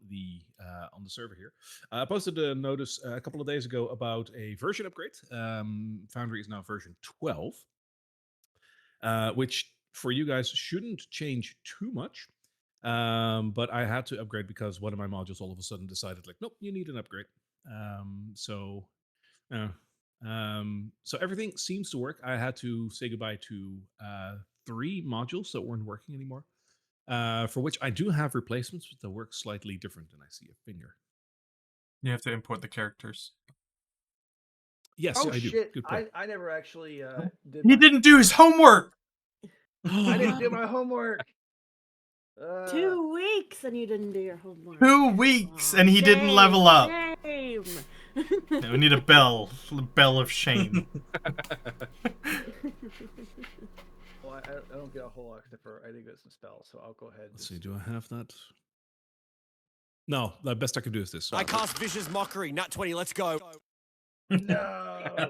the server here. I posted a notice a couple of days ago about a version upgrade. Foundry is now version 12, which for you guys shouldn't change too much. But I had to upgrade because one of my modules all of a sudden decided, like, nope, you need an upgrade. So everything seems to work. I had to say goodbye to 3 modules that weren't working anymore. For which I do have replacements, but they work slightly different than I see a finger. You have to import the characters. Yes, Oh I do. shit! Good point. I never actually did. He didn't do his homework. I didn't do my homework. 2 weeks and you didn't do your homework. 2 weeks and he didn't level up. Shame. We need a bell of shame. Well, I don't get a whole lot except for I do get some spells, so I'll go ahead. Let's see, do I have that? No, the best I can do is this. I cast Vicious Mockery. Nat 20, let's go. No.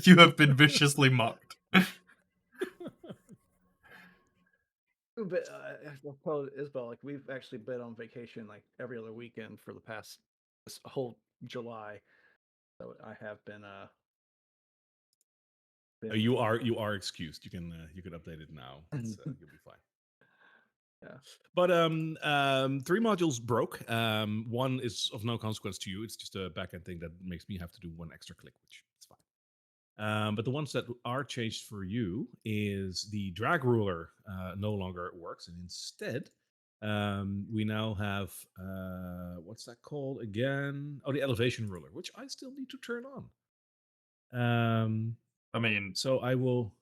You have been viciously mocked. But I'll tell Isabel, like we've actually been on vacation like every other weekend for the past this whole July. So I have been You are excused. You can update it now. You'll be fine. Yeah. But 3 modules broke. One is of no consequence to you. It's just a backend thing that makes me have to do one extra click, which is fine. But the ones that are changed for you is the drag ruler no longer works, and instead we now have what's that called again? Oh, the elevation ruler, which I still need to turn on. I mean, so I will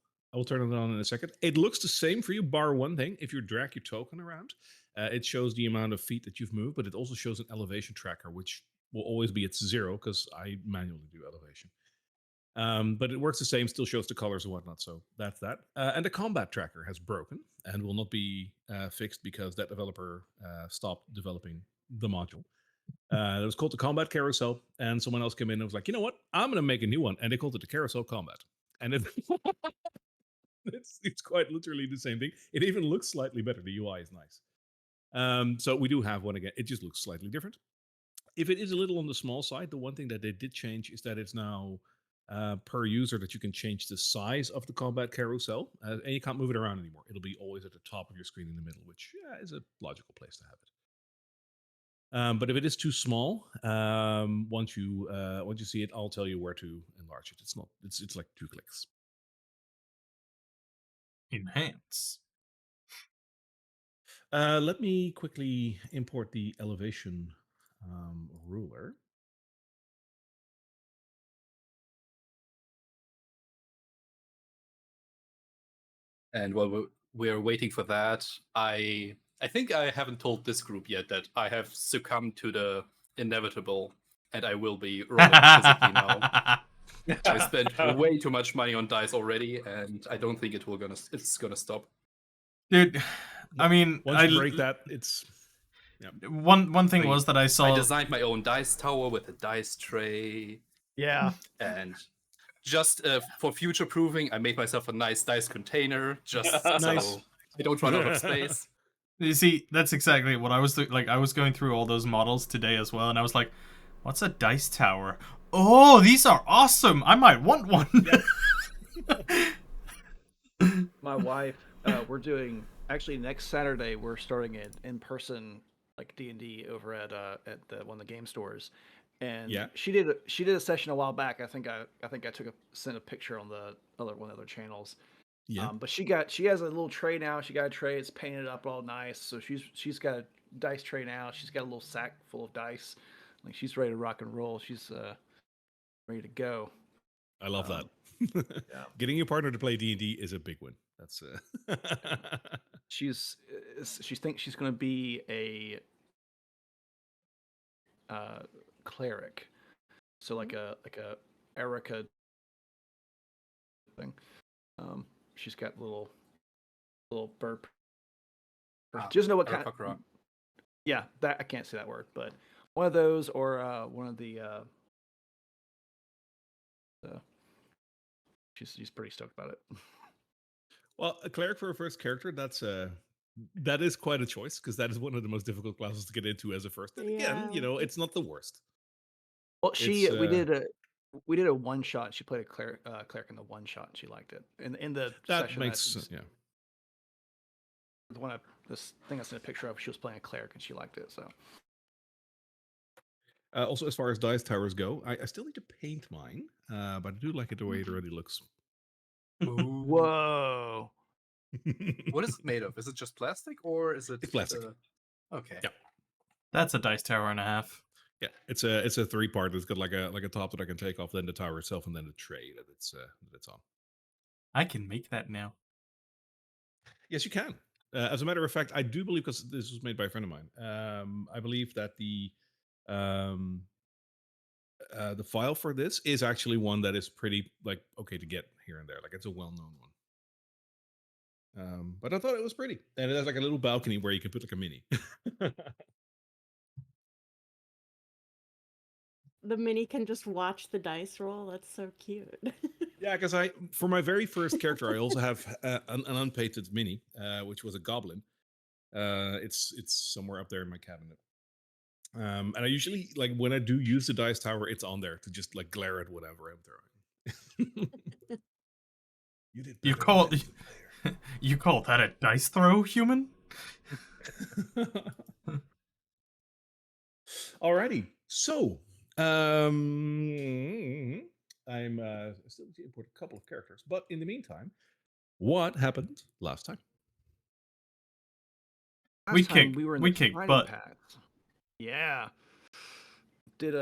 turn it on in a second. It looks the same for you, bar one thing. If you drag your token around, it shows the amount of feet that you've moved, but it also shows an elevation tracker, which will always be at 0 because I manually do elevation. But it works the same, still shows the colors and whatnot, so that's that. And the combat tracker has broken and will not be fixed because that developer stopped developing the module. It was called the Combat Carousel, and someone else came in and was like, you know what? I'm going to make a new one. And they called it the Carousel Combat. And it's quite literally the same thing. It even looks slightly better. The UI is nice. So we do have one again. It just looks slightly different. If it is a little on the small side, the one thing that they did change is that it's now per user that you can change the size of the combat carousel, and you can't move it around anymore. It'll be always at the top of your screen in the middle, which is a logical place to have it. But if it is too small, once you see it, I'll tell you where to enlarge it. It's like 2 clicks. Enhance. Let me quickly import the elevation ruler. And while we're waiting for that, I think I haven't told this group yet that I have succumbed to the inevitable, and I will be rolling physically now. I spent way too much money on dice already, and I don't think it's gonna stop. Dude, I mean, once you break that, it's one thing was that I saw. I designed my own dice tower with a dice tray. Yeah, and just for future proofing, I made myself a nice dice container just nice. so I don't run out of space. You see, that's exactly what I was like. I was going through all those models today as well, and I was like, "What's a dice tower? Oh, these are awesome! I might want one." My wife, we're doing actually next Saturday. We're starting an in-person like D&D over at one of the game stores, and she did a session a while back. I think I sent a picture on the one of the other channels. Yeah. But she has a little tray now. She got a tray. It's painted up all nice. So she's got a dice tray now. She's got a little sack full of dice. Like she's ready to rock and roll. She's ready to go. I love that. Yeah. Getting your partner to play D&D is a big win. That's she thinks she's going to be a cleric. So like a Erica thing. She's got little burp. She doesn't know what kind of. Yeah, that I can't say that word, but one of those or one of the. She's pretty stoked about it. Well, a cleric for a first character, that's that is quite a choice because that is one of the most difficult classes to get into as a first. And again, Yeah. it's not the worst. Well, It's we did a one shot. She played a cleric in the one shot. And she liked it. In the that session makes yeah. the one this thing I sent a picture of, she was playing a cleric and she liked it. So Also, as far as dice towers go, I still need to paint mine, but I do like it the way it already looks. Ooh. whoa, What is it made of? Is it just plastic or is it It's plastic. Okay. Yeah. That's a dice tower and a half. Yeah, it's a 3-part. It's got like a top that I can take off, then the tower itself, and then the tray that it's on. I can make that now. Yes, you can. As a matter of fact, I do believe, because this was made by a friend of mine. I believe that um, the file for this is actually one that is pretty okay to get here and there. Like, it's a well-known one. But I thought it was pretty, and it has like a little balcony where you can put like a mini. The mini can just watch the dice roll. That's so cute. Yeah, because for my very first character, I also have an unpainted mini, which was a goblin. It's somewhere up there in my cabinet. And I usually, like, when I do use the dice tower, it's on there to just like glare at whatever I'm throwing. You did You better call than that, you call that a dice throw, human? player. Alrighty, so I'm still need to import a couple of characters, but in the meantime, what happened last time? We last time kicked- we were in we the kicked fighting butt. paths. Yeah. Did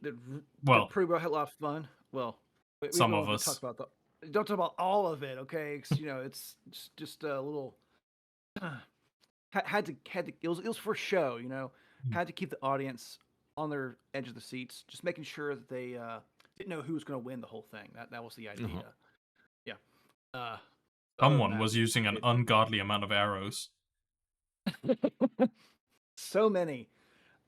did Well, pretty well, had a lot of fun. Well, we some don't of want to us. talk about don't talk about all of it, okay? 'Cause, it's just a little had to it was for show, had to keep the audience on their edge of the seats, just making sure that they didn't know who was going to win the whole thing. That was the idea. Yeah. Other than Someone that, was using an ungodly amount of arrows. so many.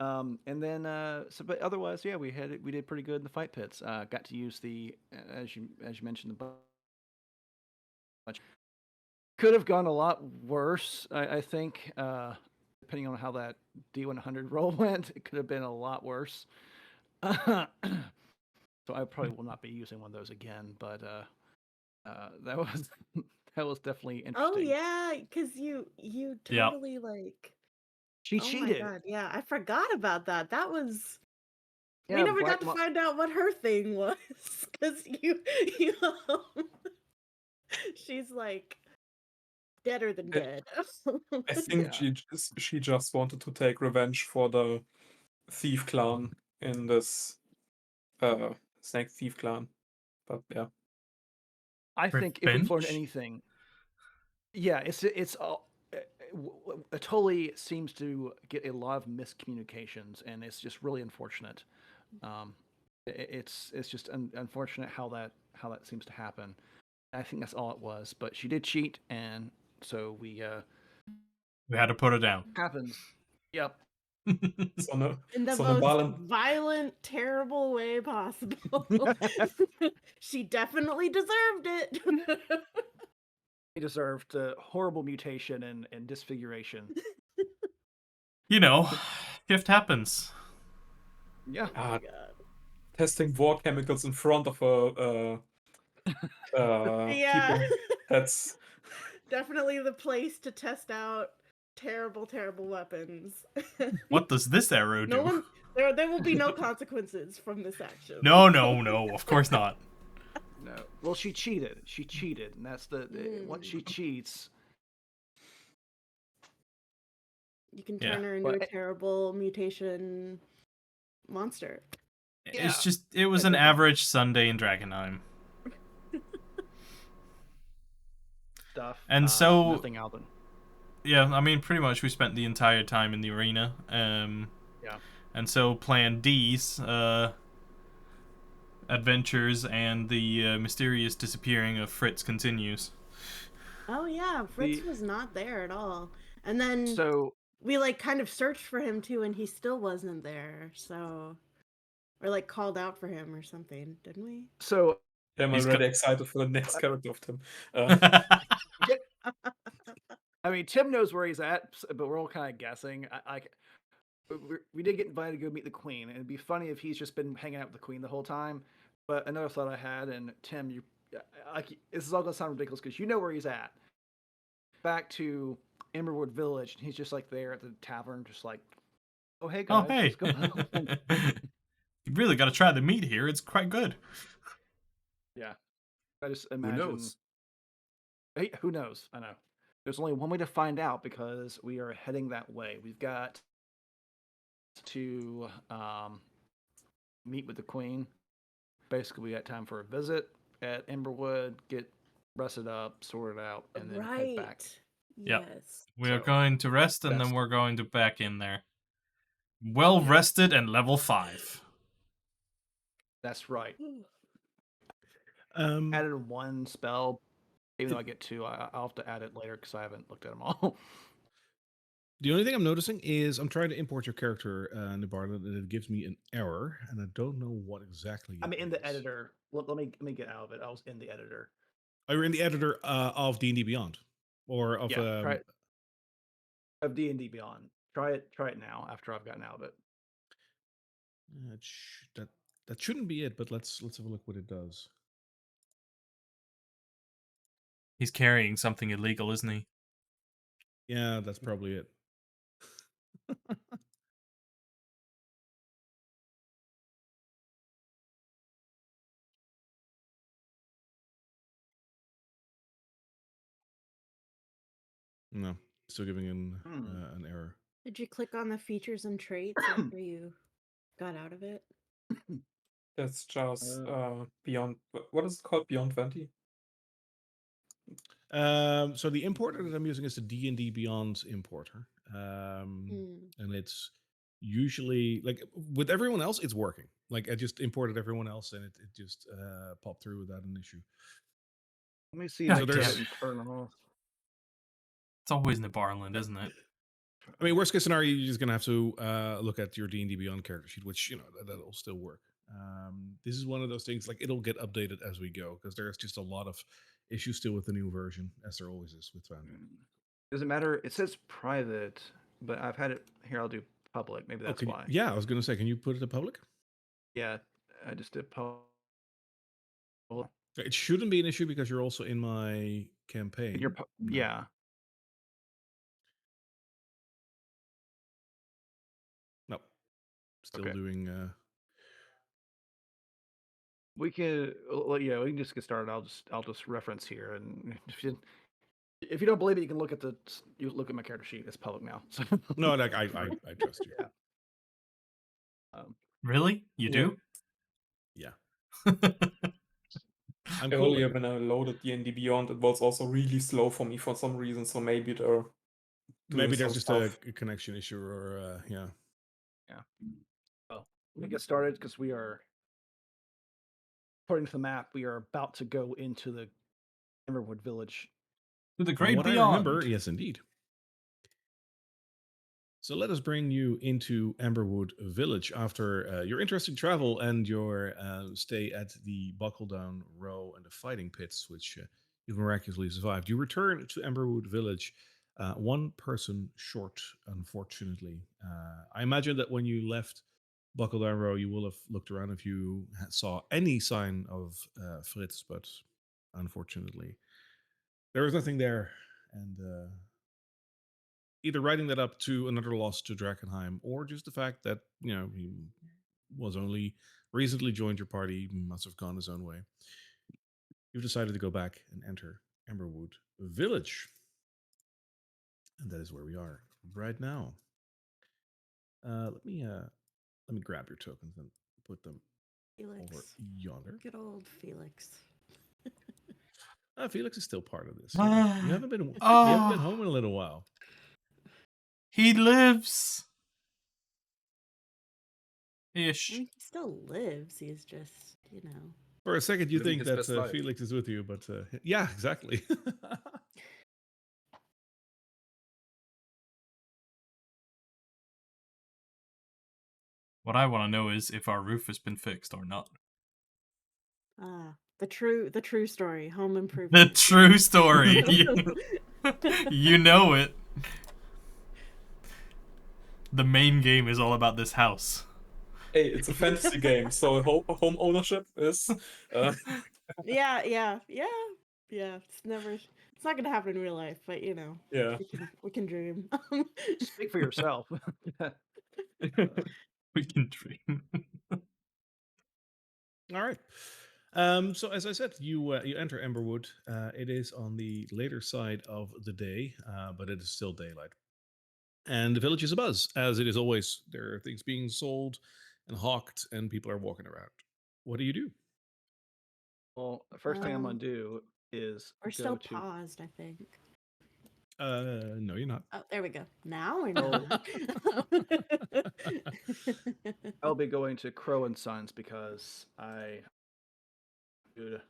And then but otherwise, yeah, we did pretty good in the fight pits. Got to use the as you mentioned, the bunch. Could have gone a lot worse, I think. Depending on how that D100 roll went, it could have been a lot worse. So I probably will not be using one of those again. But that was that was definitely interesting. Oh yeah, because you totally like. She Oh my cheated. god, yeah, I forgot about that. That was. We Yeah, never Black got to find out what her thing was, because you she's like deader than dead. I think Yeah. she just wanted to take revenge for the thief clan in this snake thief clan. But yeah. I think if we've learned Revenge? anything, yeah, it's all. It totally seems to get a lot of miscommunications, and it's just really unfortunate. It's just unfortunate how that seems to happen. I think that's all it was. But she did cheat, and so we had to put her down. happens. Yep. So no, In the so most Balin, violent, terrible way possible. She definitely deserved it. He deserved a horrible mutation and disfiguration. Gift happens. Yeah. ah, God. testing war chemicals in front of a Yeah. people. That's Definitely the place to test out terrible, terrible weapons. What does this arrow do? No one, there will be no consequences from this action. No, of course not. No. Well, she cheated. She cheated, and that's once she cheats. You can turn her into a terrible mutation monster. It was an average Sunday in Drakkenheim. Stuff. And so nothing Alvin. Yeah, I mean, pretty much we spent the entire time in the arena. Yeah. And so Plan D's adventures and the mysterious disappearing of Fritz continues. Oh yeah, Fritz was not there at all. And then we kind of searched for him too, and he still wasn't there. So, or called out for him or something, didn't we? So I'm already excited for the next character of him. I mean, Tim knows where he's at, but we're all kind of guessing. We did get invited to go meet the Queen, and it'd be funny if he's just been hanging out with the Queen the whole time. But another thought I had, and Tim, this is all gonna sound ridiculous because you know where he's at. Back to Emberwood Village, and he's just like there at the tavern, just like, oh hey guys, hey, you really got to try the meat here. It's quite good. Yeah, I just imagine. Who knows? Hey, who knows? I know. There's only one way to find out because we are heading that way. We've got to meet with the Queen. Basically, we got time for a visit at Emberwood, get rested up, sorted out, and then head back. Yes. We are going to rest, and then we're going to back in there. Well rested and level 5. That's right. Added one spell, even though I get 2. I'll have to add it later because I haven't looked at them all. The only thing I'm noticing is I'm trying to import your character, Nibarda, and it gives me an error, and I don't know what exactly. I'm in the editor. Let me get out of it. I was in the editor. Oh, you're in the editor of D&D Beyond, or of of D&D Beyond. Try it now after I've gotten out of it. That shouldn't be it, but let's have a look what it does. He's carrying something illegal, isn't he? Yeah, that's probably it. No, still giving an error. Did you click on the features and traits after you got out of it? That's just Beyond. What is it called? Beyond 20? So the importer that I'm using is the D&D Beyond importer. And it's usually, like, with everyone else, it's working. Like, I just imported everyone else, and it just popped through without an issue. Let me see if I can turn off. It's always Nibarland, isn't it? I mean, worst case scenario, you're just gonna have to look at your D&D Beyond character sheet, which that'll still work. This is one of those things, like, it'll get updated as we go because there's just a lot of issues still with the new version, as there always is with Foundry. Doesn't matter. It says private, but I've had it here. I'll do public. Maybe that's why. Yeah, I was gonna say, can you put it to public? Yeah, I just did public. It shouldn't be an issue because you're also in my campaign. Yeah. No, still doing. We can, we can just get started. I'll just reference here, and if you don't believe it, you can look at my character sheet. It's public now. So. No, like I trust you. Yeah. Really? You do? Yeah. Earlier when I loaded D&D Beyond, it was also really slow for me for some reason. So maybe there's just a connection issue, or yeah. Well, let me get started because we are, according to the map, we are about to go into the Emberwood Village. To the great beyond. I remember, yes, indeed. So let us bring you into Emberwood Village after your interesting travel and your stay at the Buckledown Row and the Fighting Pits, which you've miraculously survived. You return to Emberwood Village, one person short, unfortunately. I imagine that when you left Buckledown Row, you will have looked around if you saw any sign of Fritz, but unfortunately, there was nothing there. And either writing that up to another loss to Drakkenheim, or just the fact that, he was only recently joined your party, must have gone his own way. You've decided to go back and enter Emberwood Village. And that is where we are right now. Let me grab your tokens and put them over yonder. Good old Felix. Felix is still part of this. You haven't been home in a little while. He lives. Ish. I mean, he still lives. He's just, For a second, you think that Felix is with you, but yeah, exactly. What I want to know is if our roof has been fixed or not. The true story. Home improvement. The true story. You know it. The main game is all about this house. Hey, it's a fantasy game, so home ownership is. Yeah. It's never. It's not gonna happen in real life, but you know. Yeah. We can dream. Speak for yourself. We can dream. All right. So as I said, you enter Emberwood. It is on the later side of the day, but it is still daylight. And the village is abuzz, as it is always. There are things being sold and hawked, and people are walking around. What do you do? Well, the first thing I'm gonna do is We're go still to. paused, I think. No, you're not. Oh, there we go. Now we're Oh. not. I'll be going to Crow and Sons because I would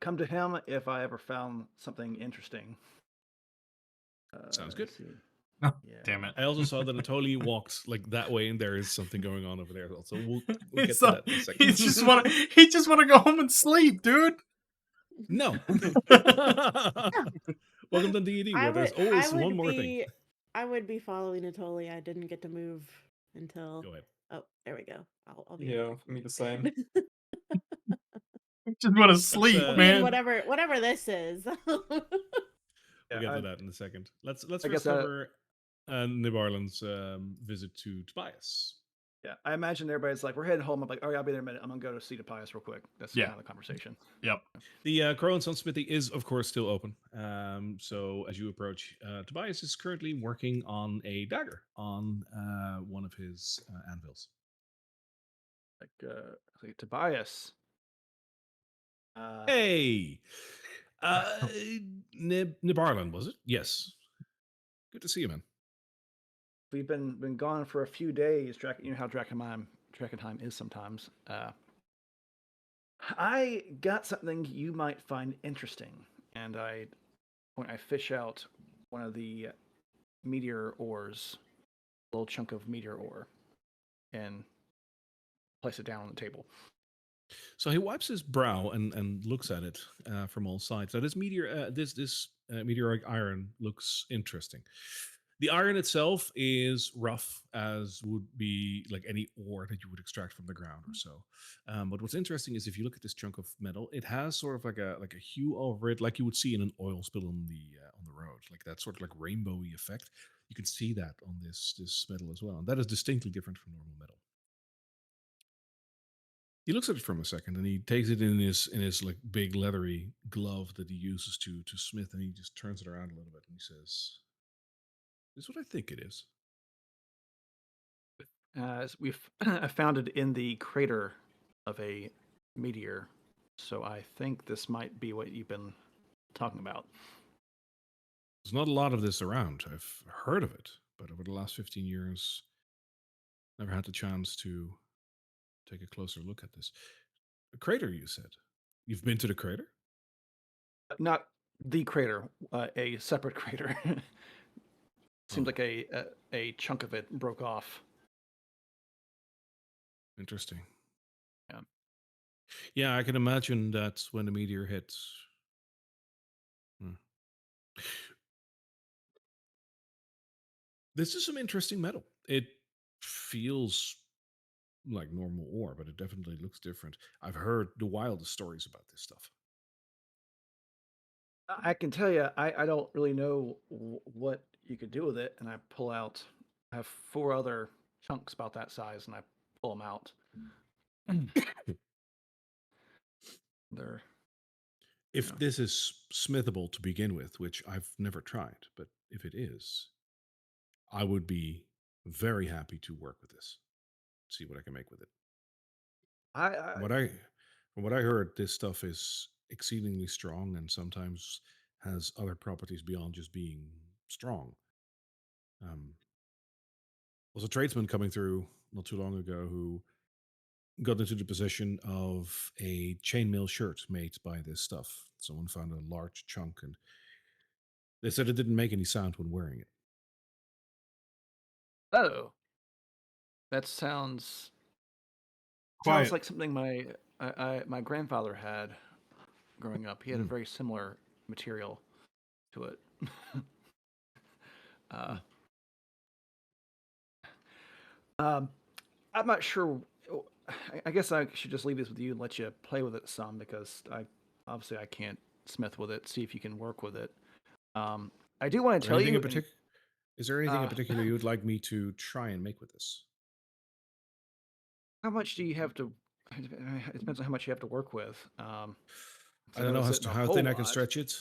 come to him if I ever found something interesting. Sounds good. Oh, Yeah. damn it. I also saw that Anatoly walked like that way, and there is something going on over there. So we'll get to that in a second. He just want to go home and sleep, dude. No. Welcome to D&D, where there's always one more thing. I would be following Anatoly. I didn't get to move until. Go ahead. Oh, there we go. I'll be. Yeah, me the same. Just want to sleep, man. Whatever this is. We'll get to that in a second. Let's first cover Nibarland's visit to Tobias. Yeah, I imagine everybody's like, we're heading home. I'm like, oh yeah, I'll be there in a minute. I'm gonna go to see Tobias real quick. That's kind of the conversation. Yep. The Crow and Son Smithy is, of course, still open. So as you approach, Tobias is currently working on a dagger on one of his anvils. Like Tobias. Hey! Nibarland, was it? Yes. Good to see you, man. We've been gone for a few days. You know how Drakkenheim is sometimes. I got something you might find interesting, and when I fish out one of the meteor ores, a little chunk of meteor ore, and place it down on the table. So he wipes his brow and looks at it from all sides. Now this meteoric iron looks interesting. The iron itself is rough, as would be like any ore that you would extract from the ground or so. But what's interesting is if you look at this chunk of metal, it has sort of like a hue over it, like you would see in an oil spill on the road, like that sort of like rainbowy effect. You can see that on this metal as well, and that is distinctly different from normal metal. He looks at it for a second, and he takes it in his like big leathery glove that he uses to smith, and he just turns it around a little bit, and he says, "This is what I think it is." We've found it in the crater of a meteor, so I think this might be what you've been talking about. There's not a lot of this around. I've heard of it, but over the last 15 years, never had the chance to take a closer look at this. A crater, you said? You've been to the crater? Not the crater, a separate crater. Seems like a chunk of it broke off. Interesting. Yeah. Yeah, I can imagine that when the meteor hits. This is some interesting metal. It feels like normal ore, but it definitely looks different. I've heard the wildest stories about this stuff. I can tell you, I don't really know what you could do with it, and I have 4 other chunks about that size, and I pull them out. If this is smithable to begin with, which I've never tried, but if it is, I would be very happy to work with this. See what I can make with it. From what I heard, this stuff is exceedingly strong and sometimes has other properties beyond just being strong. Was a tradesman coming through not too long ago who got into the possession of a chainmail shirt made by this stuff. Someone found a large chunk, and they said it didn't make any sound when wearing it. Oh, that sounds like something my grandfather had growing up. He had a very similar material to it. uh, um, I'm not sure. I guess I should just leave this with you and let you play with it some because I can't smith with it. See if you can work with it. I do want to tell you. Is there anything in particular you would like me to try and make with this? How much do you have to? It depends on how much you have to work with. I don't know how thin I can stretch it.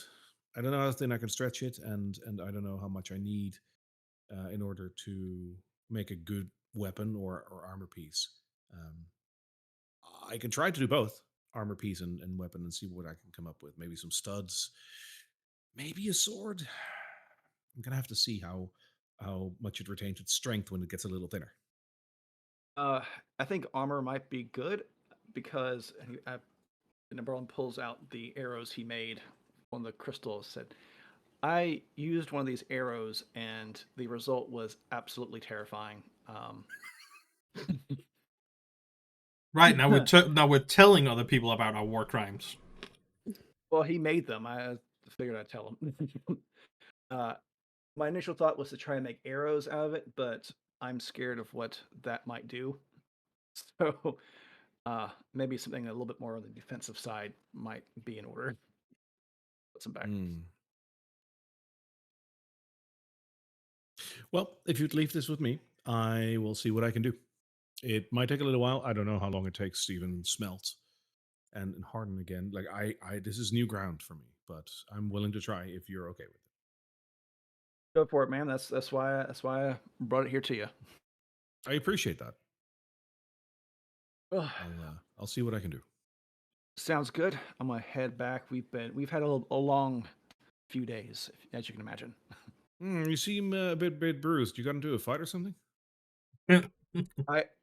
I don't know how thin I can stretch it, and I don't know how much I need in order to make a good weapon or armor piece. Um, I can try to do both armor piece and weapon and see what I can come up with. Maybe some studs, maybe a sword. I'm gonna have to see how much it retains its strength when it gets a little thinner. I think armor might be good because Nabarlin pulls out the arrows he made on the crystals. Said, "I used one of these arrows, and the result was absolutely terrifying." Right now, we're telling other people about our war crimes. Well, he made them. I figured I'd tell him. My initial thought was to try and make arrows out of it, but I'm scared of what that might do. So maybe something a little bit more on the defensive side might be in order. Put some back. Well, if you'd leave this with me, I will see what I can do. It might take a little while. I don't know how long it takes to even smelt and harden again. Like this is new ground for me, but I'm willing to try if you're okay with it. Go for it, man. That's why I brought it here to you. I appreciate that. Ugh. I'll see what I can do. Sounds good. I'm gonna head back. We've had a long few days, as you can imagine. You seem a bit bruised. You got into a fight or something?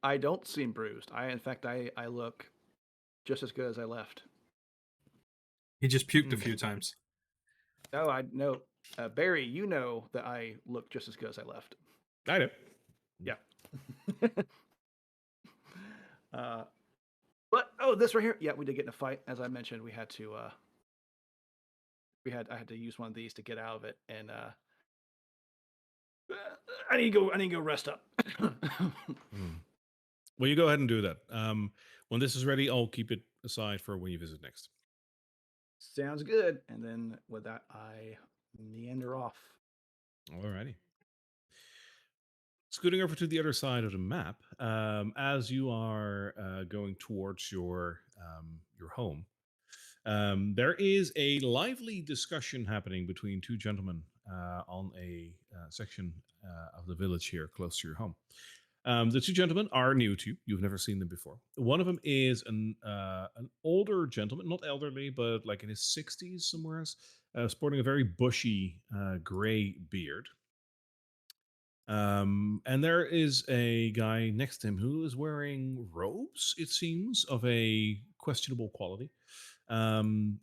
I don't seem bruised. In fact I look just as good as I left. He just puked a few times. No, I know, Barry. You know that I look just as good as I left. I do. Yeah. But this right here. Yeah, we did get in a fight. As I mentioned, we had to. I had to use one of these to get out of it, and I need to go rest up. Well, you go ahead and do that. When this is ready, I'll keep it aside for when you visit next. Sounds good. And then with that, I meander off. Alrighty. Scooting over to the other side of the map, as you are going towards your home, there is a lively discussion happening between two gentlemen on a section of the village here close to your home. The two gentlemen are new to you. You've never seen them before. One of them is an older gentleman, not elderly, but like in his 60s somewhere, sporting a very bushy gray beard. And there is a guy next to him who is wearing robes, it seems, of a questionable quality.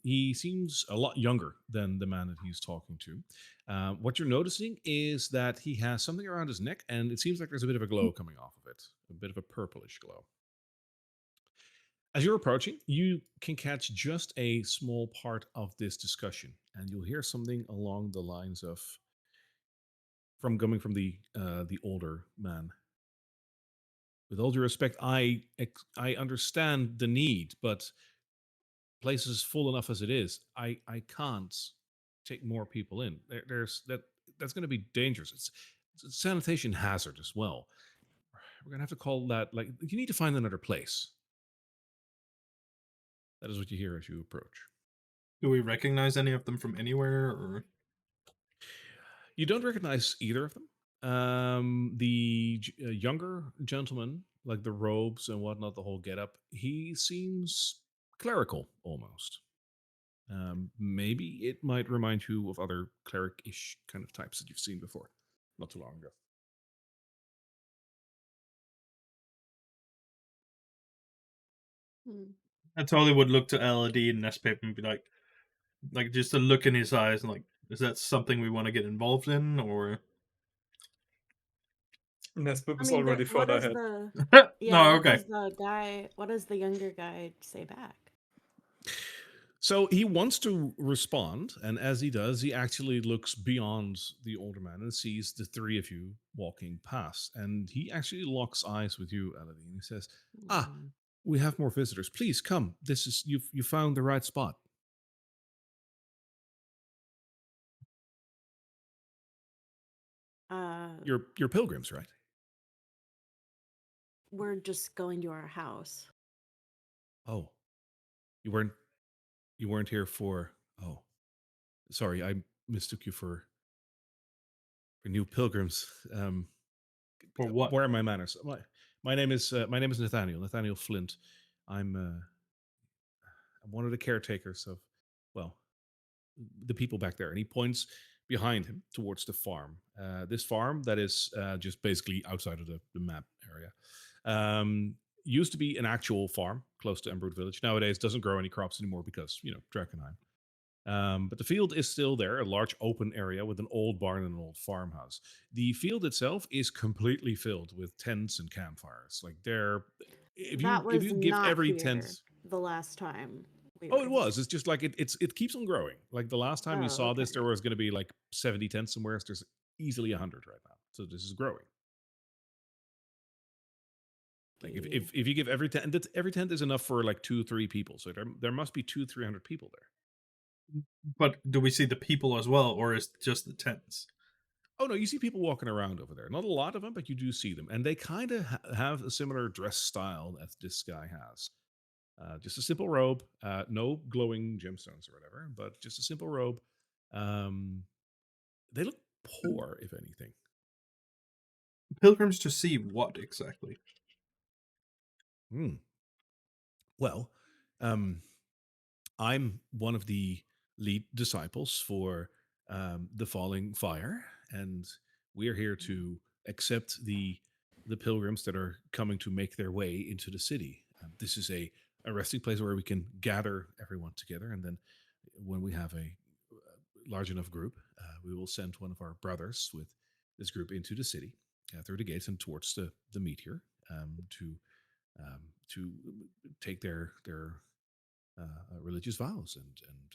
He seems a lot younger than the man that he's talking to. What you're noticing is that he has something around his neck, and it seems like there's a bit of a glow coming off of it, a bit of a purplish glow. As you're approaching, you can catch just a small part of this discussion, and you'll hear something along the lines of, coming from the older man. With all due respect, I understand the need, but place is full enough as it is. I can't take more people in. That's going to be dangerous. It's a sanitation hazard as well. We're going to have to call that, like, you need to find another place. That is what you hear as you approach. Do we recognize any of them from anywhere, or you don't recognize either of them? The younger gentleman, like the robes and whatnot, the whole getup, he seems clerical almost. Maybe it might remind you of other cleric-ish kind of types that you've seen before, not too long ago. I totally would look to LOD and Nespip and be like just a look in his eyes and like, is that something we want to get involved in, or? Nespip is already further ahead. No, okay. What does the younger guy say back? So he wants to respond, and as he does, he actually looks beyond the older man and sees the three of you walking past. And he actually locks eyes with you, Elodie, and he says, "Ah, Mm. we have more visitors. Please come. This is you found the right spot. Uh, You're pilgrims, right?" we're just going to our house. "Oh, you weren't you weren't here for oh, sorry, I mistook you for new pilgrims. For what? Where are my manners? My name is Nathaniel Flint. I'm one of the caretakers of, well, the people back there." And he points behind him towards the farm. This farm that is just basically outside of the map area. Um, Used to be an actual farm close to Emberwood Village. Nowadays doesn't grow any crops anymore because Drakkenheim. But the field is still there, a large open area with an old barn and an old farmhouse. The field itself is completely filled with tents and campfires. Like there, That if was you give not every tent. here the last time we Oh, were it here. was. It's just like it keeps on growing. Like the last time we Oh, saw this, okay. there was going to be like 70 tents somewhere. So there's easily 100 right now. So this is growing. Like if you give every tent, and every tent is enough for like 2-3 people. So there must be 200-300 people there. But do we see the people as well, or is it just the tents? Oh no, you see people walking around over there. Not a lot of them, but you do see them, and they kind of have a similar dress style that this guy has. Just a simple robe, no glowing gemstones or whatever, but just a simple robe. Um, they look poor, if anything. Pilgrims to see what exactly? Hmm. Well, um, I'm one of the lead disciples for the Falling Fire, and we're here to accept the pilgrims that are coming to make their way into the city. This is a resting place where we can gather everyone together, and then when we have a large enough group, we will send one of our brothers with this group into the city through the gates and towards the meteor to take their religious vows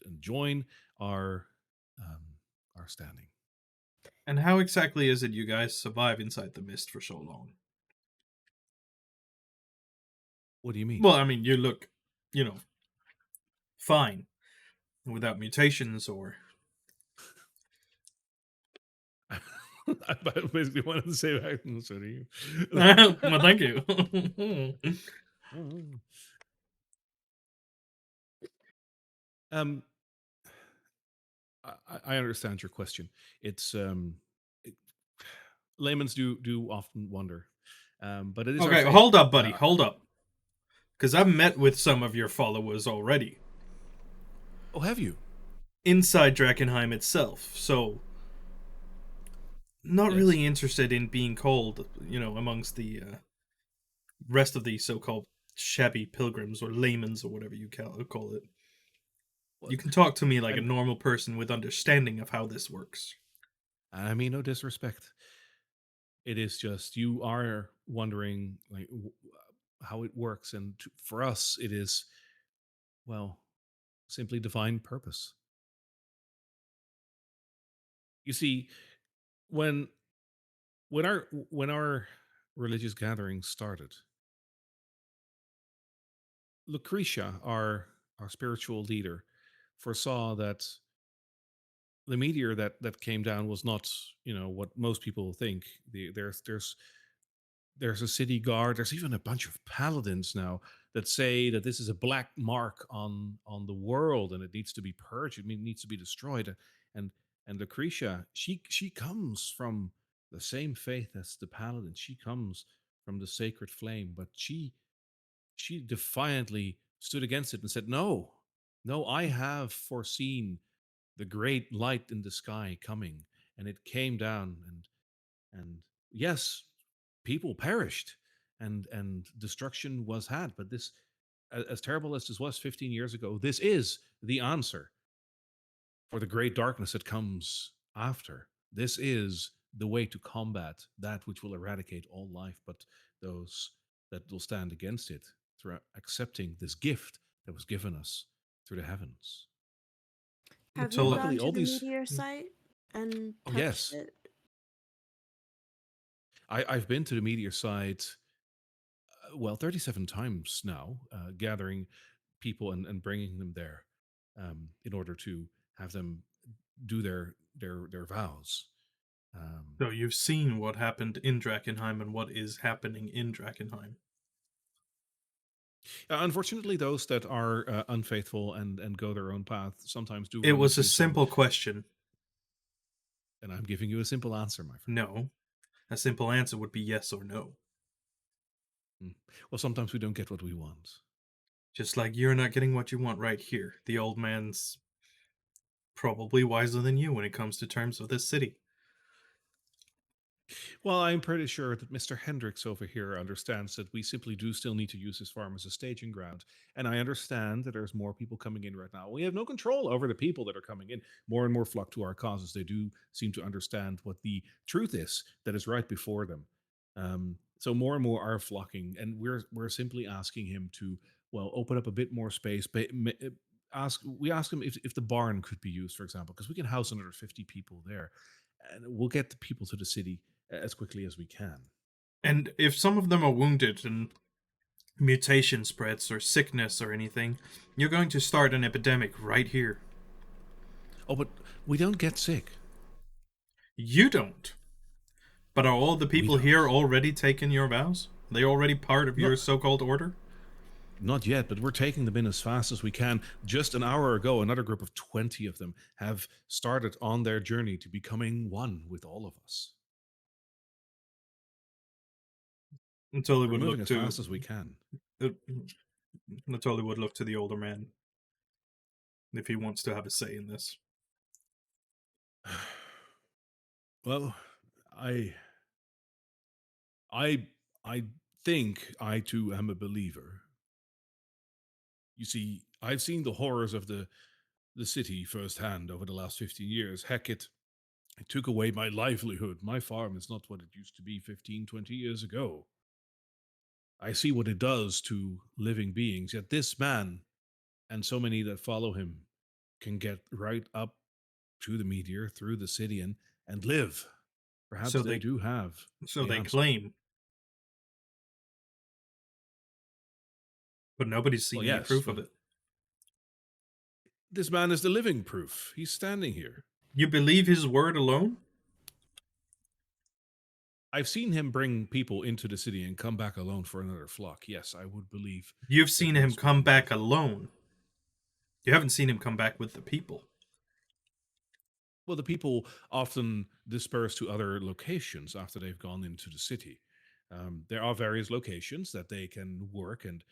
and join our um, our standing. And how exactly is it you guys survive inside the mist for so long? What do you mean? Well, I mean, you look, you know, fine without mutations or. I basically wanted to say that. So do you. Well, thank you. um, I understand your question. It's it, layman's do often wonder, but it is our Okay, faith. hold up, buddy. Hold up. Because I've met with some of your followers already. Oh, have you? Inside Drakkenheim itself, so not Yes. really interested in being called, amongst the rest of the so-called shabby pilgrims or laymen's or whatever you call it. Well, You can talk to me like a normal person with understanding of how this works. I mean, no disrespect. It is just you are wondering like how it works, and for us, it is well simply divine purpose. You see, when when our religious gathering started, Lucretia, our spiritual leader, foresaw that the meteor that came down was not what most people think. There's a city guard. There's even a bunch of paladins now that say that this is a black mark on the world and it needs to be purged. It needs to be destroyed. And and Lucretia, she comes from the same faith as the paladin. She comes from the sacred flame, but she defiantly stood against it and said, "No, no, I have foreseen the great light in the sky coming, and it came down, and yes, people perished, and destruction was had. But this, as terrible as this was 15 years ago, this is the answer for the great darkness that comes after. This is the way to combat that which will eradicate all life, but those that will stand against it through accepting this gift that was given us through the heavens. Have you Luckily, gone to all the these. meteor site? And have you Luckily, gone to all the these. meteor site and Oh touched yes, it? I've been to the meteor site. Well, 37 times now, gathering people and bringing them there, in order to have them do their vows. So you've seen what happened in Drakkenheim and what is happening in Drakkenheim. Unfortunately, those that are unfaithful and go their own path sometimes do It run was a into some. simple question. And I'm giving you a simple answer, my friend. No. A simple answer would be yes or no. Well, sometimes we don't get what we want. Just like you're not getting what you want right here. The old man's probably wiser than you when it comes to terms of this city. Well, I'm pretty sure that Mr. Hendricks over here understands that we simply do still need to use his farm as a staging ground. And I understand that there's more people coming in right now. We have no control over the people that are coming in. More and more flock to our causes. They do seem to understand what the truth is that is right before them. So more and more are flocking, and we're simply asking him to, well, open up a bit more space. We ask him if the barn could be used, for example, because we can house another 50 people there, and we'll get the people to the city as quickly as we can. And if some of them are wounded and mutation spreads or sickness or anything, you're going to start an epidemic right here. Oh, but we don't get sick. You don't. But are all the people here already taking your vows? Are they already part of your so-called order? Not yet, but we're taking them in as fast as we can. Just an hour ago, another group of 20 of them have started on their journey to becoming one with all of us. Until we're moving as fast as we can. Natoli would look to the older man if he wants to have a say in this. Well, I think I too am a believer. You see, I've seen the horrors of the city firsthand over the last 15 years. Heck, it took away my livelihood. My farm is not what it used to be 15, 20 years ago. I see what it does to living beings, yet this man and so many that follow him can get right up to the meteor through the city and live. Perhaps So they do have. So the they answer. claim. But nobody's seen any proof of it. This man is the living proof. He's standing here. You believe his word alone? I've seen him bring people into the city and come back alone for another flock. Yes, I would believe. You've seen him come back alone. You haven't seen him come back with the people. Well, the people often disperse to other locations after they've gone into the city. There are various locations that they can work and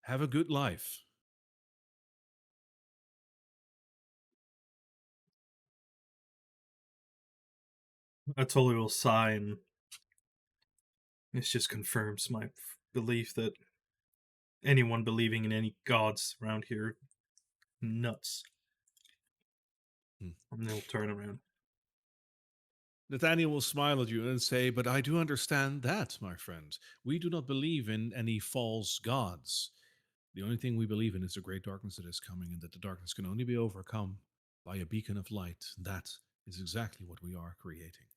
have a good life. I totally will sigh, and this just confirms my belief that anyone believing in any gods around here, nuts. And they'll turn around. Nathaniel will smile at you and say, "But I do understand that, my friend. We do not believe in any false gods. The only thing we believe in is the great darkness that is coming, and that the darkness can only be overcome by a beacon of light. That is exactly what we are creating.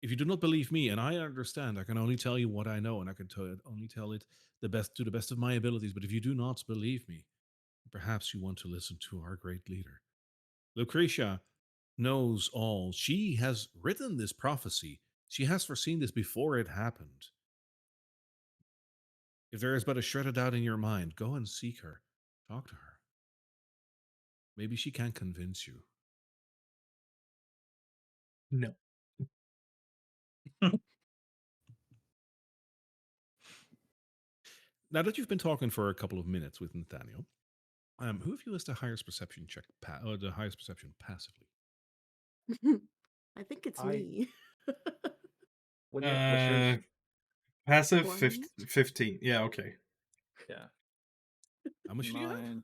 If you do not believe me, and I understand, I can only tell you what I know, and I can only tell it to the best of my abilities. But if you do not believe me, perhaps you want to listen to our great leader. Lucretia knows all. She has written this prophecy. She has foreseen this before it happened. If there is but a shred of doubt in your mind, go and seek her. Talk to her. Maybe she can convince you." No. Now that you've been talking for a couple of minutes with Nathaniel, who of you has the highest perception check, or the highest perception passively? I think it's me. What's yours? Passive 15. Yeah, okay. Yeah. How much do you have?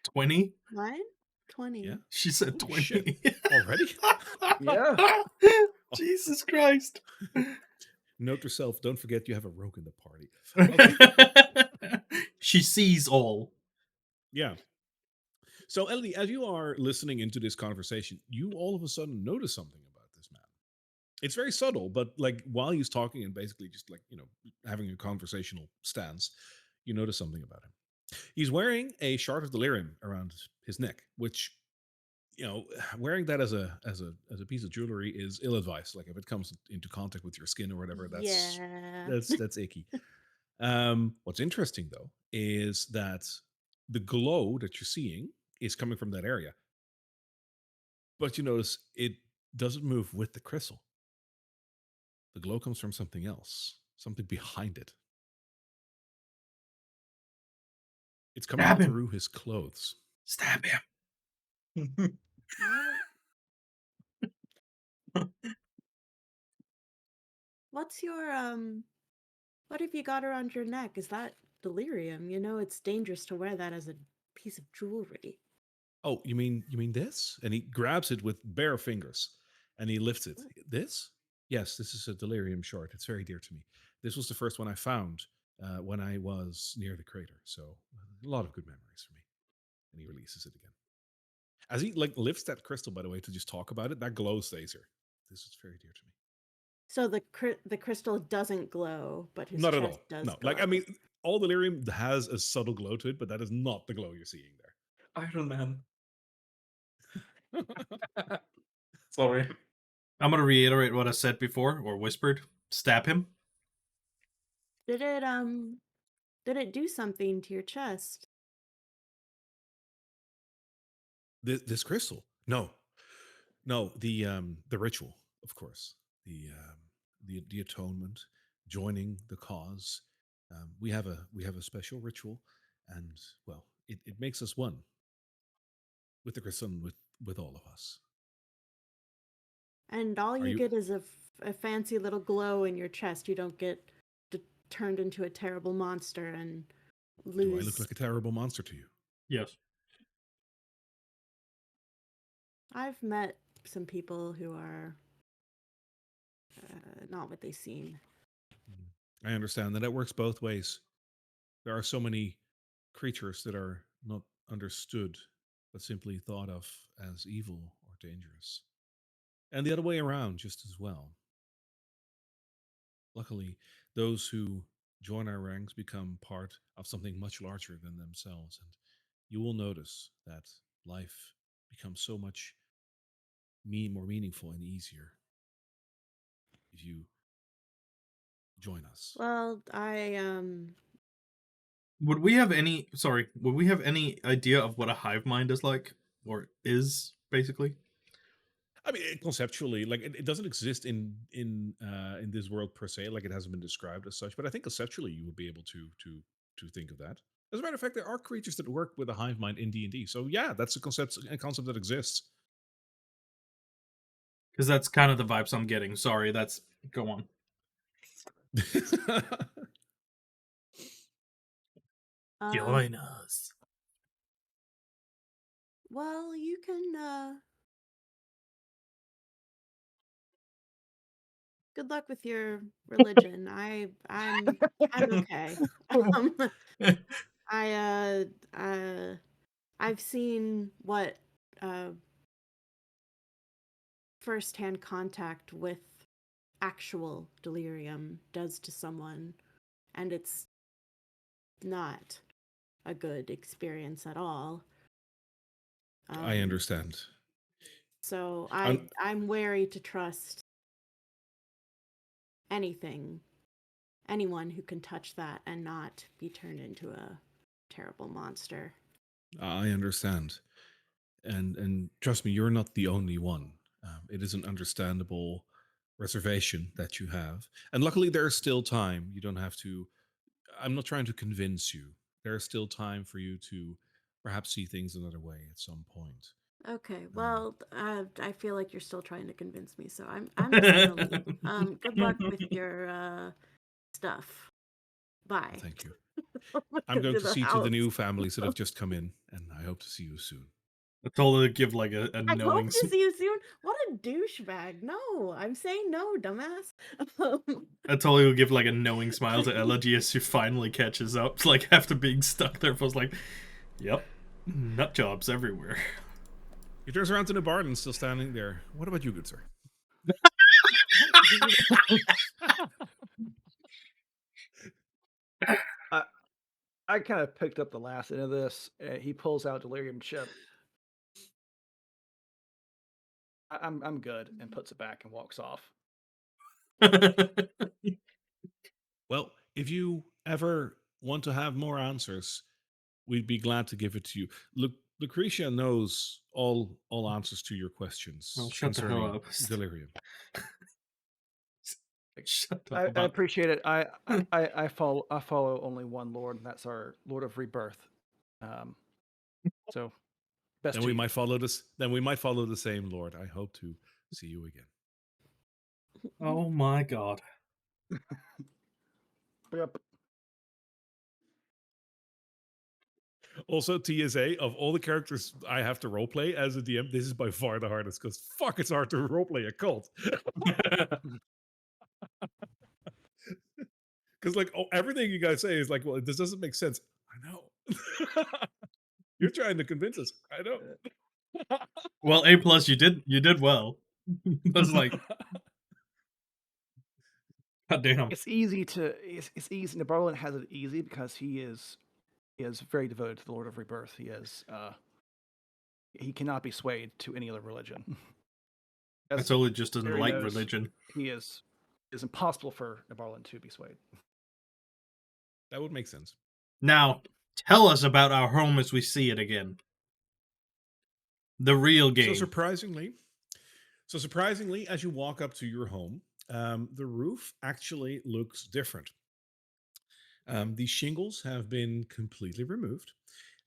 20? Mine? 20. Yeah. She said 20. Shit. Already? Yeah. Jesus Christ. Note to self, don't forget you have a rogue in the party. Okay. She sees all. Yeah. So, Elodie, as you are listening into this conversation, you all of a sudden notice something about this man. It's very subtle, but like while he's talking and basically just like, having a conversational stance, you notice something about him. He's wearing a shard of delirium around his neck, which, wearing that as a piece of jewelry is ill advised. Like if it comes into contact with your skin or whatever, that's Yeah. that's icky. What's interesting though is that the glow that you're seeing is coming from that area. But you notice it doesn't move with the crystal. The glow comes from something else, something behind it. It's coming Stab him. through his clothes. Stab him. What's your what have you got around your neck? Is that delirium? You know it's dangerous to wear that as a piece of jewelry. Oh, you mean this? And he grabs it with bare fingers and he lifts it. This? Yes, this is a delirium short. It's very dear to me. This was the first one I found when I was near the crater. So a lot of good memories for me. And he releases it again. As he like lifts that crystal, by the way, to just talk about it, that glow stays here. This is very dear to me. So the crystal doesn't glow, but his Not at chest all. does No, glow. like I mean, all delirium has a subtle glow to it, but that is not the glow you're seeing there. Iron Man. Sorry. I'm gonna reiterate what I said before, or whispered. Stab him. Did it do something to your chest? This crystal? No, the ritual, of course, the atonement, joining the cause. We have a special ritual, and well, it makes us one with the crystal and with all of us. And all Are you you? get is a fancy little glow in your chest. You don't get turned into a terrible monster and lose. Do I look like a terrible monster to you? Yes. I've met some people who are not what they seem. I understand that it works both ways. There are so many creatures that are not understood, but simply thought of as evil or dangerous. And the other way around, just as well. Luckily, those who join our ranks become part of something much larger than themselves. And you will notice that life becomes so much more meaningful and easier if you join us. Well, Would we have any? Sorry. Would we have any idea of what a hive mind is like, or is basically? I mean, conceptually, like it doesn't exist in this world per se. Like it hasn't been described as such, but I think conceptually you would be able to think of that. As a matter of fact, there are creatures that work with a hive mind in D&D. So yeah, that's a concept that exists. Because that's kind of the vibes I'm getting. Sorry, that's go on. Join us. Well, you can. Good luck with your religion. I'm okay. I've seen what firsthand contact with actual delirium does to someone, and it's not a good experience at all. I understand. So I'm wary to trust anyone who can touch that and not be turned into a terrible monster. I understand, and trust me, you're not the only one. It is an understandable reservation that you have, and luckily there's still time. You don't have to. I'm not trying to convince you. There's still time for you to perhaps see things another way at some point. Okay, well, I feel like you're still trying to convince me, so I'm just gonna leave. Good luck with your stuff. Bye. Well, thank you. I'm going to see to the new families that have just come in, and I hope to see you soon. I told her to give like a I knowing. hope to see you soon. What a douchebag! No, I'm saying no, dumbass. I told her to give like a knowing smile to Elegy as she finally catches up, like after being stuck there. I was like, "Yep, Nut jobs everywhere. He turns around to the Barden, still standing there. What about you, good sir? I kind of picked up the last end of this. He pulls out delirium chip. I'm good, and puts it back and walks off. Well, if you ever want to have more answers, we'd be glad to give it to you. Lucretia knows all answers to your questions Shut the hell concerning up. delirium. Shut I up. appreciate it. I follow only one Lord, and that's our Lord of Rebirth. So best. Then we might follow this. Then we might follow the same Lord. I hope to see you again. Oh my god. Yep. Also, TSA, of all the characters I have to roleplay as a DM, this is by far the hardest because fuck, it's hard to roleplay a cult. Because like everything you guys say is like, well, this doesn't make sense. I know. You're trying to convince us. I know. Well, A+, you did well. That's like, god damn. It's easy to it's easy. Nabarlin has it easy because he is very devoted to the Lord of Rebirth. He cannot be swayed to any other religion. That's only just an Harry light knows, religion. It's impossible for Nabarlin to be swayed. That would make sense. Now, tell us about our home as we see it again. The real game. So surprisingly, as you walk up to your home, the roof actually looks different. The shingles have been completely removed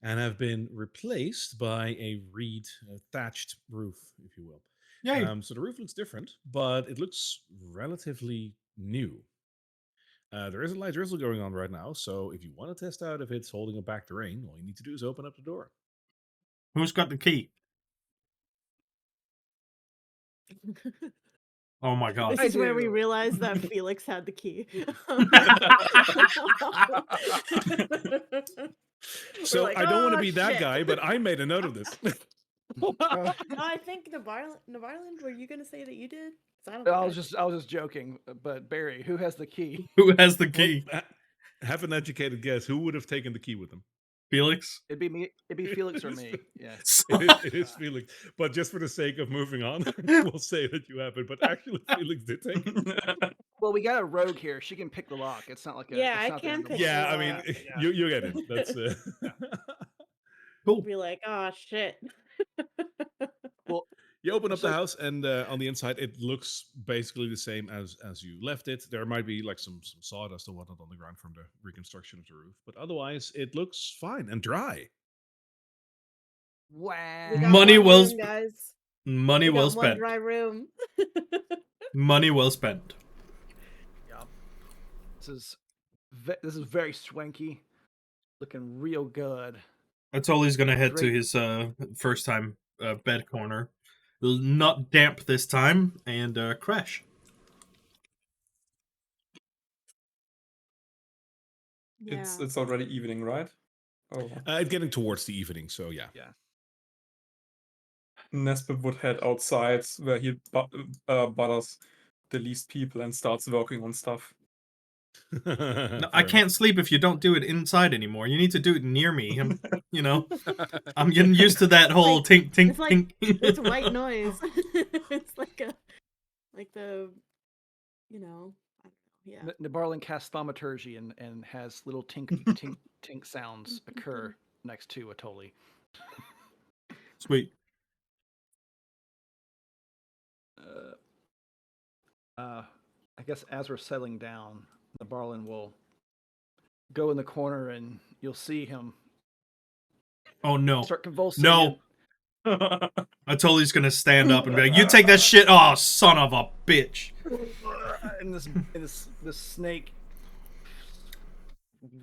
and have been replaced by a reed thatched roof, if you will. Yay. So the roof looks different, but it looks relatively new. There is a light drizzle going on right now, so if you want to test out if it's holding back the rain, all you need to do is open up the door. Who's got the key? Oh my god. This is where we realized that Felix had the key. So like, I don't want to be that guy, but I made a note of this. No, I think Navarland, were you going to say that you did? I was just joking. But Barry, who has the key? Who has the key? Well, have an educated guess. Who would have taken the key with them? Felix? It'd be me. It'd be Felix or me. Yeah. It is Felix. But just for the sake of moving on, we'll say that you have it. But actually, Felix did take it. Well, we got a rogue here. She can pick the lock. It's not like I can pick. Yeah, I mean, you get it. That's cool. Be like, oh shit. Well, you open up the house, and on the inside, it looks basically the same as you left it. There might be like some sawdust or whatnot on the ground from the reconstruction of the roof, but otherwise, it looks fine and dry. Wow! Money well spent, guys. Money well spent. One dry room. Money well spent. Yeah, this is very swanky, looking real good. That's all he's gonna head to his first time bed corner. Not damp this time, and crash. Yeah. It's already evening, right? Oh, it's getting towards the evening, so yeah. Yeah. Nesbit would head outside where he butters the least people and starts working on stuff. No, I can't sleep if you don't do it inside anymore. You need to do it near me. I'm getting used to that whole tink tink it's like, tink. It's white noise. It's like the, yeah. Nabarlin casts thaumaturgy and has little tink tink tink sounds occur next to Atoli. Sweet. I guess as we're settling down, Nabarlin will go in the corner and you'll see him. Oh no! Start convulsing. No. Atoli's gonna stand up and be like, "You take that shit, oh son of a bitch!" And this snake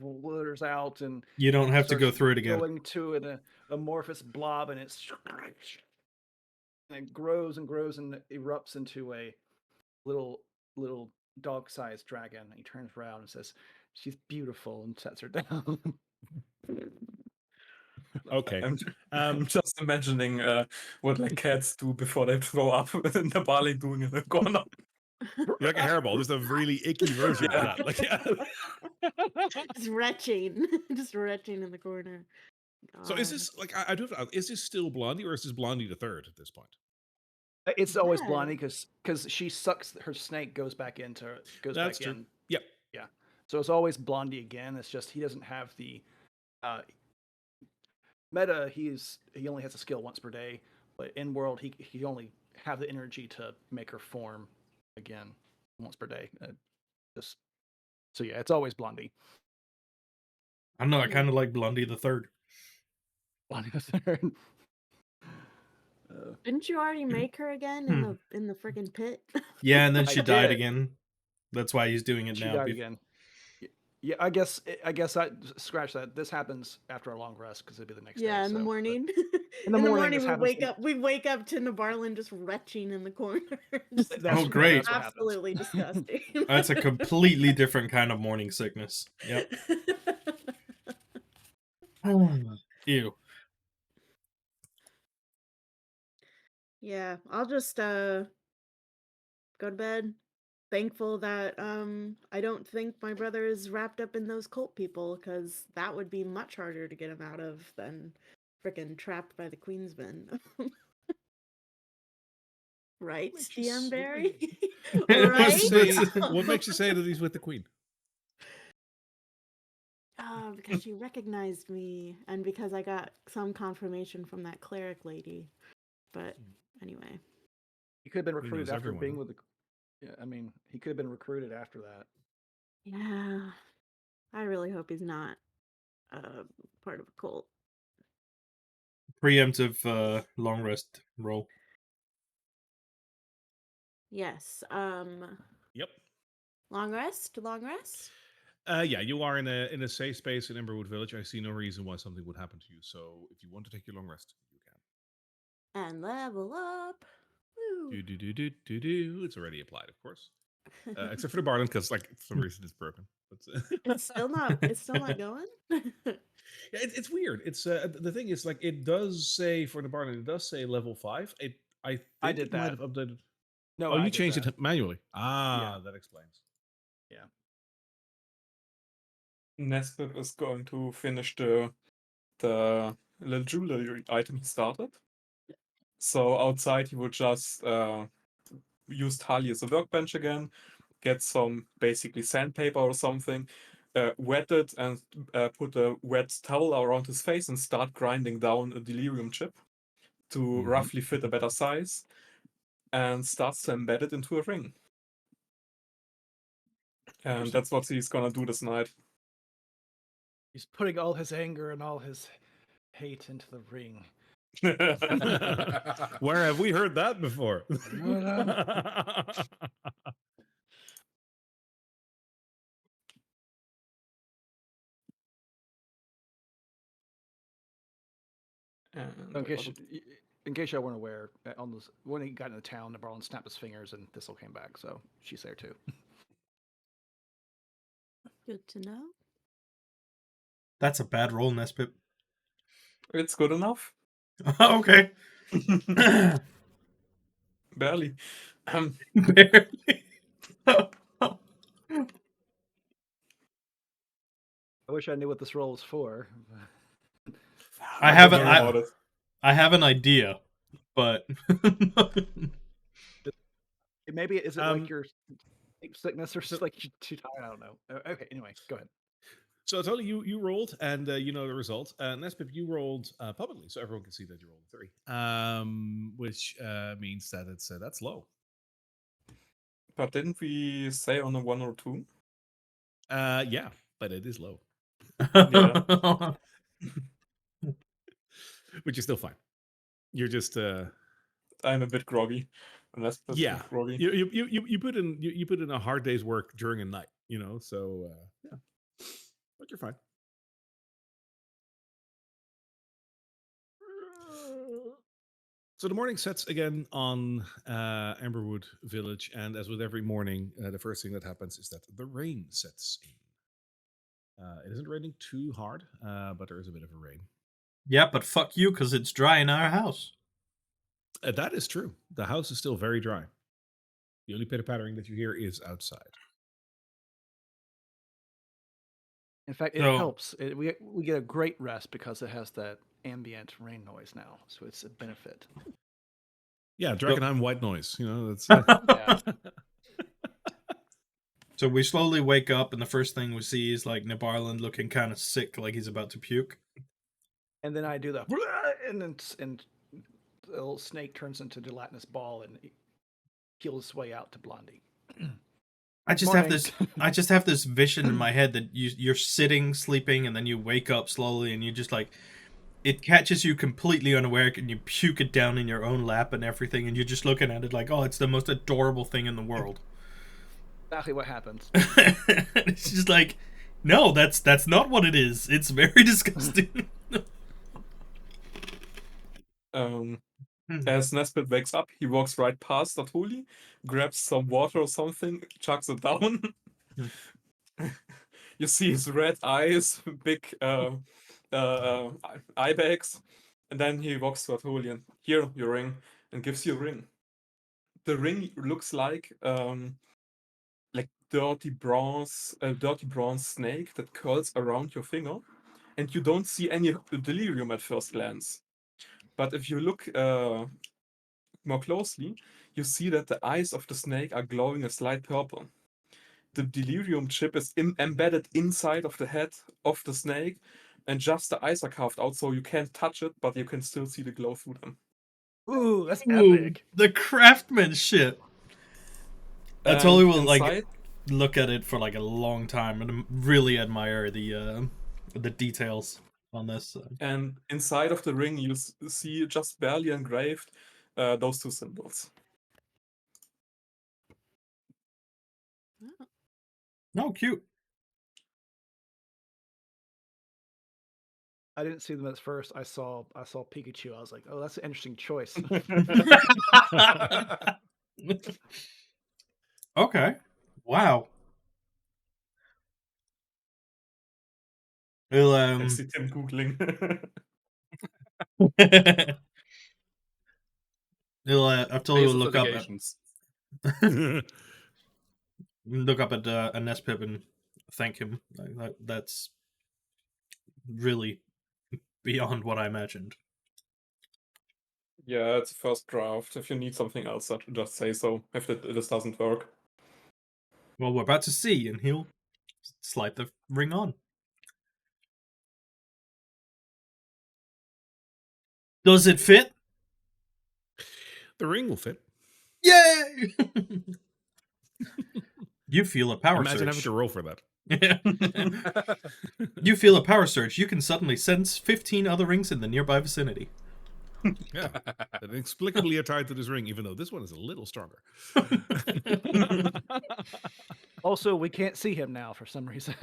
withers out, and you don't have to go through it again. Going to an amorphous blob, and it grows and grows and erupts into a little dog-sized dragon. And he turns around and says, "She's beautiful," and sets her down. Okay. I'm just imagining what like cats do before they throw up in the barley doing in the corner. You're like a hairball, just a really icky version of that. Like, yeah. Just retching, just retching in the corner. So is this like I do have to ask, is this still Blondie or is this Blondie the third at this point? It's always Blondie because she sucks. Her snake goes back in. Yep. Yeah. So it's always Blondie again. It's just he doesn't have the meta. He only has a skill once per day, but in world he only have the energy to make her form again once per day. So yeah, it's always Blondie. I don't know. I kind of like Blondie the third. Blondie the third. Didn't you already make her again in the freaking pit? Yeah, and then she died again. That's why he's doing it she now. Died again. Yeah, I guess I scratch that. This happens after a long rest because it'd be the next day. Yeah, in the morning. In the morning, we wake up to Nabarlin just retching in the corner. Oh, great! Absolutely disgusting. That's a completely different kind of morning sickness. Yep. Ew. Yeah, I'll just go to bed. Thankful that I don't think my brother is wrapped up in those cult people, because that would be much harder to get him out of than freaking trapped by the Queensmen. Right, DM Barry? Right? What makes you say that he's with the Queen? Because she recognized me, and because I got some confirmation from that cleric lady. But anyway, he could have been recruited after being with the. Yeah, I mean, he could have been recruited after that. Yeah, I really hope he's not part of a cult. Preemptive long rest roll. Yes. Yep. Long rest. Long rest. Yeah, you are in a safe space in Emberwood Village. I see no reason why something would happen to you. So if you want to take your long rest, you can. And level up. Woo. It's already applied, of course. Except for the Barlin, because like for some reason it's broken. It's still not. It's still not going. Yeah, it's weird. It's the thing is like it does say for the Barlin, it does say level 5. I think it might have updated. No, oh, you changed it manually. Ah, yeah. that explains. Yeah. Nesbit is going to finish the little jewelry item he started. So outside he would just use Tali as a workbench again, get some basically sandpaper or something, wet it and put a wet towel around his face and start grinding down a delirium chip to roughly fit a better size, and starts to embed it into a ring. And that's what he's gonna do this night. He's putting all his anger and all his hate into the ring. Where have we heard that before? In case y'all weren't aware, when he got into town, the Barlin snapped his fingers and Thistle came back, so she's there too. Good to know. That's a bad roll, Nespit. It's good enough. Okay. Barely. Barely. I wish I knew what this roll was for. I have an idea, but maybe is it like your sickness or just like you're too tired? I don't know. Okay, anyway, go ahead. So it's only you rolled, and you know the result. Nespip, you rolled publicly, so everyone can see that you rolled a 3, which means that that's low. But didn't we say on a 1 or 2? Yeah, but it is low. Yeah. Which is still fine. You're just I'm a bit groggy. Yeah, groggy. You put in a hard day's work during a night, so yeah, but you're fine. So the morning sets again on Emberwood Village, and as with every morning, the first thing that happens is that the rain sets in. It isn't raining too hard, but there is a bit of a rain. Yeah, but fuck you, because it's dry in our house. That is true. The house is still very dry. The only pitter-pattering that you hear is outside. In fact, it helps. We get a great rest because it has that ambient rain noise now, so it's a benefit. Yeah, Drakkenheim white noise. You know, that's. Yeah. So we slowly wake up, and the first thing we see is like Nibarland looking kind of sick, like he's about to puke. And then I do the and the little snake turns into a gelatinous ball and peels its way out to Blondie. I just have this vision in my head that you're sitting, sleeping, and then you wake up slowly, and you just like it catches you completely unaware, and you puke it down in your own lap and everything, and you're just looking at it like, oh, it's the most adorable thing in the world. Exactly what happens. It's just like, no, that's not what it is. It's very disgusting. As Nesbit wakes up, he walks right past Atoli, grabs some water or something, chucks it down. You see his red eyes, big eye bags, and then he walks to Atoli and here your ring, and gives you a ring. The ring looks like dirty bronze snake that curls around your finger, and you don't see any delirium at first glance. But if you look more closely, you see that the eyes of the snake are glowing a slight purple. The delirium chip is embedded inside of the head of the snake, and just the eyes are carved out, so you can't touch it, but you can still see the glow through them. Ooh, that's epic! The craftsmanship. I totally will like look at it for like a long time and really admire the details on this. And inside of the ring, you see just barely engraved those two symbols. Oh, cute. I didn't see them at first. I saw Pikachu. I was like, oh, that's an interesting choice. Okay. Wow. I see Tim googling. I totally will look up at a Nespip and thank him. That's really beyond what I imagined. Yeah, it's a first draft. If you need something else, just say so. If this doesn't work. Well, we're about to see, and he'll slide the ring on. Does it fit? The ring will fit. Yay! You feel a power surge. Imagine having to roll for that. You feel a power surge. You can suddenly sense 15 other rings in the nearby vicinity. Yeah, that inexplicably are tied to this ring, even though this one is a little stronger. Also, we can't see him now for some reason.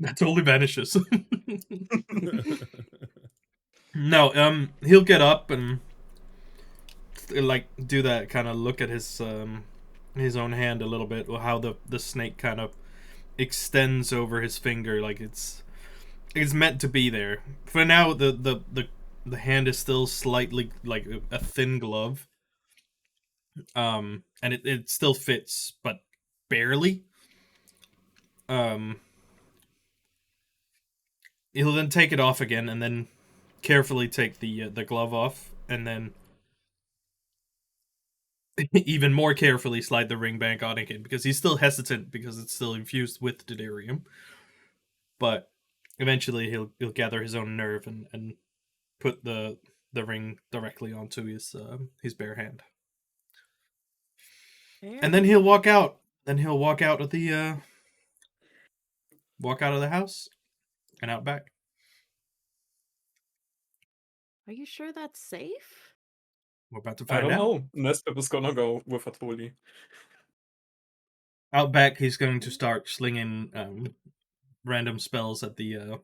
That totally vanishes. No, he'll get up and like do that kind of look at his own hand a little bit, or how the snake kind of extends over his finger, like it's meant to be there. For now, the hand is still slightly like a thin glove, and it still fits, but barely. He'll then take it off again, and then carefully take the glove off, and then even more carefully slide the ring back on again, because he's still hesitant because it's still infused with delirium. But eventually he'll gather his own nerve and put the ring directly onto his bare hand. And then he'll walk out. Then he'll walk out of the house and out back. Are you sure that's safe? We're about to find out. I don't know. Nespip is gonna go with Atoli. Out back, he's going to start slinging random spells at the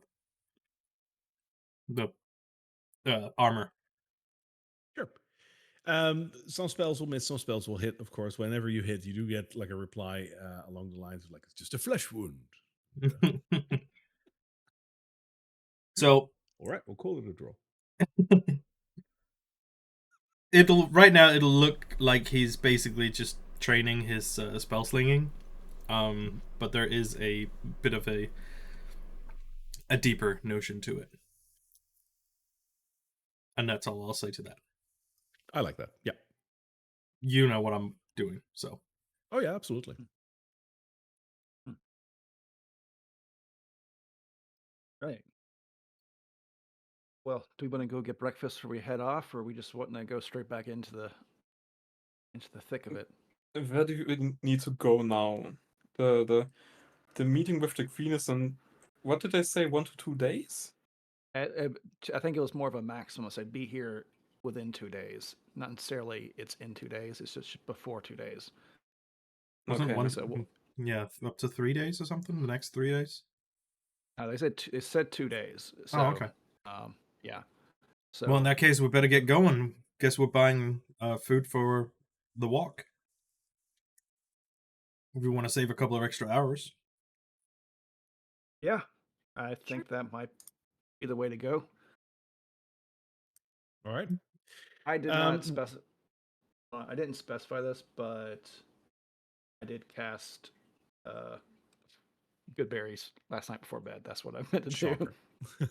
armor. Sure. Some spells will miss, some spells will hit. Of course, whenever you hit, you do get like a reply along the lines of like, it's just a flesh wound. So, all right, we'll call it a draw. it'll look like he's basically just training his spell slinging. But there is a bit of a deeper notion to it. And that's all I'll say to that. I like that. Yeah. You know what I'm doing, so. Oh yeah, absolutely. Right. Well, do we want to go get breakfast before we head off, or we just want to go straight back into the thick of it? Where do you need to go now? The meeting with the queen is in, what did I say, 1 to 2 days? I think it was more of a maximum. I'd be here within 2 days. Not necessarily it's in 2 days. It's just before 2 days. Wasn't Okay. one? So, yeah, up to 3 days or something. The next 3 days. They said 2 days. So, oh, okay. Yeah. So, well, in that case, we better get going. Guess we're buying food for the walk. If we want to save a couple of extra hours. Yeah, I think that might be the way to go. All right. I did not specify. I didn't specify this, but I did cast good berries last night before bed. That's what I meant to Shocker. do.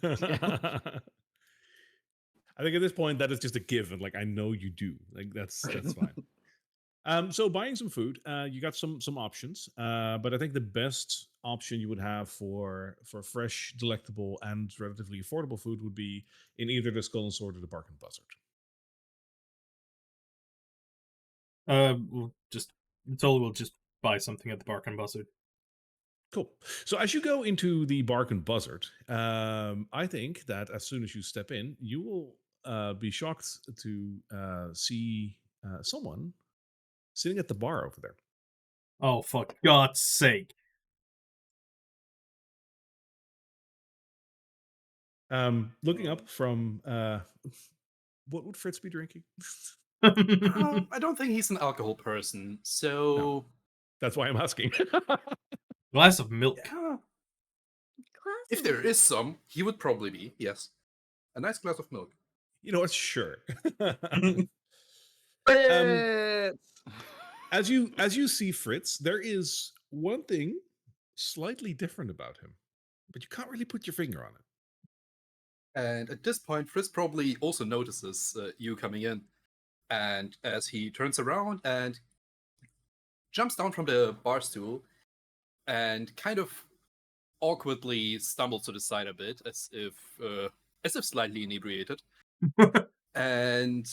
I think at this point that is just a given. Like I know you do. Like that's fine. So buying some food, you got some options, but I think the best option you would have for fresh, delectable, and relatively affordable food would be in either the Skull and Sword or the Bark and Buzzard. We'll just we'll just buy something at the Bark and Buzzard. Cool. So as you go into the Bark and Buzzard, I think that as soon as you step in, you will be shocked to see someone sitting at the bar over there. Oh, for God's sake. Looking up from what would Fritz be drinking? I don't think he's an alcohol person, so no. That's why I'm asking. Glass of milk. Yeah. If there is some, he would probably be, yes. A nice glass of milk. You know what? Sure. Fritz! As you see Fritz, there is one thing slightly different about him, but you can't really put your finger on it. And at this point, Fritz probably also notices you coming in. And as he turns around and jumps down from the bar stool and kind of awkwardly stumbles to the side a bit, as if slightly inebriated. And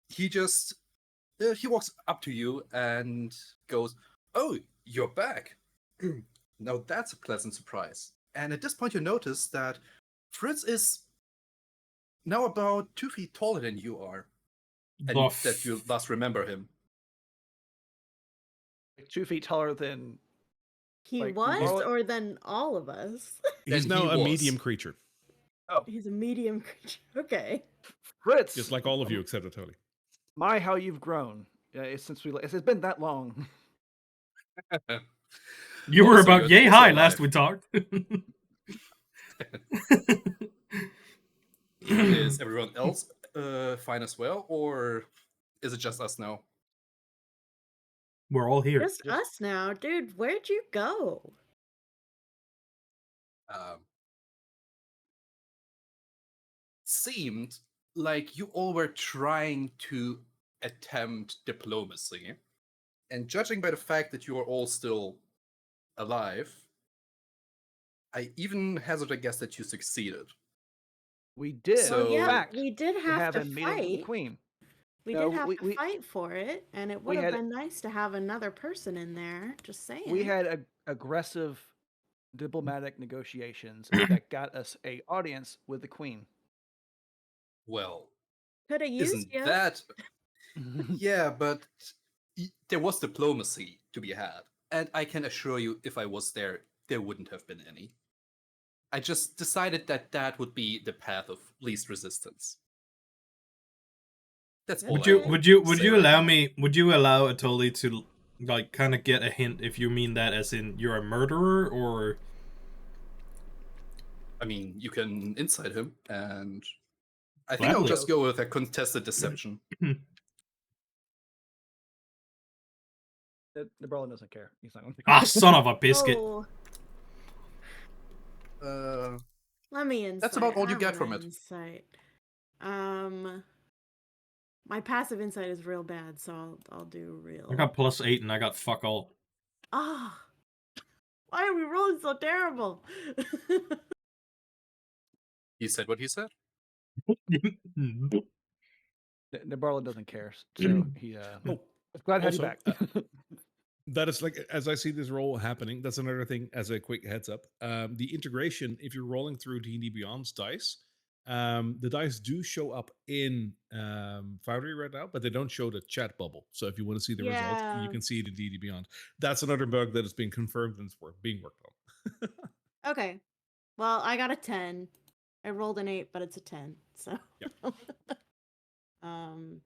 he just he walks up to you and goes, "Oh, you're back. Now that's a pleasant surprise." And at this point, you notice that Fritz is now about 2 feet taller than you are, and that you thus remember him. 2 feet taller than he was, or than all of us. He's now a medium creature. Oh, he's a medium creature. Okay, Fritz, just like all of you, except Totally. My, how you've grown! It's been that long. You were about yay high last we talked. Is everyone else fine as well, or is it just us now? We're all here. Just us now, dude. Where'd you go? Seemed like you all were trying to attempt diplomacy, and judging by the fact that you are all still alive, I even hazard a guess that you succeeded. We did. So, yeah, we did have to a meeting with the fight. queen. We did have to fight for it, and it would have been nice to have another person in there. Just saying. We had aggressive diplomatic negotiations that got us an audience with the queen. Well, could have used isn't that? Yeah, but there was diplomacy to be had, and I can assure you, if I was there, there wouldn't have been any. I just decided that that would be the path of least resistance. That's all. Would you allow me? Would you allow Atoli to like kind of get a hint if you mean that as in you're a murderer or. I mean, you can inside him, and I think I'll Gladly. just go with a contested deception. The Barlin doesn't care. He's not going to. Ah, son of a biscuit. Oh. Let me insight. That's about all you I get from wanna it. Insight. My passive insight is real bad, so I'll do real. I got +8 and I got fuck all. Ah. Why are we rolling so terrible? He said what he said. The Barlin doesn't care, so he. Oh, glad to have you back. That is like, as I see this roll happening, that's another thing as a quick heads up. The integration, if you're rolling through D&D Beyond's dice, the dice do show up in Foundry right now, but they don't show the chat bubble. So if you want to see the result, you can see it in D&D Beyond. That's another bug that has been confirmed and it's being worked on. Okay. Well, I got a 10. I rolled an 8, but it's a 10. So yeah. I'm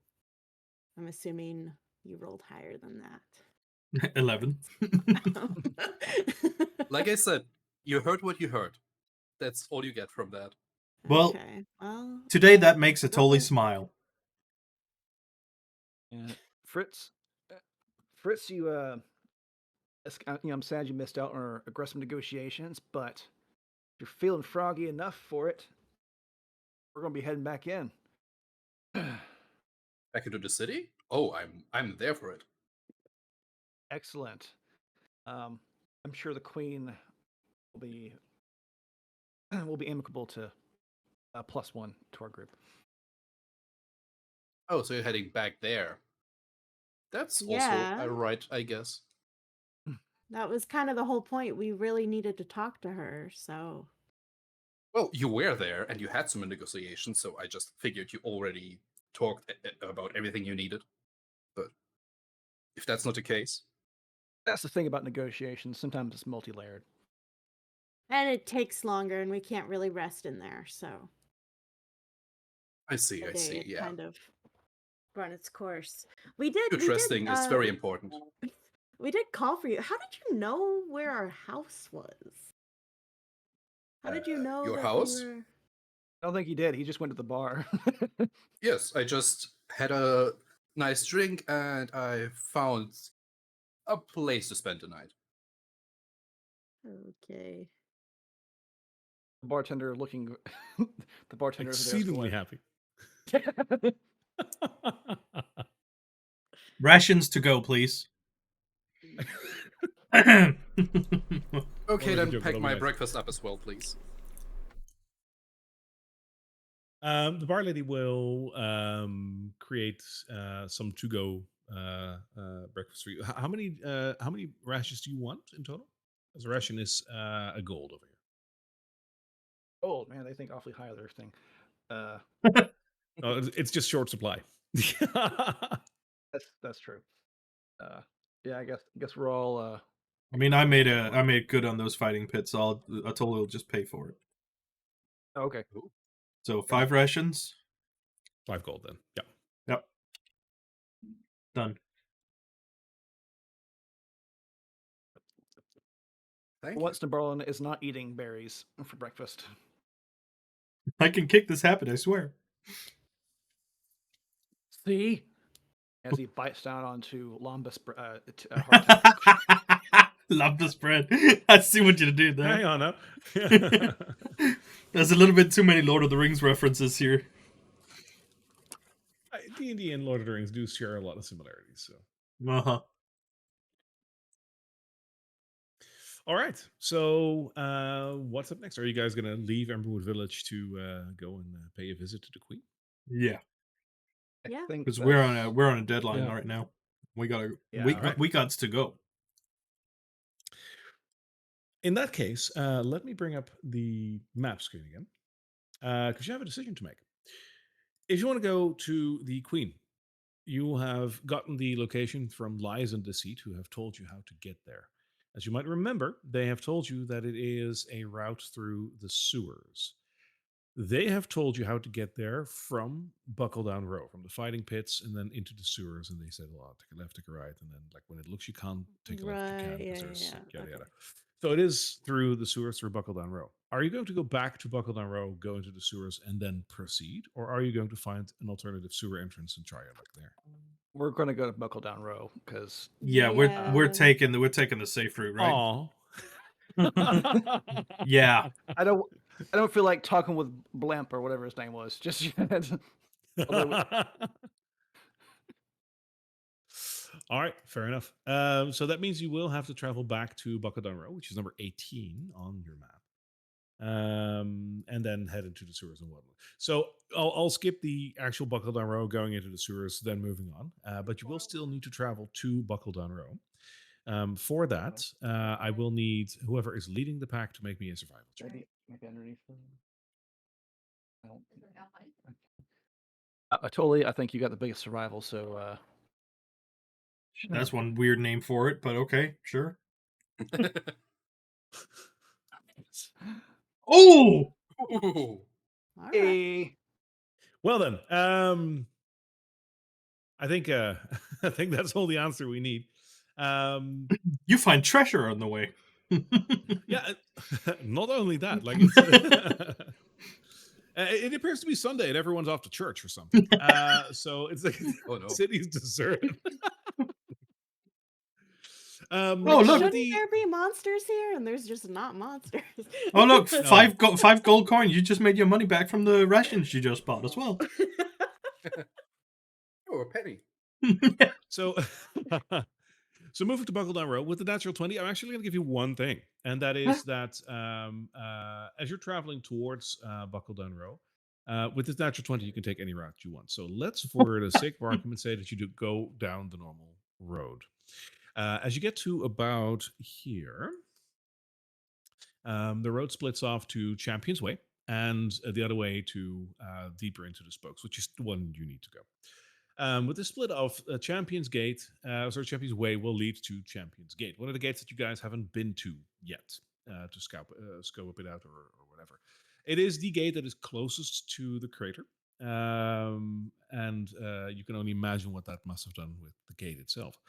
assuming you rolled higher than that. 11. Like I said, you heard what you heard. That's all you get from that. Well, okay. Well, today that makes a totally smile. Fritz, you I'm sad you missed out on our aggressive negotiations, but if you're feeling froggy enough for it, we're gonna be heading back in. Back into the city? Oh, I'm there for it. Excellent. I'm sure the Queen will be amicable to +1 to our group. Oh, so you're heading back there. That's also a right, I guess. That was kind of the whole point. We really needed to talk to her, so. Well, you were there and you had some negotiations, so I just figured you already talked about everything you needed. But if that's not the case. That's the thing about negotiations. Sometimes it's multi-layered. And it takes longer, and we can't really rest in there, so. I see, yeah. Kind of run its course. We did. Good resting is very important. We did call for you. How did you know where our house was? How did you know your that house? We were... I don't think he did. He just went to the bar. Yes, I just had a nice drink and I found a place to spend the night. Okay. The bartender looking. The bartender exceedingly happy. Rations to go, please. Okay, then pack my breakfast up as well, please. The bar lady will create some to-go breakfast for you. How many rations do you want in total? As a ration is a gold over here. Oh man, they think awfully high of their thing. It's just short supply. That's true. Yeah, I guess we're all. I mean, I made good on those fighting pits. I totally will just pay for it. Oh, okay. So 5 rations. 5 gold then. Yeah. Yep. Done. Once Berlin is not eating berries for breakfast. I can kick this habit, I swear. See? As he bites down onto Lambus Lambus bread. I see what you did there. Hang on now. There's a little bit too many Lord of the Rings references here. D&D and Lord of the Rings do share a lot of similarities. So. All right. So what's up next? Are you guys going to leave Emberwood Village to go and pay a visit to the Queen? Yeah. Yeah. Because we're on a deadline right now. We got to go. In that case, let me bring up the map screen again, because you have a decision to make. If you want to go to the Queen, you have gotten the location from Lies and Deceit, who have told you how to get there. As you might remember, they have told you that it is a route through the sewers. They have told you how to get there from Buckle Down Row, from the fighting pits, and then into the sewers. And they said, "Well, take a left, take a right, and then like when it looks you can't take a left, you Right. can because Yeah. there's Yeah. yada Okay. yada." So it is through the sewers through Buckle Down Row. Are you going to go back to Buckle Down Row, go into the sewers, and then proceed, or are you going to find an alternative sewer entrance and try your luck there? We're going to go to Buckle Down Row because we're taking the safe route, right? Aw. Yeah. I don't feel like talking with Blimp or whatever his name was just yet. All right, fair enough. So that means you will have to travel back to Buckle Down Row, which is number 18 on your map. And then head into the sewers and whatnot. So I'll skip the actual Buckle Down Row going into the sewers, then moving on. But you will still need to travel to Buckle Down Row. For that, I will need whoever is leading the pack to make me a survival check. Maybe underneath them. Totally. I think you got the biggest survival, so That's one weird name for it, but okay, sure. Oh! All right. hey. Well then, I think I think that's all the answer we need. You find treasure on the way. Yeah, not only that, like it's it appears to be Sunday and everyone's off to church or something. So it's like Oh no. city's deserted. Oh, Like, look. shouldn't there be monsters here? And there's just not monsters. Oh look, five gold coins. You just made your money back from the rations you just bought as well. Oh, a penny. So so moving to Buckle Down Row with the natural 20, I'm actually going to give you one thing, and that is that as you're traveling towards Buckle Down Row, with this natural 20, you can take any route you want. So let's, for the sake of argument, say that you do go down the normal road. As you get to about here, the road splits off to Champions Way and the other way to deeper into the spokes, which is the one you need to go. With the split of Champions Gate, Champions Way will lead to Champions Gate, one of the gates that you guys haven't been to yet to scope it out or whatever. It is the gate that is closest to the crater, and you can only imagine what that must have done with the gate itself.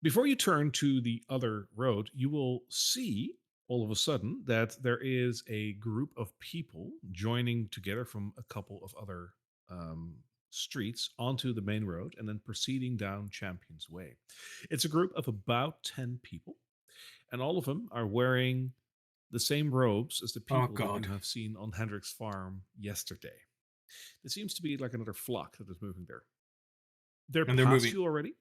Before you turn to the other road, you will see all of a sudden that there is a group of people joining together from a couple of other streets onto the main road and then proceeding down Champions Way. It's a group of about 10 people, and all of them are wearing the same robes as the people that you have seen on Hendrik's farm yesterday. It seems to be like another flock that is moving there. They're past you already.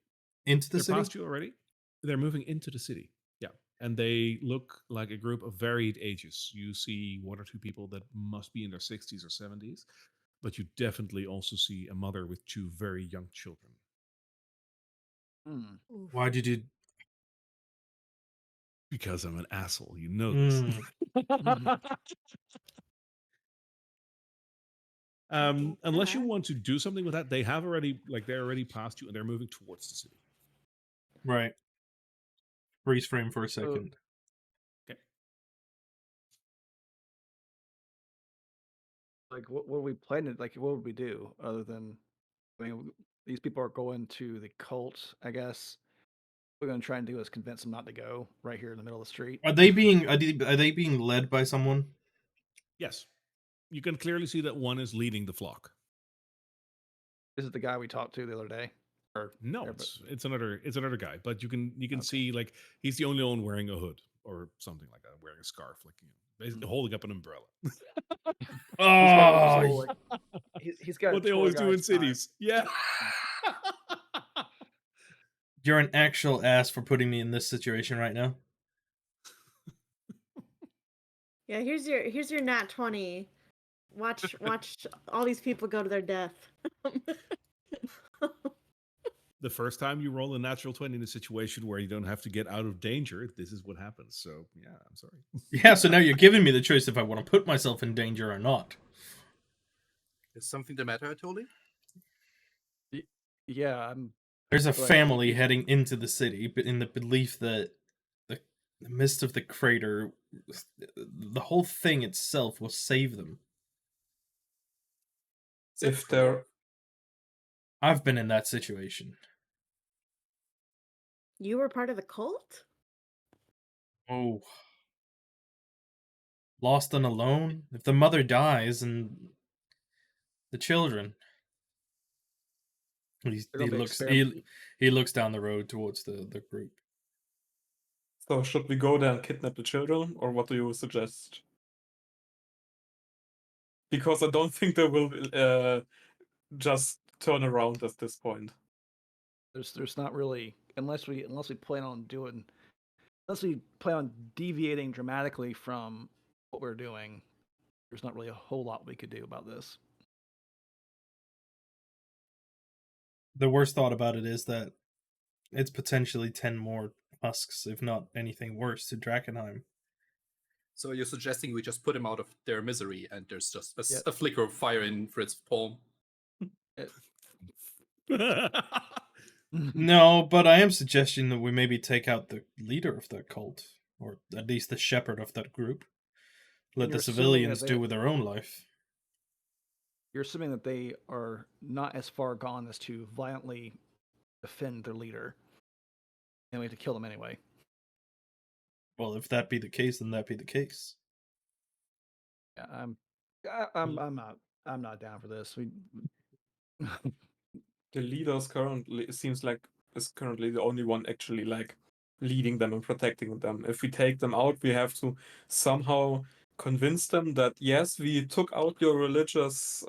Into the city? They're past you already. They're moving into the city. Yeah. And they look like a group of varied ages. You see one or two people that must be in their 60s or 70s, but you definitely also see a mother with two very young children. Why did you? Because I'm an asshole. You know this. Unless you want to do something with that, they're already past you and they're moving towards the city. Right. Freeze frame for a second. Okay. Like, what are we planning? Like, what would we do other than? I mean, these people are going to the cult. I guess what we're going to try and do is convince them not to go right here in the middle of the street. Are they being led by someone? Yes, you can clearly see that one is leading the flock. Is it the guy we talked to the other day? Or no, it's another guy. But you can see like he's the only one wearing a hood or something like that, wearing a scarf, like basically holding up an umbrella. He's got what they always do in cities. Yeah. You're an actual ass for putting me in this situation right now. Yeah, here's your nat 20. Watch all these people go to their death. The first time you roll a natural 20 in a situation where you don't have to get out of danger, this is what happens. So, yeah, I'm sorry. Yeah, so now you're giving me the choice if I want to put myself in danger or not. Is something the matter, Toli? Yeah, There's a family heading into the city, but in the belief that the mist of the crater, the whole thing itself will save them. If they're I've been in that situation. You were part of the cult? Oh. Lost and alone? If the mother dies and the children. He looks down the road towards the group. So should we go there and kidnap the children, or what do you suggest? Because I don't think they will just turn around at this point. There's not really, unless we plan on deviating dramatically from what we're doing, there's not really a whole lot we could do about this. The worst thought about it is that it's potentially 10 more husks, if not anything worse, to Drakkenheim. So you're suggesting we just put them out of their misery, and there's just a flicker of fire in Fritz's palm? No, but I am suggesting that we maybe take out the leader of that cult, or at least the shepherd of that group. Let the civilians do with their own life. You're assuming that they are not as far gone as to violently defend their leader, and we have to kill them anyway. Well, if that be the case, then that be the case. Yeah, I'm not down for this. The leaders currently seems like is currently the only one actually like leading them and protecting them. If we take them out, we have to somehow convince them that yes, we took out your religious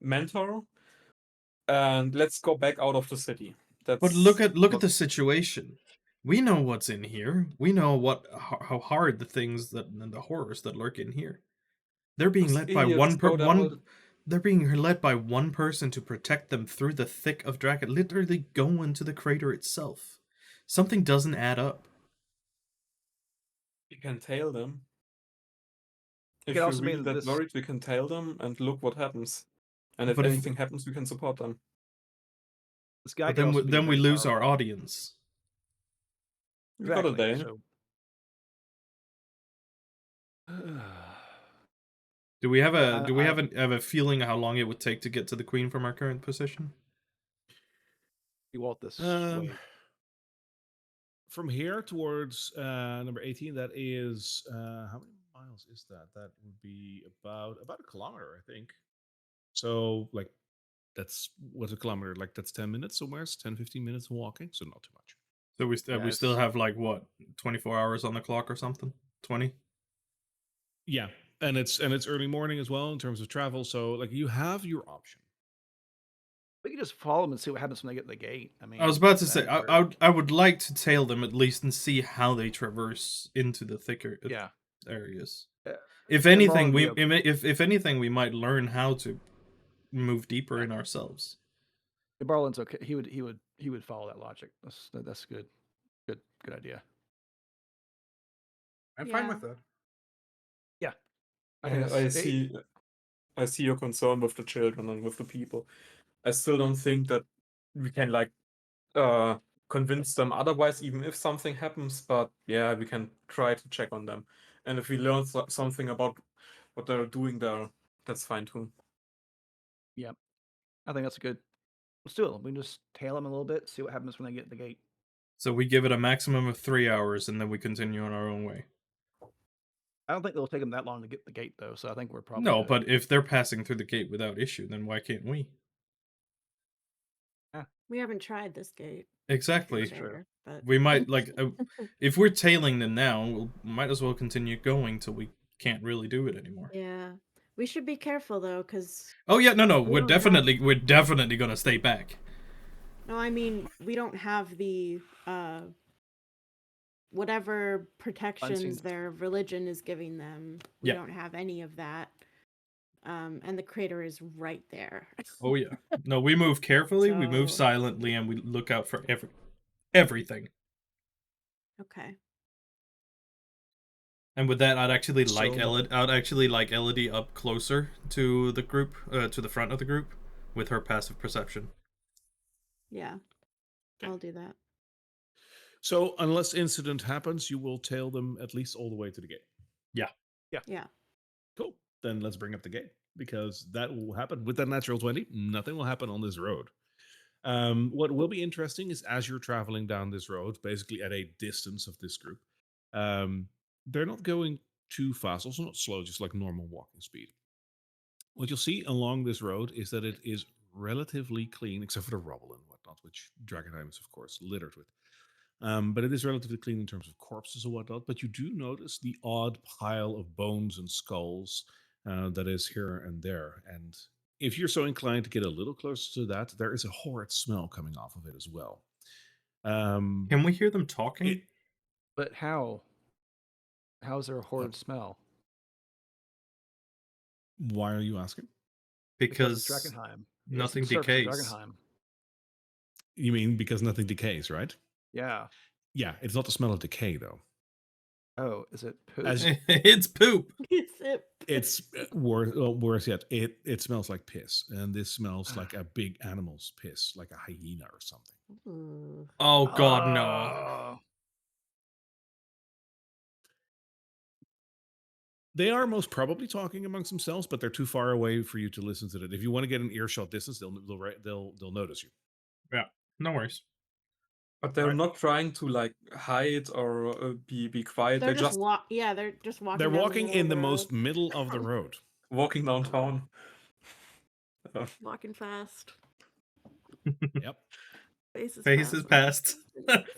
mentor, and let's go back out of the city. But look at the situation. We know what's in here. We know how hard the things and the horrors that lurk in here. They're being led by They're being led by one person to protect them through the thick of Draken. Literally go into the crater itself. Something doesn't add up. We can tail them. If you're really that worried, we can tail them and look what happens. And if anything happens, we can support them. This guy then we lose our audience. We got a day. So... Do we have a feeling how long it would take to get to the Queen from our current position? You want this way. From here towards number 18, that is how many miles is that? That would be about a kilometer, I think. So like that's what's a kilometer? Like that's 10 minutes somewhere, 10, 15 minutes of walking, so not too much. So we still have like what, 24 hours on the clock or something? 20? Yeah. And it's early morning as well in terms of travel, so like you have your option. We can just follow them and see what happens when they get to the gate. I mean, I was about to say I would like to tail them at least and see how they traverse into the thicker areas. If anything, if anything, we might learn how to move deeper in ourselves. Barlin's okay. He would follow that logic. That's good. Good idea. I'm fine with that. Yeah. I see your concern with the children and with the people. I still don't think that we can like convince them otherwise, even if something happens. But yeah, we can try to check on them, and if we learn something about what they're doing there, that's fine too. Yeah, I think that's good. Let's do it. We can just tail them a little bit, see what happens when they get to the gate. So we give it a maximum of 3 hours, and then we continue on our own way. I don't think it'll take them that long to get the gate, though. So I think we're probably no. But if they're passing through the gate without issue, then why can't we? Yeah. We haven't tried this gate. Exactly. Sure, but... We might if we're tailing them now, we might as well continue going till we can't really do it anymore. Yeah, we should be careful though, because. Oh yeah, no, we're definitely gonna stay back. No, I mean we don't have the whatever protections their religion is giving them. We don't have any of that. And the crater is right there. Oh yeah. No, we move carefully, we move silently, and we look out for everything. Okay. And with that, I'd actually like Elodie up closer to the group, to the front of the group, with her passive perception. Yeah, I'll do that. So unless incident happens, you will tail them at least all the way to the gate. Yeah. Yeah. Yeah. Cool. Then let's bring up the gate. because that will happen with that natural 20. Nothing will happen on this road. What will be interesting is as you're traveling down this road, basically at a distance of this group, um, they're not going too fast, also not slow, just like normal walking speed. What you'll see along this road is that it is relatively clean, except for the rubble and whatnot, which Drakkenheim is, of course, littered with. But it is relatively clean in terms of corpses and whatnot. But you do notice the odd pile of bones and skulls that is here and there. And if you're so inclined to get a little closer to that, there is a horrid smell coming off of it as well. Can we hear them talking? But how? How is there a horrid smell? Why are you asking? Because it's Drakkenheim. Nothing It's surface of decays. Drakkenheim. You mean because nothing decays, right? Yeah. Yeah, it's not the smell of decay, though. Oh, is it poop? It's poop. It's worse yet. It smells like piss, and this smells like a big animal's piss, like a hyena or something. Oh God, no! They are most probably talking amongst themselves, but they're too far away for you to listen to that. If you want to get an earshot distance, they'll notice you. Yeah, no worries. But they're not trying to like hide or be quiet. They're just yeah, they're just walking. They're down walking the in the road. most middle of the road. Walking downtown. Walking fast. Yep. Faces past.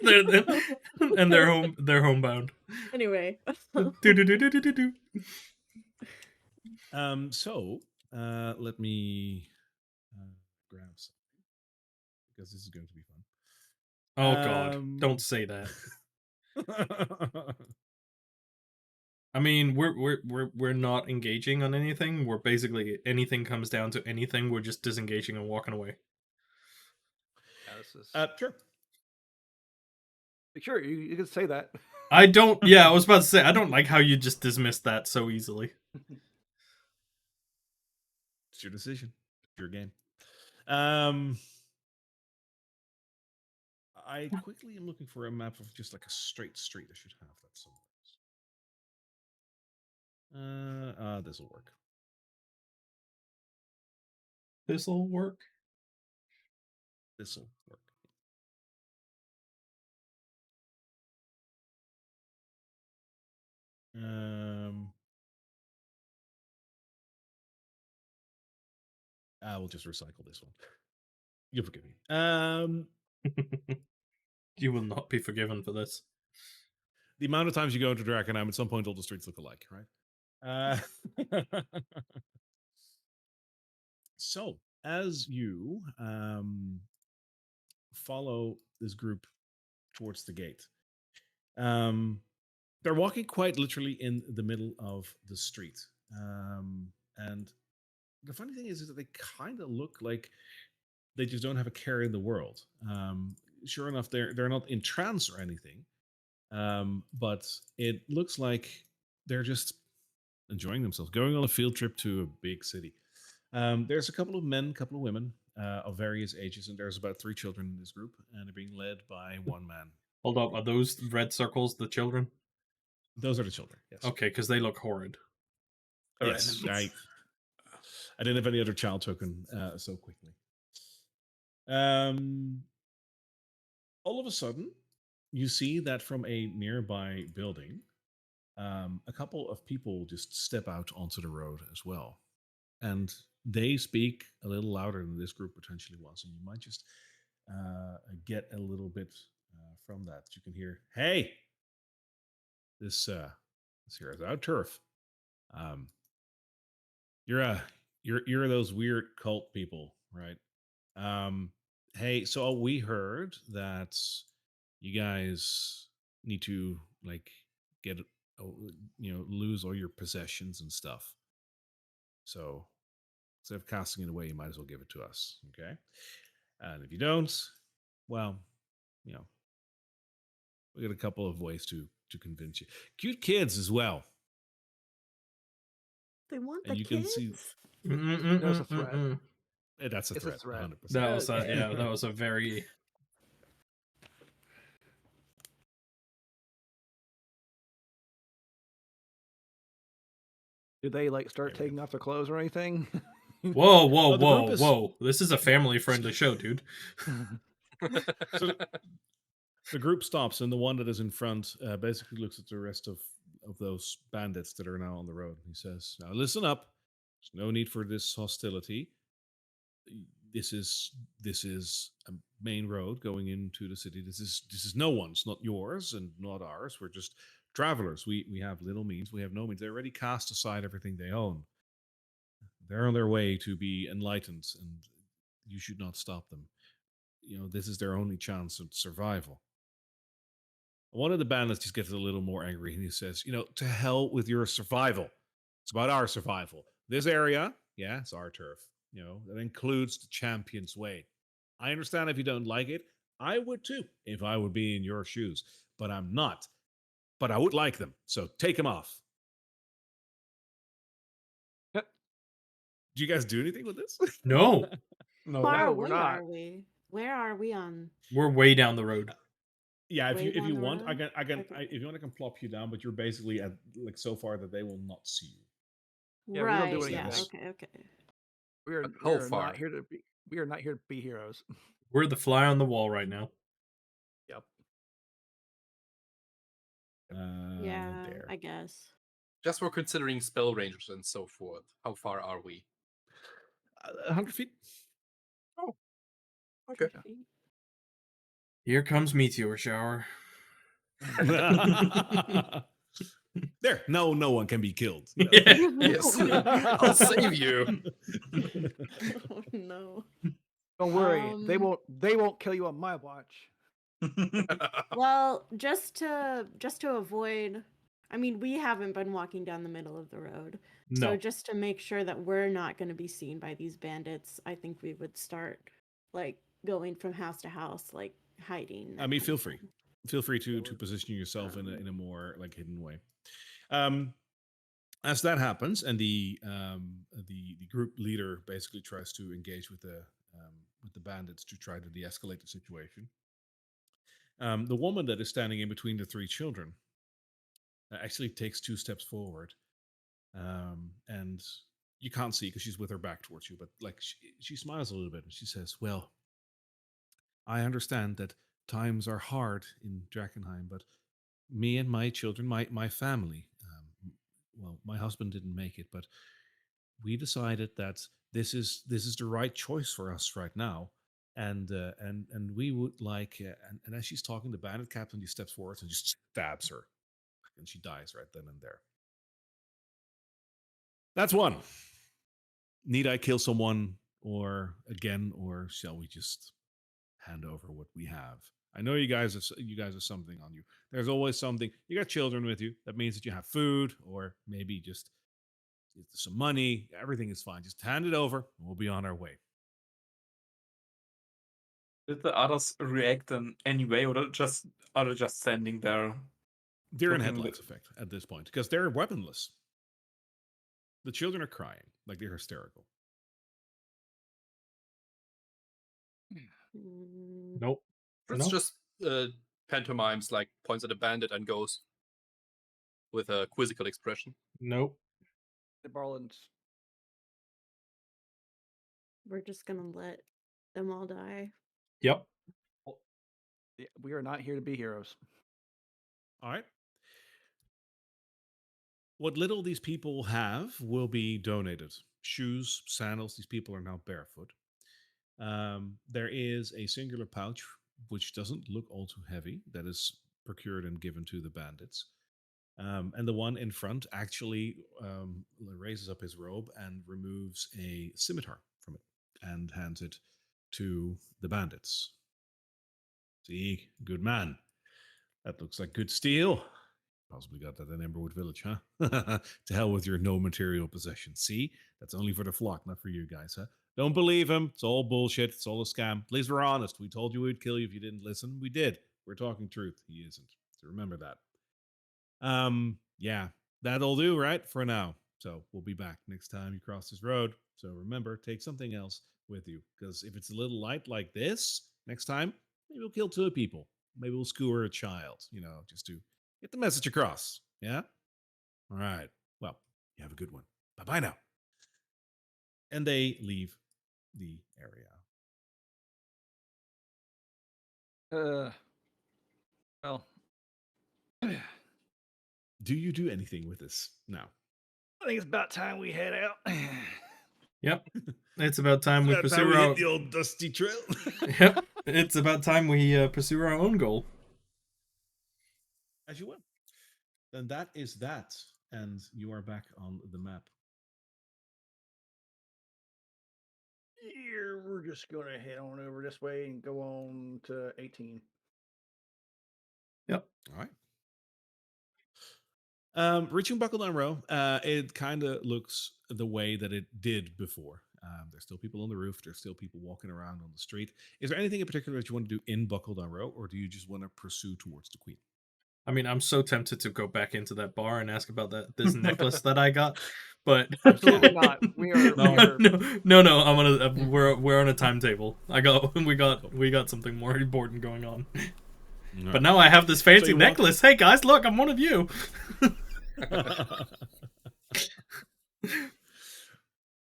They're home. They're homebound. Anyway. So let me grab something because this is going to be fun. Oh God! Don't say that. I mean, we're not engaging on anything. We're basically anything comes down to anything. We're just disengaging and walking away. Yeah, this is sure. Sure, you can say that. I don't. Yeah, I was about to say I don't like how you just dismissed that so easily. It's your decision. It's your game. I quickly am looking for a map of just like a straight street. I should have that somewhere. This'll work. This'll work. This'll work. I will just recycle this one. You'll forgive me. You will not be forgiven for this. The amount of times you go into Drakkenheim, at some point all the streets look alike, right? So, as you follow this group towards the gate, they're walking quite literally in the middle of the street. And the funny thing is that they kind of look like they just don't have a care in the world. Sure enough, they're not in trance or anything, but it looks like they're just enjoying themselves, going on a field trip to a big city. There's a couple of men, a couple of women of various ages, and there's about 3 children in this group, and they're being led by one man. Hold up, are those red circles the children? Those are the children, yes. Okay, because they look horrid. Yes, I didn't have any other child token so quickly. All of a sudden, you see that from a nearby building, a couple of people just step out onto the road as well. And they speak a little louder than this group potentially was. And you might just get a little bit from that. You can hear, hey, this here is our turf. You're those weird cult people, right? Hey, so we heard that you guys need to like get lose all your possessions and stuff. So instead of casting it away, you might as well give it to us, okay? And if you don't, well, we got a couple of ways to convince you. Cute kids as well. They want and the you kids? can see There's a threat. That's a It's threat. a threat. 100%. That was a very Did they like start taking off their clothes or anything? Whoa, whoa, Oh, the group whoa, is whoa! This is a family-friendly show, dude. so the group stops, and the one that is in front basically looks at the rest of those bandits that are now on the road. He says, "Now listen up. There's no need for this hostility. This is a main road going into the city. This is no one's, not yours and not ours. We're just travelers. We have little means. We have no means. They already cast aside everything they own. They're on their way to be enlightened, and you should not stop them. This is their only chance of survival." One of the bandits just gets a little more angry and he says, "To hell with your survival. It's about our survival. This area, yeah, it's our turf. That includes the Champion's Way. I understand if you don't like it. I would too if I would be in your shoes, but I'm not. But I would like them. So take them off." Do you guys do anything with this? No, No. Far No, we're away not. are we? Where are we on? we're way down the road. Yeah, if Way you down the want, road? if you want, I can plop you down, but you're basically at like so far that they will not see you. Yeah, we don't do Right. Yeah. anything. Okay. We are How far? we are not here to be heroes. We're the fly on the wall right now. Yep. Yeah. There. I guess. Just for considering spell ranges and so forth. How far are we? 100 feet. Oh, okay. Here comes meteor shower. There, no one can be killed. Yes, I'll save you. Oh no. Don't worry, they won't kill you on my watch. Well, just to avoid, I mean, we haven't been walking down the middle of the road. So No. just to make sure that we're not going to be seen by these bandits, I think we would start like going from house to house, like hiding. I mean, feel free to position yourself in a more like hidden way. As that happens, and the group leader basically tries to engage with the bandits to try to de-escalate the situation. The woman that is standing in between the three children actually takes 2 steps forward, and you can't see because she's with her back towards you, but like she smiles a little bit and she says, "Well, I understand that times are hard in Drakkenheim, but me and my children, my family, well, my husband didn't make it, but we decided that this is the right choice for us right now, and we would like." And as she's talking, the bandit captain he steps forward and just stabs her, and she dies right then and there. That's one. Need I kill someone or again, or shall we just hand over what we have? I know you guys have something on you. There's always something. You got children with you. That means that you have food or maybe just some money. Everything is fine. Just hand it over and we'll be on our way. Did the others react in any way, or are they just standing there? They're in looking headlights effect at this point because they're weaponless. The children are crying like they're hysterical. Nope. Fritz just pantomimes, like points at a bandit and goes with a quizzical expression. Nope. The Barlands. We're just gonna let them all die. Yep. Yeah, we are not here to be heroes. All right. What little these people have will be donated. Shoes, sandals. These people are now barefoot. There is a singular pouch which doesn't look all too heavy that is procured and given to the bandits. And the one in front actually raises up his robe and removes a scimitar from it and hands it to the bandits. "See, good man. That looks like good steel. Possibly got that in Emberwood Village, huh? To hell with your no material possessions. See, that's only for the flock, not for you guys, huh? Don't believe him. It's all bullshit. It's all a scam. At least we're honest. We told you we'd kill you if you didn't listen. We did. We're talking truth. He isn't. So remember that. Yeah, that'll do, right? For now. So we'll be back next time you cross this road. So remember, take something else with you. Because if it's a little light like this, next time, maybe we'll kill 2 people. Maybe we'll skewer a child, just to get the message across. Yeah? All right. Well, you have a good one. Bye-bye now. And they leave the area. Well, do you do anything with this now? I think it's about time we head out. Yep. It's about time we pursue we our hit the old dusty trail. Yep. It's about time we pursue our own goal. As you will. Then that is that. And you are back on the map. Here, we're just going to head on over this way and go on to 18. Yep. All right. Reaching Buckle Down Row, it kind of looks the way that it did before. There's still people on the roof. There's still people walking around on the street. Is there anything in particular that you want to do in Buckle Down Row, or do you just want to pursue towards the Queen? I mean, I'm so tempted to go back into that bar and ask about this necklace that I got, but absolutely not. We are no. I'm on we're on a timetable. We got something more important going on. No. But now I have this fancy necklace. Hey guys, look, I'm one of you.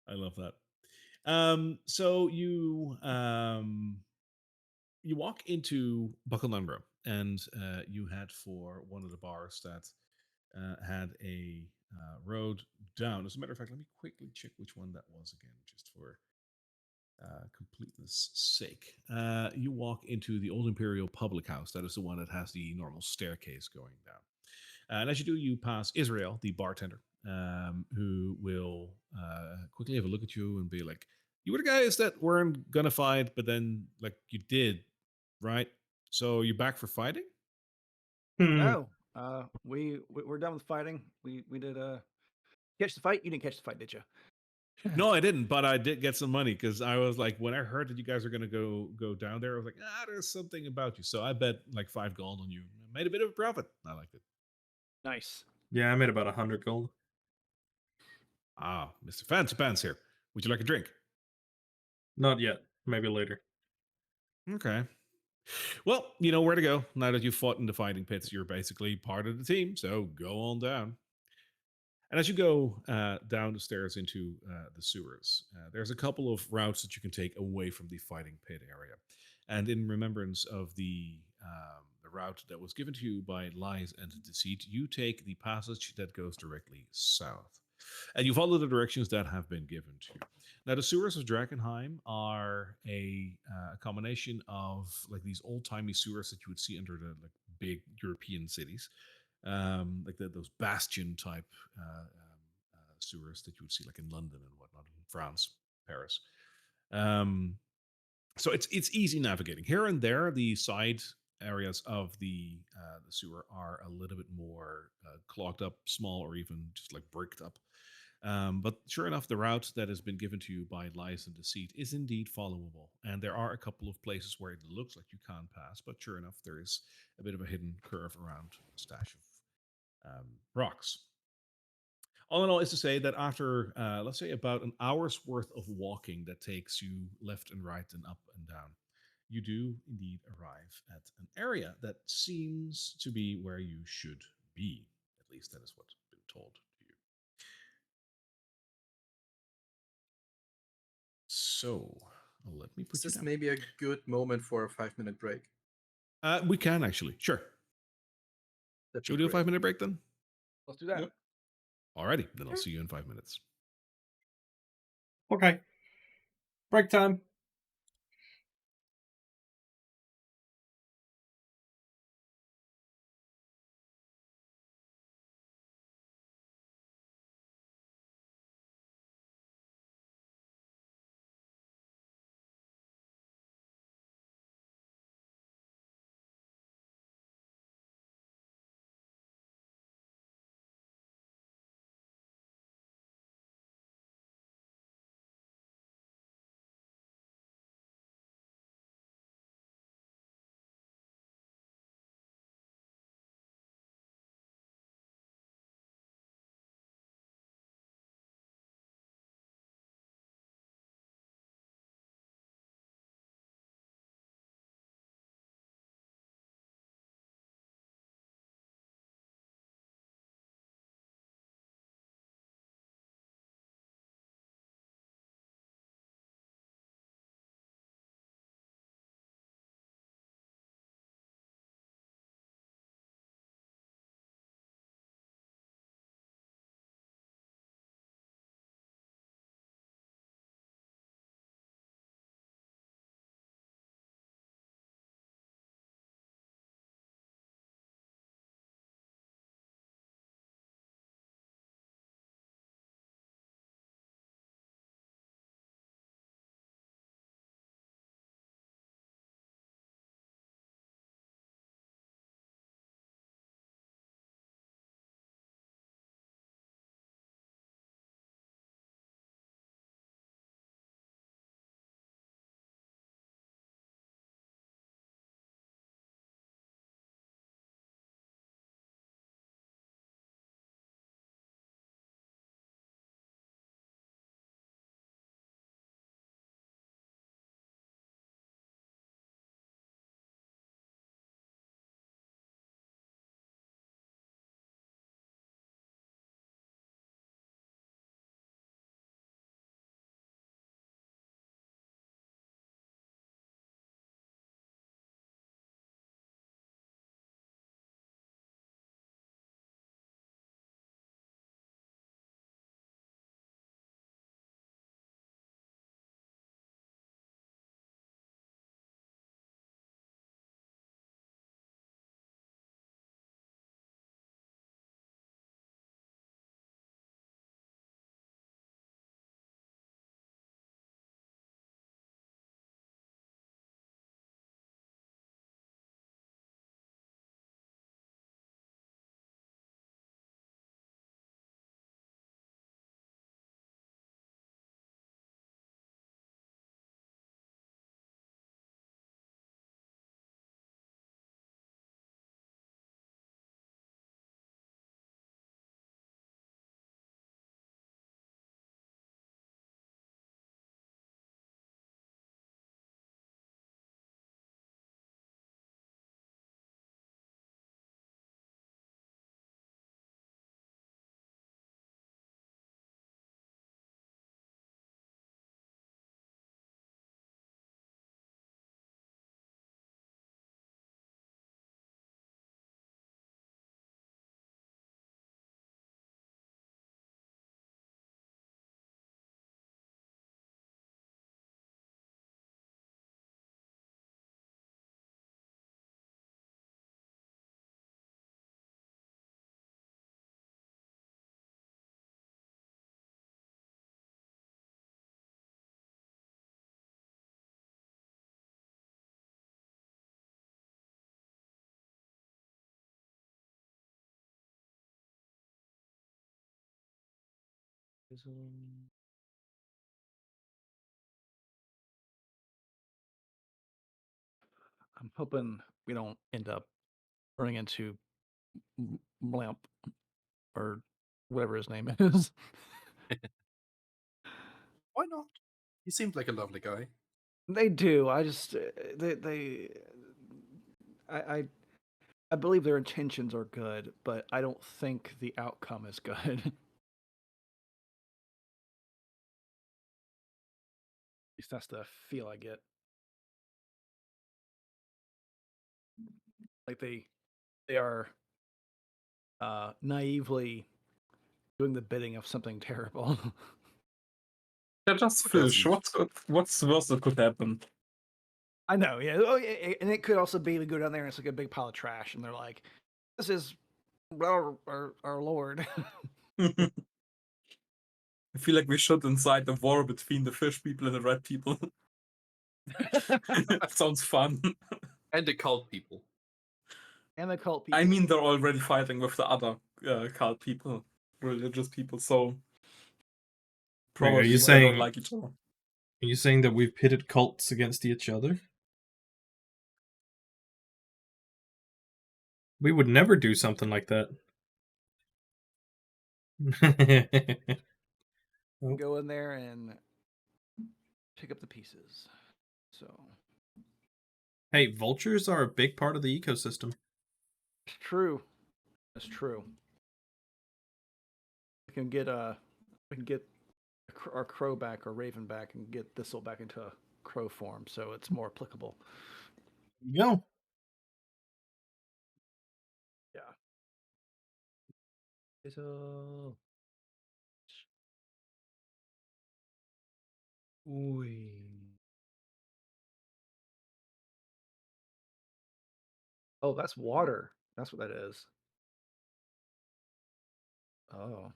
I love that. So you walk into Buckle Down Row, and you head for one of the bars that had a road down. As a matter of fact, let me quickly check which one that was again, just for completeness sake. You walk into the Old Imperial Public House. That is the one that has the normal staircase going down. And as you do, you pass Israel, the bartender, who will quickly have a look at you and be like, "You were the guys that weren't gonna fight, but then like you did, right? So you're back for fighting?" No, we're done with fighting. We did catch the fight. You didn't catch the fight, did you? No, I didn't, but I did get some money because I was like, when I heard that you guys are gonna go down there, I was like, there's something about you. So I bet like 5 gold on you. Made a bit of a profit. I liked it. Nice. Yeah, I made about 100 gold. Ah, Mr. Fancy Pants here. Would you like a drink? Not yet. Maybe later. Okay. Well, you know where to go. Now that you've fought in the fighting pits, you're basically part of the team. So go on down. And as you go down the stairs into the sewers, there's a couple of routes that you can take away from the fighting pit area. And in remembrance of the route that was given to you by Lies and Deceit, you take the passage that goes directly south. And you follow the directions that have been given to you. Now, the sewers of Drakkenheim are a combination of like these old-timey sewers that you would see under the like big European cities, like those bastion type sewers that you would see like in London and whatnot, in France, Paris. So it's easy navigating. Here and there, the side areas of the sewer are a little bit more clogged up, small, or even just like bricked up. But sure enough, the route that has been given to you by Lies and Deceit is indeed followable. And there are a couple of places where it looks like you can't pass, but sure enough, there is a bit of a hidden curve around a stash of rocks. All in all, is to say that after, let's say, about an hour's worth of walking that takes you left and right and up and down, you do indeed arrive at an area that seems to be where you should be. At least that is what's been told to you. So, let me put Is you this down. maybe a good moment for a 5-minute break? We can actually. Sure. Should we do a 5-minute break then? Let's do that. Yep. Alrighty, then I'll see you in 5 minutes. Okay. Break time. I'm hoping we don't end up running into Blamp or whatever his name is. Why not? He seemed like a lovely guy. They do. I just I believe their intentions are good, but I don't think the outcome is good. At least that's the feel I get. Like they are naively doing the bidding of something terrible. Yeah, just fish. What's the worst that could happen? I know, yeah. Oh, yeah. And it could also be we go down there and it's like a big pile of trash, and they're like, "This is our Lord." I feel like we should incite a war between the fish people and the red people. Sounds fun. And the cult people. And the cult people. I mean, they're already fighting with the other cult people, religious people, so probably are you they saying don't like each other. Are you saying that we've pitted cults against each other? We would never do something like that. Go in there and pick up the pieces. So hey, vultures are a big part of the ecosystem. it's true. It's true. We can get our crow back or raven back and get Thistle back into crow form, so it's more applicable. Yeah. Yeah. Thistle. Oh, that's water. That's what that is. Oh.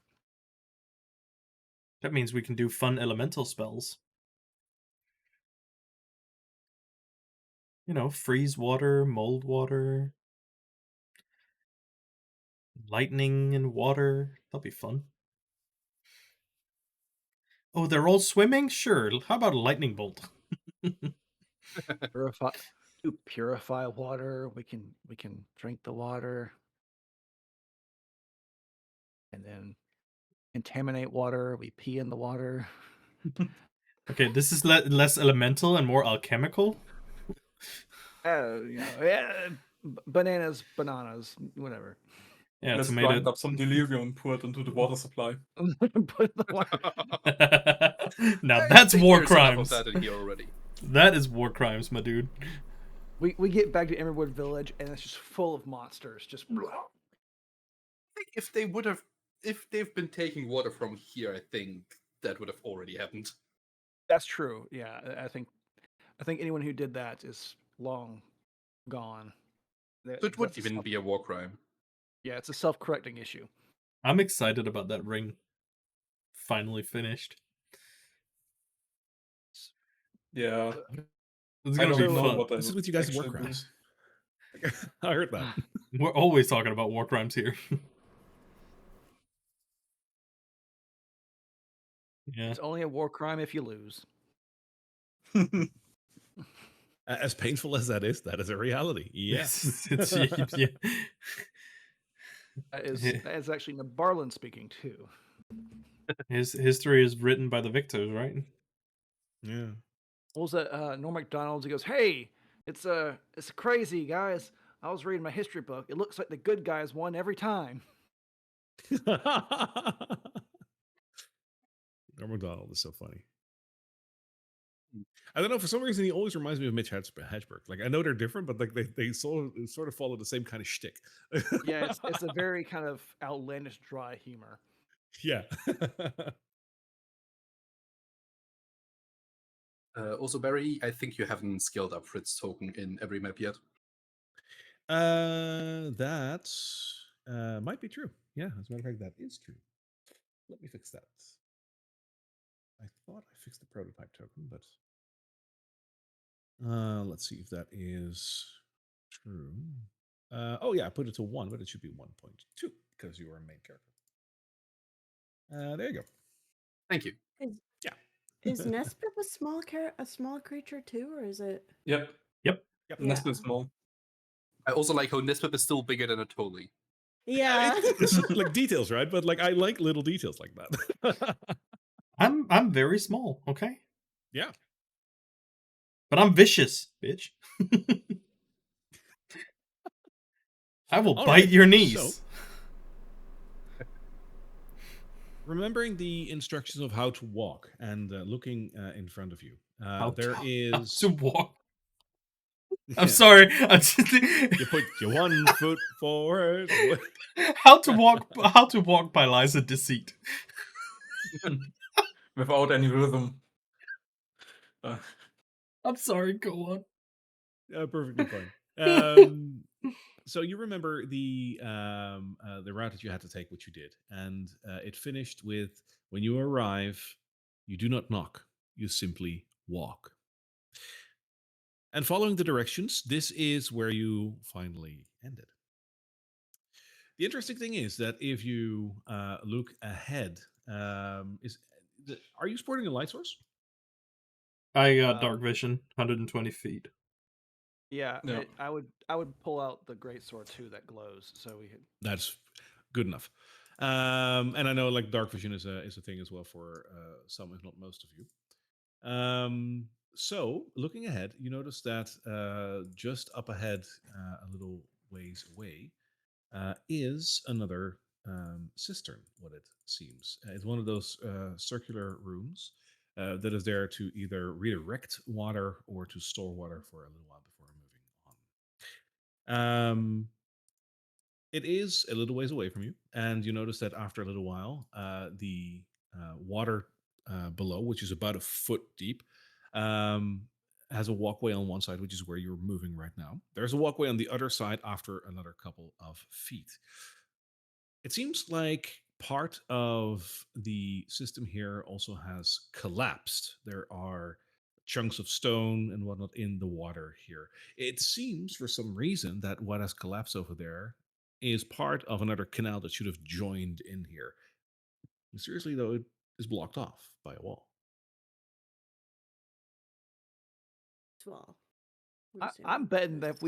That means we can do fun elemental spells. You know, freeze water, mold water, lightning and water. That'll be fun. Oh, they're all swimming? Sure. How about a lightning bolt? Purify water. We can drink the water. And then contaminate water. We pee in the water. Okay, this is less elemental and more alchemical. Yeah, bananas, whatever. Yeah, Let's grind up some delirium and pour it into the water supply. Now that's war There's enough crimes. of that in here already. That is war crimes, my dude. We get back to Emerald Village and it's just full of monsters. Just. I think if they've been taking water from here, I think that would have already happened. That's true. Yeah, I think anyone who did that is long gone. So it would even be a war crime. Yeah, it's a self-correcting issue. I'm excited about that ring. Finally finished. Yeah. It's gonna be fun. This is with you guys war crimes. I heard that. We're always talking about war crimes here. Yeah. It's only a war crime if you lose. As painful as that is a reality. Yes. Yeah. That is actually Nabarlan speaking too. His history is written by the victors, right? Yeah. What was that? Norm Macdonald's. He goes, "Hey, it's crazy, guys. I was reading my history book. It looks like the good guys won every time." Norm Macdonald is so funny. I don't know, for some reason he always reminds me of Mitch Hedberg. Like, I know they're different, but like they sort of follow the same kind of shtick. Yeah, it's a very kind of outlandish, dry humor. Yeah. Also, Barry, I think you haven't scaled up Fritz token in every map yet. That might be true. Yeah, as a matter of fact, that is true. Let me fix that. I thought I fixed the prototype token, but let's see if that is true. Oh yeah, I put it to 1, but it should be 1.2 because you are a main character. There you go. Thank you. Is, Yeah. is Nespip a small creature too, or is it? Yep. Yep. Yep. Yeah. Nest is small. I also like how Nispip is still bigger than a Toli. Yeah. It's like details, right? But like I like little details like that. I'm very small, okay? Yeah. But I'm vicious, bitch. I will All bite right, your so- knees. Remembering the instructions of how to walk and looking in front of you, there How is. to walk. I'm Yeah. sorry. You put your one foot forward. How to walk by lies of deceit. Without any rhythm. I'm sorry, go on. Perfectly fine. So you remember the route that you had to take, which you did, and it finished with when you arrive, you do not knock, you simply walk. And following the directions, this is where you finally ended. The interesting thing is that if you look ahead, are you sporting a light source? I got dark vision, 120 feet. Yeah, Yeah. I would pull out the great sword too that glows, so we could. That's good enough. And I know like dark vision is a thing as well for some, if not most of you. So looking ahead, you notice that just up ahead, a little ways away, is another cistern. What it seems, it's one of those circular rooms that is there to either redirect water or to store water for a little while before moving on. It is a little ways away from you, and you notice that after a little while, the water below, which is about a foot deep, um, has a walkway on one side, which is where you're moving right now. There's a walkway on the other side after another couple of feet. It seems like part of the system here also has collapsed. There are chunks of stone and whatnot in the water here. It seems for some reason that what has collapsed over there is part of another canal that should have joined in here. Mysteriously, though, it is blocked off by a wall. Well, I'm betting that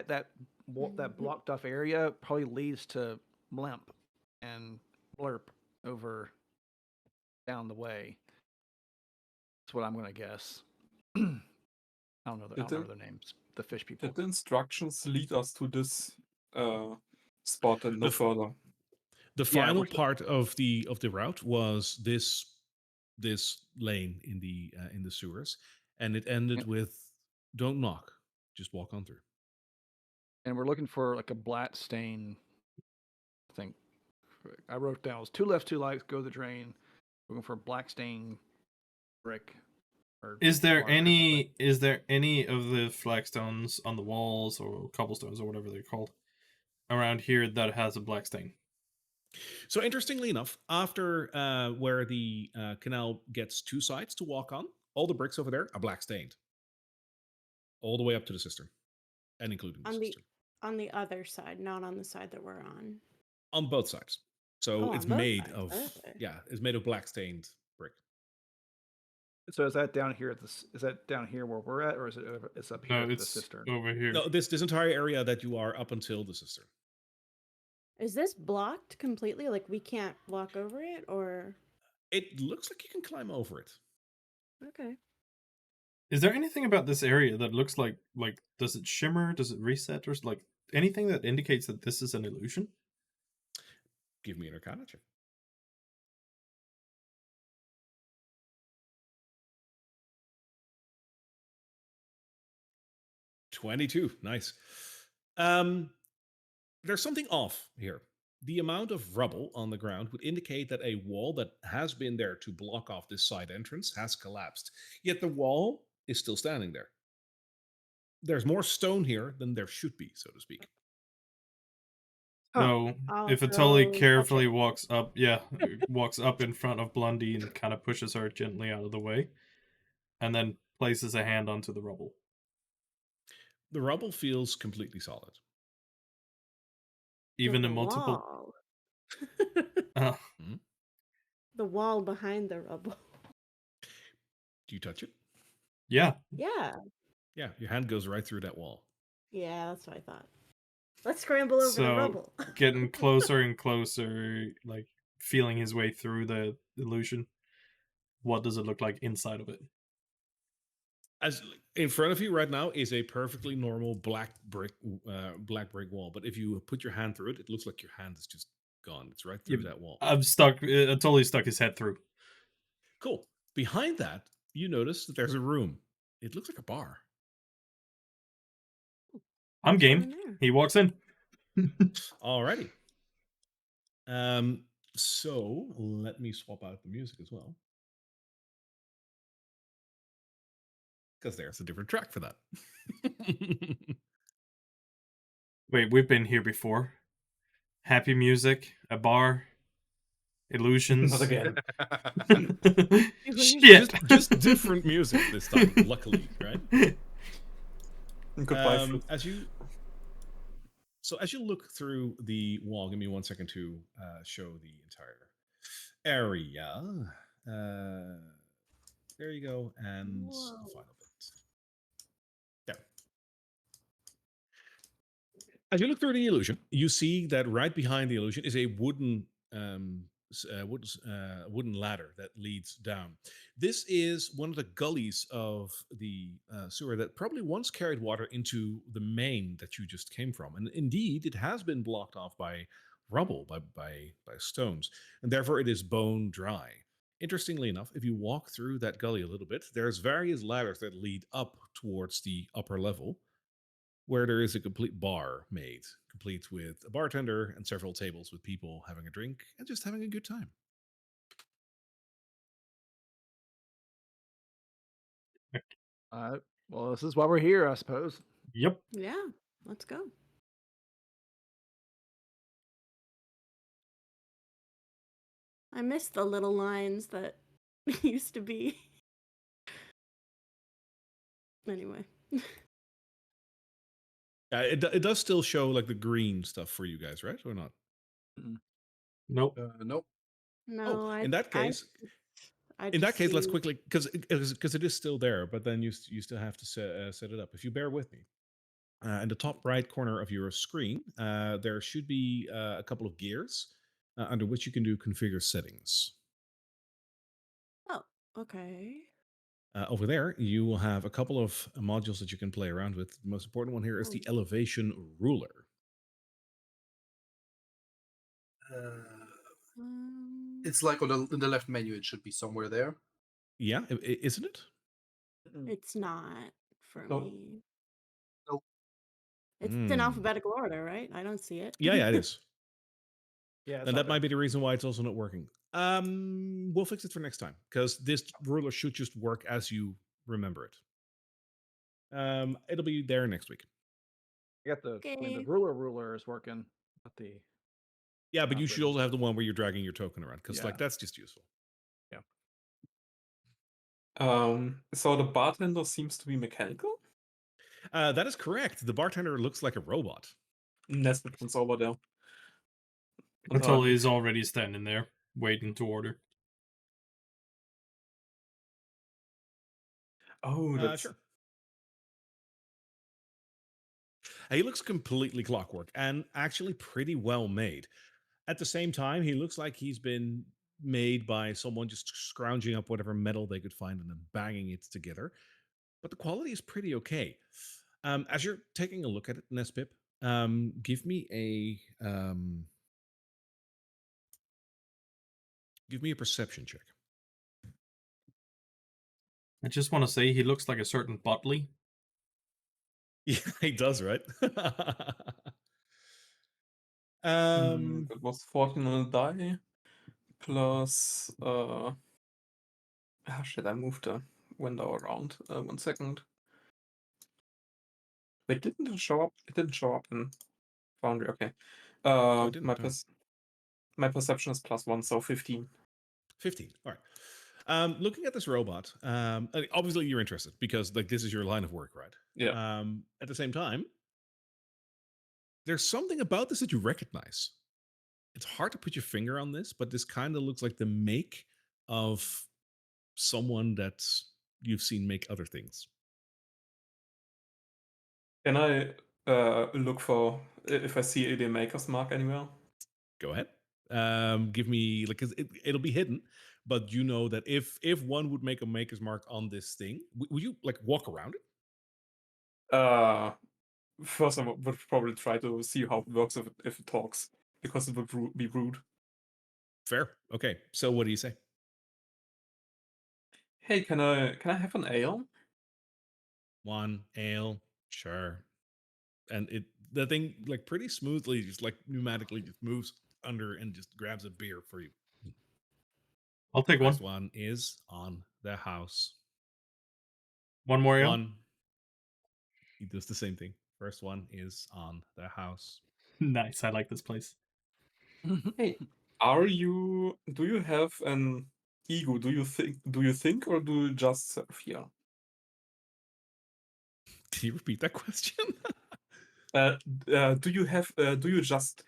that blocked off area probably leads to Blimp and Blurp over down the way. That's what I'm gonna guess. I don't know. I don't remember their names. The fish people. Did the instructions lead us to this spot and no further? The final part of the route was this lane in the sewers, and it ended with "Don't knock, just walk on through." And we're looking for like a black stain. I think I wrote down it was 2 left, 2 lights, go to the drain. Looking for black stain brick. Is there any of the flagstones on the walls or cobblestones or whatever they're called around here that has a black stain? So interestingly enough, after where the canal gets 2 sides to walk on, all the bricks over there are black stained, all the way up to the cistern, and including the cistern. On the other side, not on the side that we're on. On both sides. So it's made of it's made of black stained brick. So is that down here is that down here where we're at, or is it it's up here at the cistern? Over here. No, this entire area that you are up until the cistern. Is this blocked completely? Like we can't walk over it, or? It looks like you can climb over it. Okay. Is there anything about this area that looks like does it shimmer? Does it reset? Or like anything that indicates that this is an illusion? Give me an Arcana check. $22. Nice. There's something off here. The amount of rubble on the ground would indicate that a wall that has been there to block off this side entrance has collapsed. Yet the wall is still standing there. There's more stone here than there should be, so to speak. So if it totally carefully walks up in front of Blondie and kind of pushes her gently out of the way, and then places a hand onto the rubble. The rubble feels completely solid. Even in multiple. Wall. Hmm? the wall behind the rubble. Do you touch it? Yeah. Yeah. Yeah, your hand goes right through that wall. Yeah, that's what I thought. Let's scramble over the rubble. Getting closer and closer, like feeling his way through the illusion. What does it look like inside of it? As in front of you right now is a perfectly normal black brick wall. But if you put your hand through it, it looks like your hand is just gone. It's right through that wall. I'm stuck. I totally stuck his head through. Cool. Behind that, you notice that there's a room. It looks like a bar. I'm game. He walks in. Alrighty. So let me swap out the music as well. Because there's a different track for that. Wait, we've been here before. Happy music, a bar, illusions. Not again. Shit. Just different music this time, luckily, right? Goodbye. As you look through the wall, give me 1 second to show the entire area. There you go, and a final bit. Yeah. As you look through the illusion, you see that right behind the illusion is a wooden wooden ladder that leads down. This is one of the gullies of the sewer that probably once carried water into the main that you just came from, and indeed, it has been blocked off by rubble, by stones, and therefore it is bone dry. Interestingly enough, if you walk through that gully a little bit, there's various ladders that lead up towards the upper level, where there is a complete bar made, complete with a bartender and several tables with people having a drink and just having a good time. Well, this is why we're here, I suppose. Yep. Yeah, let's go. I miss the little lines that used to be. Anyway. It does still show like the green stuff for you guys, right? Or not? Nope. Nope. No, in that case, let's quickly, because it is still there, but then you still have to set it up. If you bear with me, in the top right corner of your screen, there should be a couple of gears under which you can do configure settings. Oh, okay. Over there, you will have a couple of modules that you can play around with. The most important one here is the elevation ruler. It's like on in the left menu. It should be somewhere there. Yeah, isn't it? It's not for Nope. me. Nope. It's in alphabetical order, right? I don't see it. Yeah, it is. Yeah, and that might be the reason why it's also not working. We'll fix it for next time, because this ruler should just work as you remember it. It'll be there next week. I got the ruler is working, not the. Yeah, but you should also have the one where you're dragging your token around, because Yeah. that's just useful. Yeah. So the bartender seems to be mechanical? That is correct. The bartender looks like a robot. Nested one's over there. Until he's already standing there, waiting to order. Oh, that's... Sure. He looks completely clockwork and actually pretty well made. At the same time, he looks like he's been made by someone just scrounging up whatever metal they could find and then banging it together. But the quality is pretty okay. As you're taking a look at it, Nespip, give me a perception check. I just want to say he looks like a certain Butley. Yeah, he does, right? It was 14 on a die. Plus... shit, I moved the window around. 1 second. Wait, didn't it show up? It didn't show up in Foundry, okay. My perception is +1, so 15. 15, all right. Looking at this robot, obviously you're interested because like this is your line of work, right? Yeah. At the same time, there's something about this that you recognize. it's hard to put your finger on this, but this kind of looks like the make of someone that you've seen make other things. Can I look for if I see a maker's mark anywhere? Go ahead. Give me like 'cause it'll be hidden, but you know that if one would make a maker's mark on this thing, would you like walk around it? First, I would probably try to see how it works if it talks, because it would be rude. Fair. Okay. So what do you say? Hey, can I have an ale? One ale, sure. And the thing like pretty smoothly, just like pneumatically, just moves under and just grabs a beer for you. I'll take one. First one is on the house. One more ale. One. He does the same thing. First one is on the house. Nice. I like this place. Hey, do you have an ego? Do you think or do you just surf here? Can you repeat that question? Do you just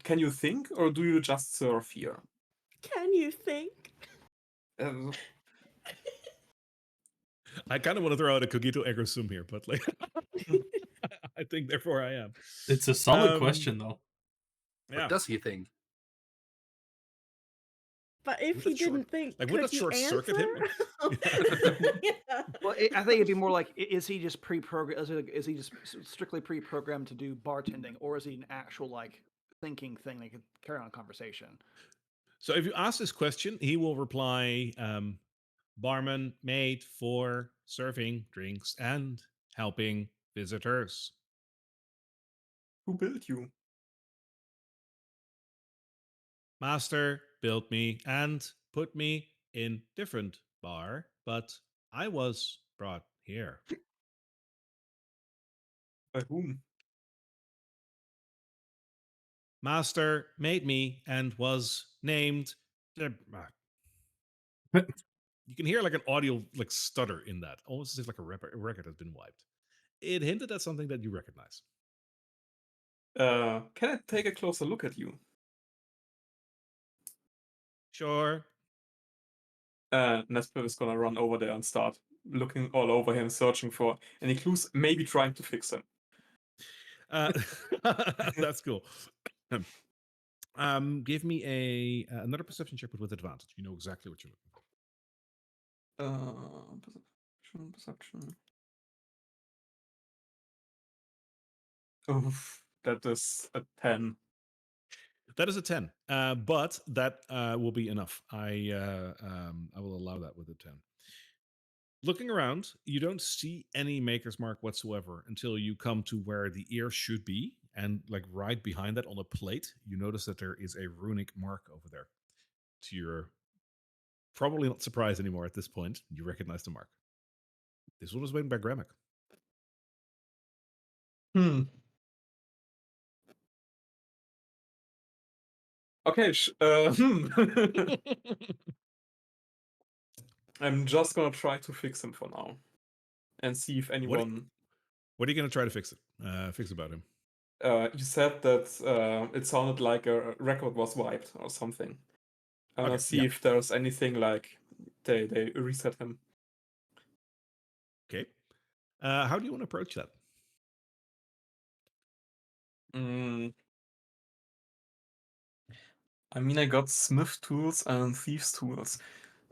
can you think or do you just surf here? Can you think? Uh, I kind of want to throw out a cogito ergo sum here, but like, I think therefore I am. It's a solid question, though. Yeah. What does he think? But if he didn't think, like, could would that he short answer? circuit him? Yeah. Well, I think it'd be more like, is he just pre-programmed? Is he just strictly pre-programmed to do bartending, or is he an actual like thinking thing that could carry on a conversation? So if you ask this question, he will reply, barman made for serving drinks and helping visitors. Who built you? Master built me and put me in different bar, but I was brought here. By whom? Master made me and was named. You can hear like an audio like stutter in that, almost as if like a record has been wiped. It hinted at something that you recognize. Can I take a closer look at you? Sure. Nesper is gonna run over there and start looking all over him, searching for any clues, maybe trying to fix him. That's cool. Give me another perception check, but with advantage. You know exactly what you're looking for. Perception. Oof, that is a 10. That is a 10, but that will be enough. I will allow that with a 10. Looking around, you don't see any maker's mark whatsoever until you come to where the ear should be, and like right behind that on a plate, you notice that there is a runic mark over there. To your probably not surprised anymore at this point, you recognize the mark. This one was made by Gramic. Okay, I'm just gonna try to fix him for now, and see if anyone. What are you gonna try to fix about him? You said that it sounded like a record was wiped or something. See if there's anything like they reset him. Okay. How do you want to approach that? I mean, I got smith tools and thieves tools.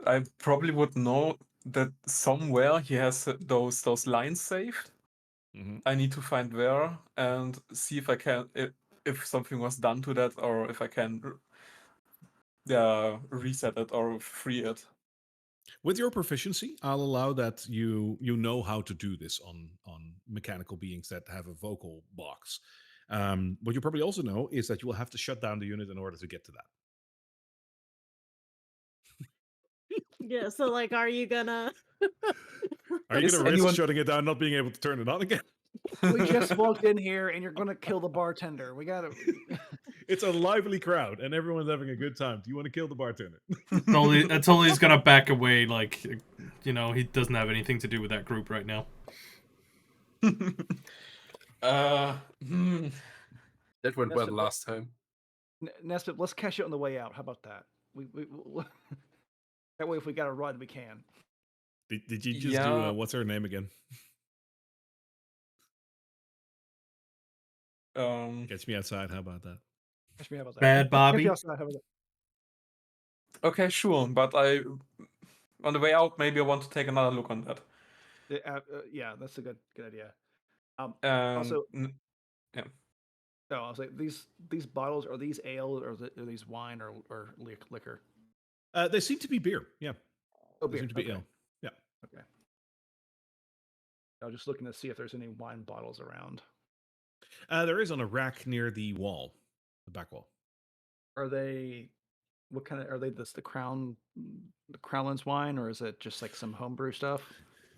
I probably would know that somewhere he has those lines saved. Mm-hmm. I need to find where and see if I can if something was done to that, or if I can reset it or free it. With your proficiency, I'll allow that you know how to do this on mechanical beings that have a vocal box. What you probably also know is that you will have to shut down the unit in order to get to that. Yeah, so like, are you gonna risk shutting it down, not being able to turn it on again? We just walked in here and you're gonna kill the bartender. We gotta. It's a lively crowd and everyone's having a good time. Do you want to kill the bartender? Totally, gonna back away, like, he doesn't have anything to do with that group right now. That went well last time. Nesbit, let's catch it on the way out. How about that? That way, if we got to run, we can. Did you just do what's her name again? Catch me outside. How about that? Catch me. How about that? Bad Bobby. Catch me outside. How about that? Okay, sure, but on the way out, maybe I want to take another look on that. Yeah, that's a good idea. Also, yeah. No, I was like, these bottles, are these ale or are these wine or liquor? They seem to be beer. Yeah. Oh, beer. They seem to be ale. Yeah. Okay. I was just looking to see if there's any wine bottles around. There is on a rack near the wall, the back wall. Are they? What kind of are they? The Crownlands wine, or is it just like some homebrew stuff?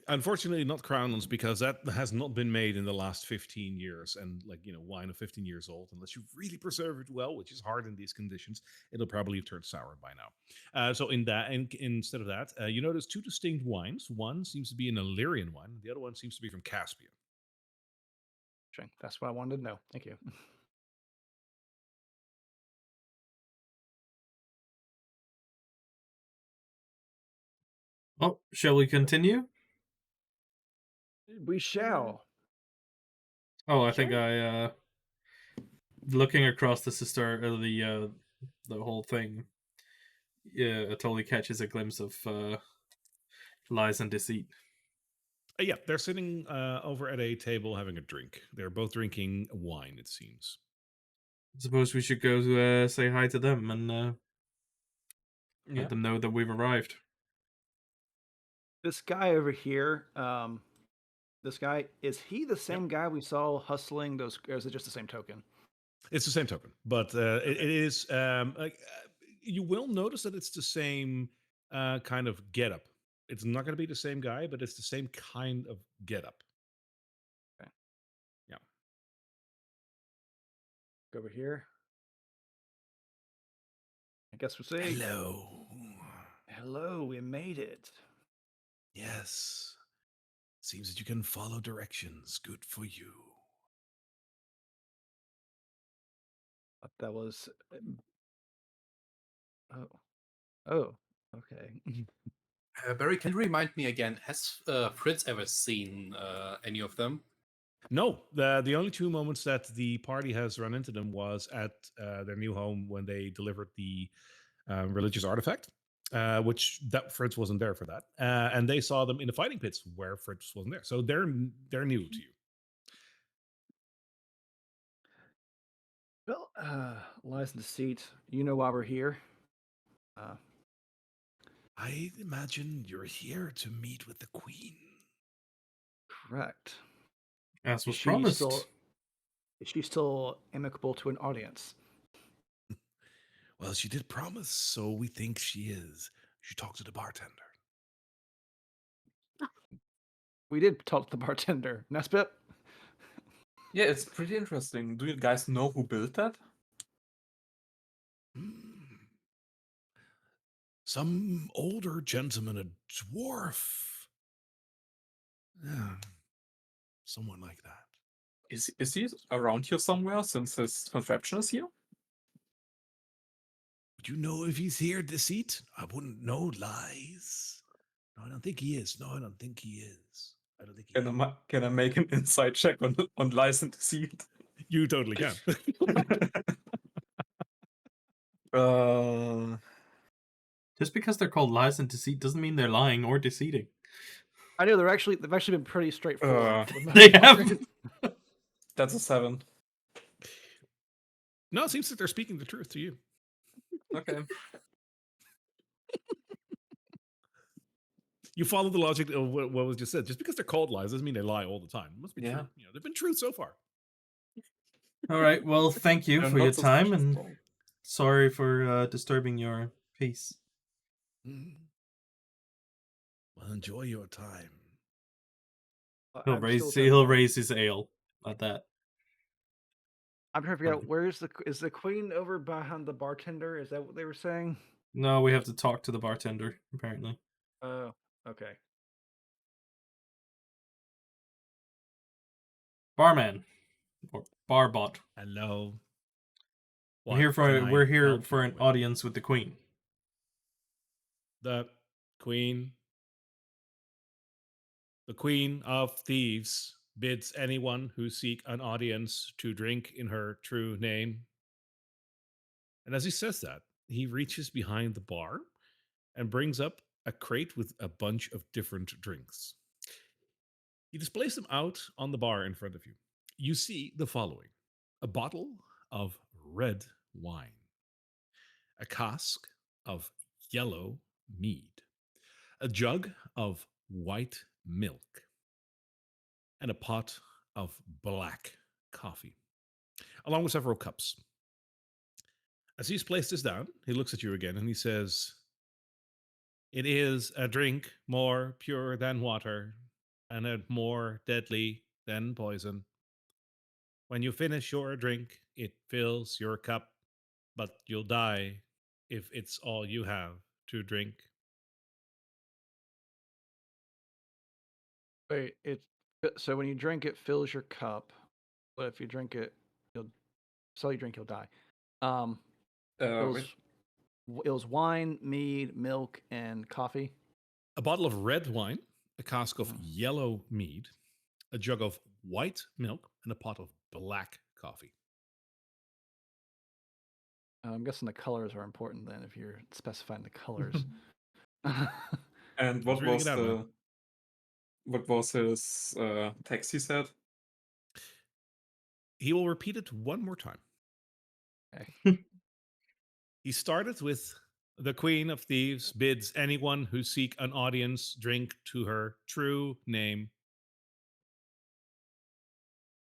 Unfortunately, not Crownlands, because that has not been made in the last 15 years. And wine of 15 years old, unless you really preserve it well, which is hard in these conditions, it'll probably have turned sour by now. So instead of that, you notice two distinct wines. One seems to be an Illyrian wine. The other one seems to be from Caspian. That's what I wanted to know. Thank you. Oh, shall we continue? We shall. Oh, I think I looking across the sister the whole thing. Yeah, it totally catches a glimpse of lies and deceit. Yeah, they're sitting over at a table having a drink. They're both drinking wine, it seems. I suppose we should go say hi to them and let them know that we've arrived. This guy over here, this guy, is he the same guy we saw hustling those, or is it just the same token? It's the same token, but it is. You will notice that it's the same kind of getup. It's not going to be the same guy, but it's the same kind of getup. Okay. Yeah. Go over here. I guess we'll see. Hello. Hello, we made it. Yes. Seems that you can follow directions. Good for you. That was. Oh. Okay. Barry, can you remind me again? Has Fritz ever seen any of them? No, the only two moments that the party has run into them was at their new home when they delivered the religious artifact, which that Fritz wasn't there for that, and they saw them in the fighting pits where Fritz wasn't there. So they're new to you. Well, lies and deceit. You know why we're here. I imagine you're here to meet with the queen. Correct. As was promised. Is she still amicable to an audience? Well, she did promise, so we think she is. She talked to the bartender. We did talk to the bartender. Nesbit? Yeah, it's pretty interesting. Do you guys know who built that? Some older gentleman, a dwarf. Yeah, someone like that. Is he around here somewhere since his contraption is here? Would you know if he's here, Deceit? I wouldn't know, Lies. No, I don't think he is. No, I don't think he is. I don't think he is. Can I make an inside check on Lies and Deceit? You totally can. Just because they're called lies and deceit doesn't mean they're lying or deceiving. I know they've actually been pretty straightforward. They have. That's a 7. No, it seems that they're speaking the truth to you. Okay. You follow the logic of what was just said. Just because they're called lies doesn't mean they lie all the time. It must be true. They've been true so far. All right. Well, thank you for your time, and sorry for disturbing your peace. Well, enjoy your time. He'll raise his ale at that. I'm trying to figure out is the queen over behind the bartender? Is that what they were saying? No, we have to talk to the bartender, apparently. Oh, okay. Barman. Or barbot. Hello. We're here for an audience with the queen. The queen of thieves bids anyone who seek an audience to drink in her true name. And as he says that, he reaches behind the bar and brings up a crate with a bunch of different drinks. He displays them out on the bar in front of you. You see the following: a bottle of red wine, a cask of yellow mead, a jug of white milk, and a pot of black coffee, along with several cups. As he's placed this down, he looks at you again and he says, "It is a drink more pure than water and a more deadly than poison. When you finish your drink, it fills your cup, but you'll die if it's all you have to drink." Wait, so when you drink it fills your cup, but if you drink it, you'll drink, you'll die. It was wine, mead, milk, and coffee. A bottle of red wine, a cask of yellow mead, a jug of white milk, and a pot of black coffee. I'm guessing the colors are important then, if you're specifying the colors. And what was his text he said? He will repeat it one more time. Okay. He started with, "The Queen of Thieves bids anyone who seek an audience drink to her true name."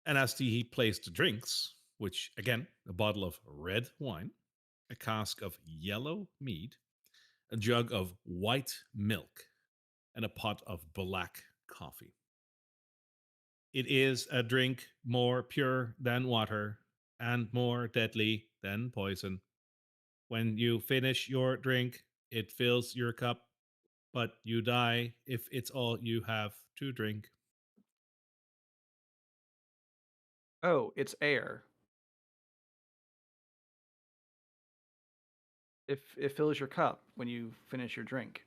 And as he placed the drinks, which again, a bottle of red wine, a cask of yellow mead, a jug of white milk, and a pot of black coffee. "It is a drink more pure than water and more deadly than poison. When you finish your drink, it fills your cup, but you die if it's all you have to drink." Oh, it's air. If it fills your cup when you finish your drink,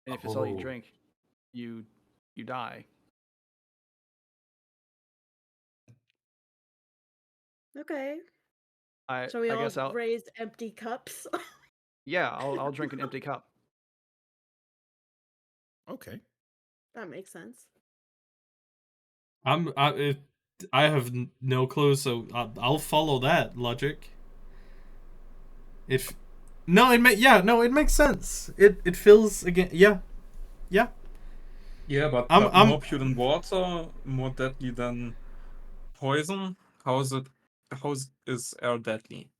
and if it's all you drink, you die. Okay. So we I all guess I'll raise empty cups. Yeah, I'll drink an empty cup. Okay. That makes sense. I have no clue, so I'll follow that logic. It makes sense. It feels again. Yeah. Yeah, but more pure than water, more deadly than poison. How is air deadly?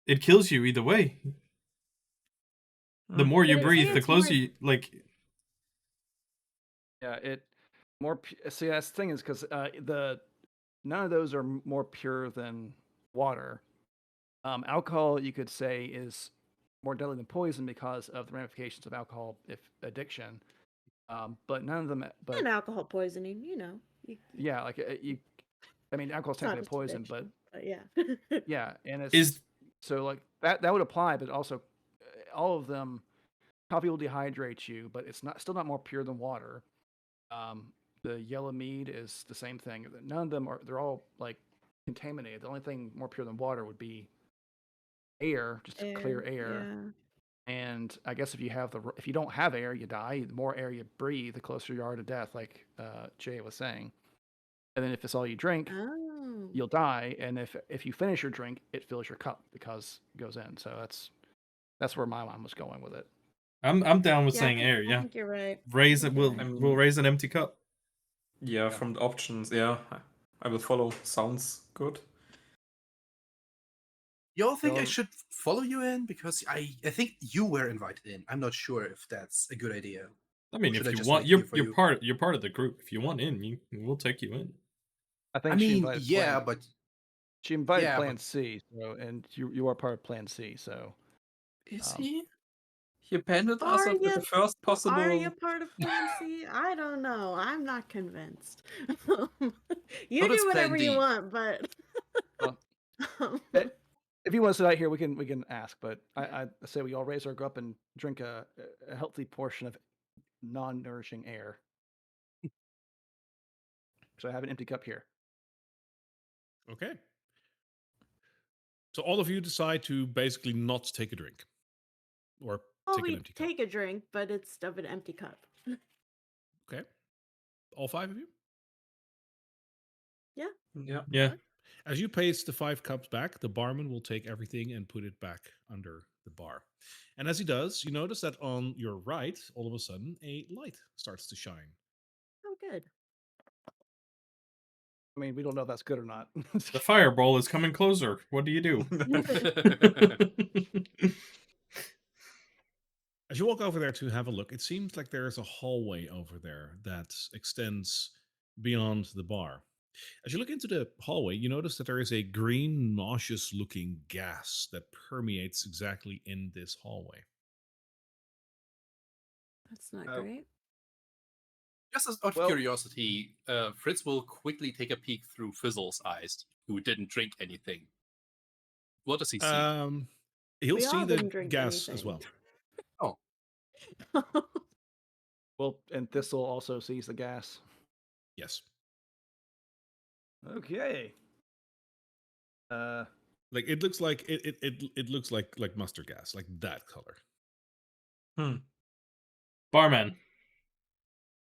It kills you either way. The more you breathe, the closer you like. Yeah, See, that's the thing is because none of those are more pure than water. Alcohol, you could say, is more deadly than poison because of the ramifications of alcohol if addiction. But none of them. And alcohol poisoning, Yeah, like I mean, alcohol's technically a poison, but yeah. Yeah, and it's so like that would apply, but also all of them, coffee will dehydrate you, but it's still not more pure than water. The yellow mead is the same thing. None of them they're all like contaminated. The only thing more pure than water would be air, just clear air. Yeah. And I guess if you don't have air, you die. The more air you breathe, the closer you are to death, like Jay was saying. And then if it's all you drink, you'll die. And if you finish your drink, it fills your cup because it goes in. So that's where my mind was going with it. I'm down with saying air. Yeah, I think you're right. We'll raise an empty cup. Yeah, from the options. Yeah, I will follow. Sounds good. Y'all think I should follow you in? Because I think you were invited in. I'm not sure if that's a good idea. I mean, if you want, you're part of the group. If you want in, we'll take you in. I think she invited she invited yeah, Plan C, so and you are part of Plan C, so is he? He abandoned us at the first possible. Are you part of Plan C? I don't know. I'm not convinced. You do whatever you want, but if you want to sit out here, we can ask. But I say we all raise our cup and drink a healthy portion of non-nourishing air. So I have an empty cup here. Okay. So all of you decide to basically not take a drink, or Well, take an we empty cup. take a drink, but it's of an empty cup. Okay. All 5 of you? Yeah. Yeah. Yeah. Okay. As you pace the 5 cups back, the barman will take everything and put it back under the bar. And as he does, you notice that on your right, all of a sudden, a light starts to shine. Oh, good. I mean, we don't know if that's good or not. The fireball is coming closer. What do you do? As you walk over there to have a look, it seems like there is a hallway over there that extends beyond the bar. As you look into the hallway, you notice that there is a green, nauseous looking gas that permeates exactly in this hallway. That's not Oh. great. Just out of Well- curiosity, Fritz will quickly take a peek through Fizzle's eyes, who didn't drink anything. What does he see? He'll We see all the didn't drink gas as anything. well. Well, and Thistle also sees the gas. Yes. Okay. Like it looks like it looks like mustard gas, like that color. Barman,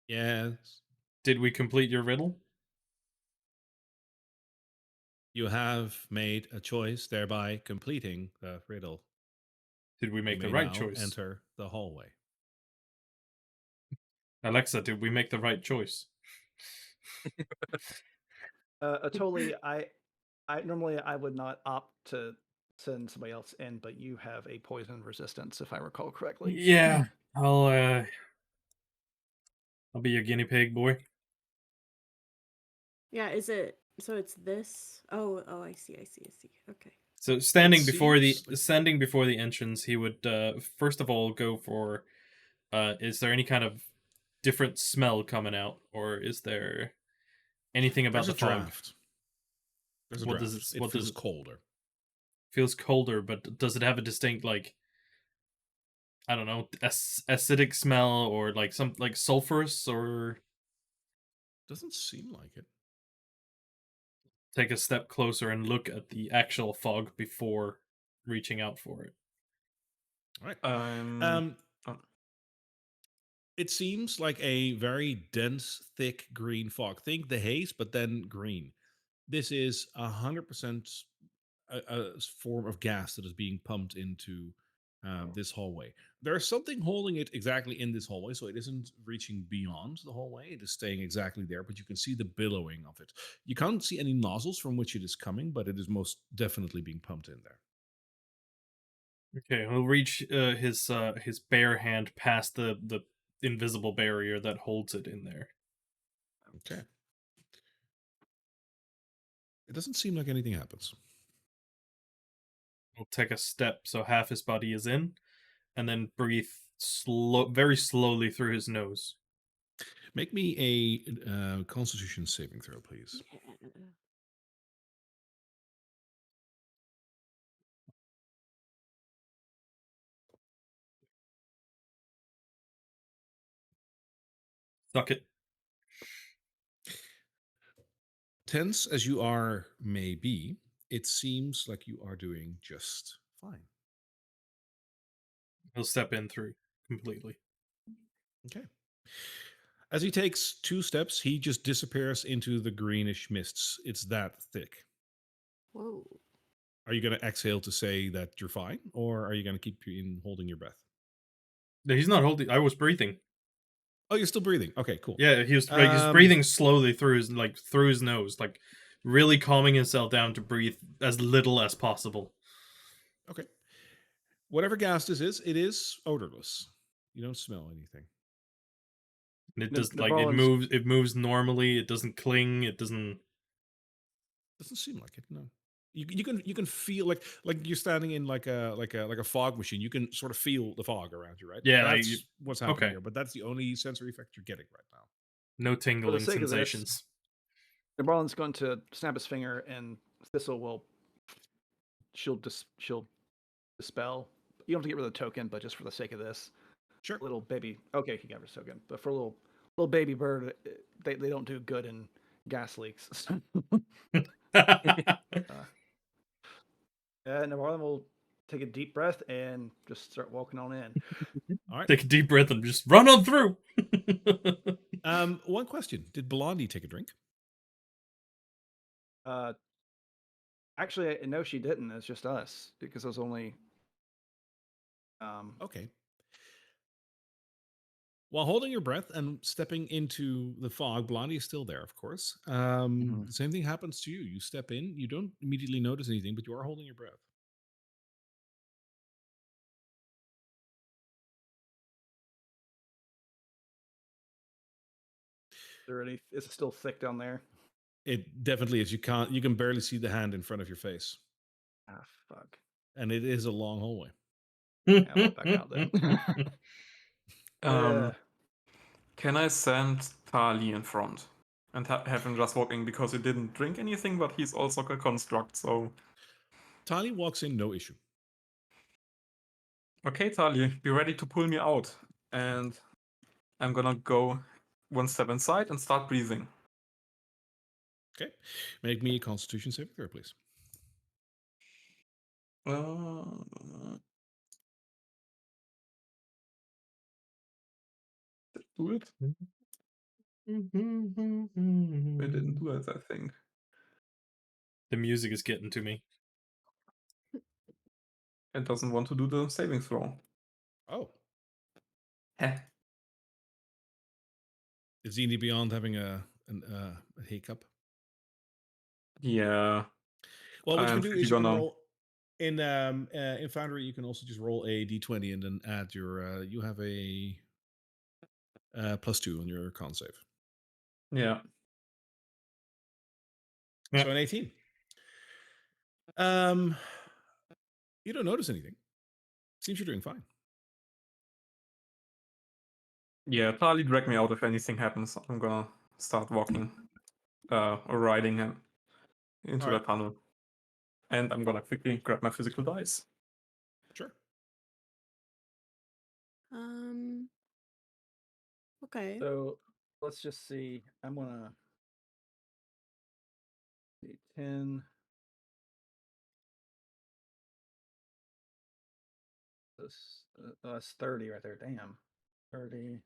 Yes. did we complete your riddle? You have made a choice, thereby completing the riddle. Did we You make the may right now choice? enter the hallway. Alexa, did we make the right choice? Totally. I normally I would not opt to send somebody else in, but you have a poison resistance, if I recall correctly. Yeah, I'll be your guinea pig, boy. Yeah, is it so it's this? Oh, I see. Okay. So standing It before the seems like- standing before the entrance, he would first of all go for is there any kind of different smell coming out, or is there anything about There's the a fog? draft. There's a What draft. does it- It what does feels it- colder. Feels colder, but does it have a distinct, like, I don't know, acidic smell, or like some like sulfurous, or Doesn't seem like it. take a step closer and look at the actual fog before reaching out for it? All right. Oh. It seems like a very dense, thick green fog. Think the haze, but then green. This is 100% a form of gas that is being pumped into this hallway. There is something holding it exactly in this hallway, so it isn't reaching beyond the hallway. It is staying exactly there, but you can see the billowing of it. You can't see any nozzles from which it is coming, but it is most definitely being pumped in there. Okay, he'll reach his bare hand past the invisible barrier that holds it in there. Okay. It doesn't seem like anything happens. He'll take a step so half his body is in, and then breathe very slowly through his nose. Make me a Constitution saving throw, please. Suck it. Tense as you are may be, it seems like you are doing just fine. He'll step in through completely. Okay. As he takes 2 steps, he just disappears into the greenish mists. It's that thick. Whoa. Are you going to exhale to say that you're fine, or are you going to keep holding your breath? No, he's not holding. I was breathing. Oh, you're still breathing. Okay, cool. Yeah, he's breathing slowly through his nose, like really calming himself down to breathe as little as possible. Okay. Whatever gas this is, it is odorless. You don't smell anything. And it The- does the like Rollins- it moves normally. It doesn't cling. It doesn't. Doesn't seem like it. No. You can feel like you're standing in like a fog machine. You can sort of feel the fog around you, right? Yeah, That's what's happening okay. here. But that's the only sensory effect you're getting right now. No tingling sake of this- sensations. The Marlin's going to snap his finger, and Thistle will she'll dispel. You don't have to get rid of the token, but just for the sake of this, Sure. Little baby. Okay, he got rid of the token, but for a little baby bird, they don't do good in gas leaks. And Marlon will take a deep breath and just start walking on in. All right. Take a deep breath and just run on through. One question: did Blondie take a drink? Actually, no, she didn't. It's just us because it was only. Okay. While holding your breath and stepping into the fog, Blondie is still there, of course. The same thing happens to you. You step in, you don't immediately notice anything, but you are holding your breath. Is it still thick down there? It definitely is. You can barely see the hand in front of your face. Ah, fuck. And it is a long hallway. Yeah, I'll walk back out then. Can I send Tali in front and have him just walking because he didn't drink anything, but he's also a construct, so. Tali walks in, no issue. Okay, Tali, be ready to pull me out. And I'm gonna go one step inside and start breathing. Okay. Make me a Constitution saving throw, please. Do it? I didn't do it, I think. The music is getting to me. It doesn't want to do the saving throw. Oh. Heh. Is D&D Beyond having a hiccup? Yeah. Well, what you can do is you can roll in Foundry. You can also just roll a d20 and then add your. You have a +2 on your con save. Yeah. So an 18. You don't notice anything. Seems you're doing fine. Yeah, Tali drag me out if anything happens. I'm gonna start walking or riding him into the tunnel. And I'm gonna quickly grab my physical dice. Sure. Okay. So let's just see. I'm gonna see 10. That's 30 right there. Damn. 30.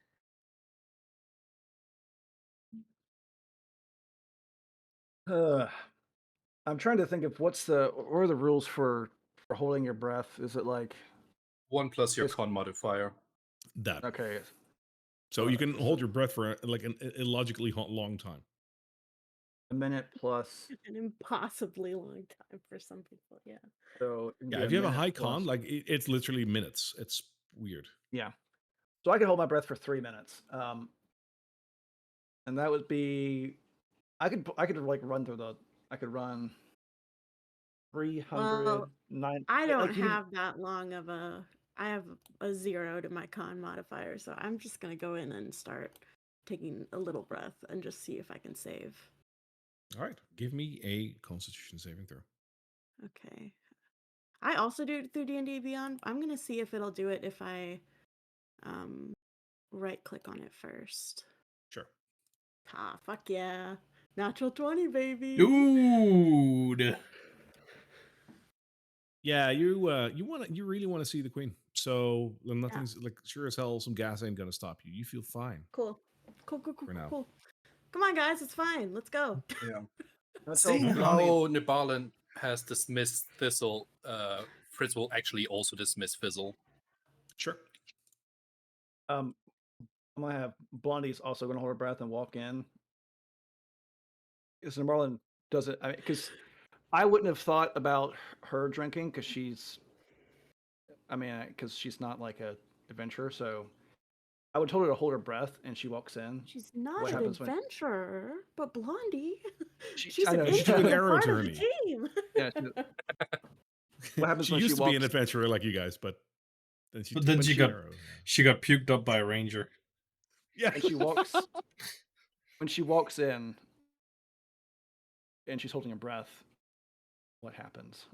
I'm trying to think of what are the rules for holding your breath? Is it like 1 plus your con modifier? That. Okay. So you can hold your breath for like an illogically long time. A minute plus. An impossibly long time for some people, yeah. So yeah, if you have a high con, like it's literally minutes. It's weird. Yeah. So I can hold my breath for 3 minutes. And that would be I could like run through I could run 300 I don't have that long of I have a 0 to my con modifier, so I'm just gonna go in and start taking a little breath and just see if I can save. All right, give me a Constitution saving throw. Okay. I also do it through D&D Beyond. I'm gonna see if it'll do it if I right click on it first. Sure. Ah, fuck yeah. Natural 20, baby. Dude. Yeah, you really want to see the queen. So nothing's like sure as hell some gas ain't gonna stop you. You feel fine. Cool. Cool. Come on, guys, it's fine. Let's go. Yeah. Seeing how Nibalin has dismissed Thistle, Fritz will actually also dismiss Fizzle. Sure. I'm gonna have Blondie's also gonna hold her breath and walk in. Because Marlon does it, because I wouldn't have thought about her drinking because she's not like a adventurer. So I would tell her to hold her breath, and she walks in. She's not an adventurer, but Blondie. She's an integral part of the team. Yeah. What happens she when used she to walks? be an adventurer like you guys, but then she got puked up by a ranger. Yeah. And she walks when she walks in, and she's holding her breath. What happens?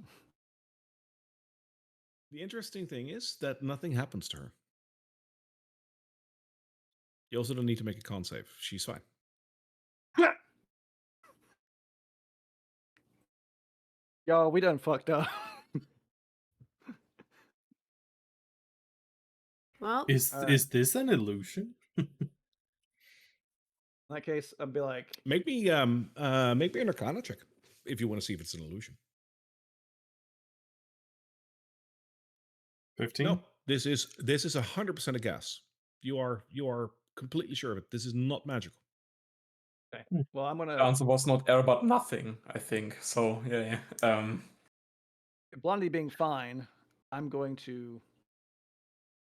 The interesting thing is that nothing happens to her. You also don't need to make a con save. She's fine. Yo, we done fucked up. Well, is this an illusion? In that case, I'd be like, make me an Arcana check if you want to see if it's an illusion. 15? No, this is 100% a guess. You are completely sure of it. This is not magical. okay. Well, I'm The gonna. answer was not air, but nothing, I think. So, yeah. Blondie being fine, I'm going to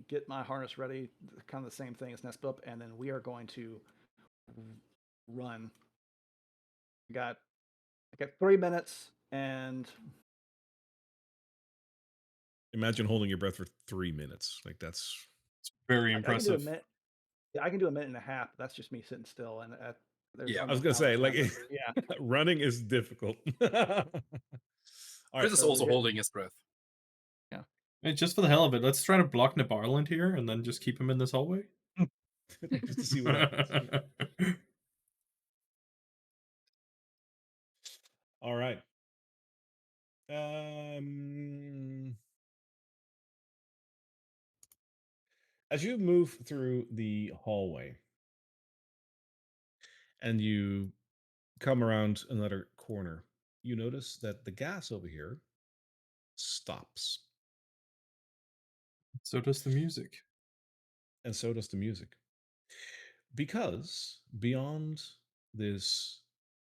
get my harness ready, kind of the same thing as Nespup, and then we are going to run. I got 3 minutes, and Imagine holding your breath for 3 minutes. Like that's very I can do a impressive. minute. Yeah, I can do a minute and a half. That's just me sitting still, and there's I was gonna say, like, yeah, running is difficult. All Chris right. is so also holding his breath. Yeah. Hey, just for the hell of it, let's try to block Nebarland here and then just keep him in this hallway. Just to see what happens. All right. As you move through the hallway and you come around another corner, you notice that the gas over here stops. So does the music. And so does the music. Because beyond this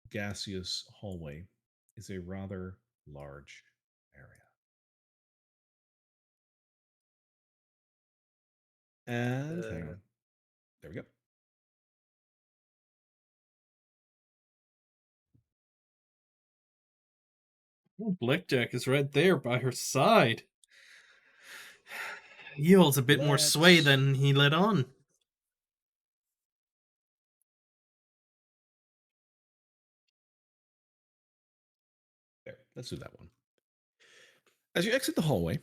gaseous hallway is a rather large area. And hang on. There we go. Oh, Blackjack is right there by her side. He holds a bit more sway than he let on. There, let's do that one. As you exit the hallway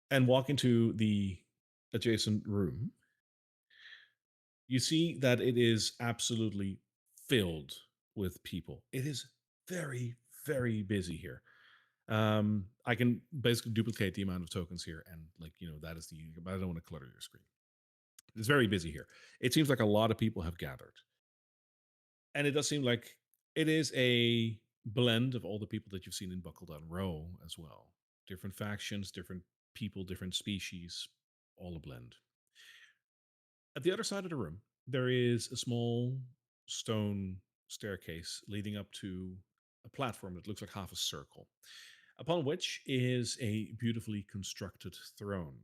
and walk into the adjacent room, you see that it is absolutely filled with people. It is very, very busy here. I can basically duplicate the amount of tokens here, and that is but I don't want to clutter your screen. It's very busy here. It seems like a lot of people have gathered, and it does seem like it is a blend of all the people that you've seen in Buckle Down Row as well. Different factions, different people, different species, all a blend. At the other side of the room, there is a small stone staircase leading up to a platform that looks like half a circle, upon which is a beautifully constructed throne.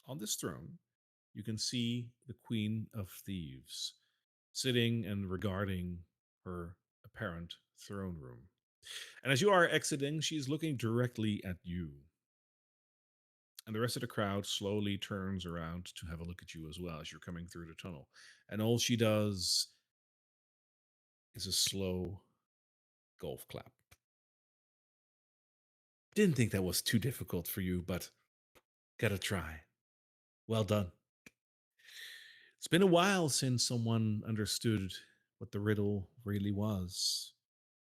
On this throne, you can see the Queen of Thieves sitting and regarding her apparent throne room. And as you are exiting, she's looking directly at you. And the rest of the crowd slowly turns around to have a look at you as well as you're coming through the tunnel. And all she does is a slow golf clap. Didn't think that was too difficult for you, but gotta try. Well done. It's been a while since someone understood what the riddle really was.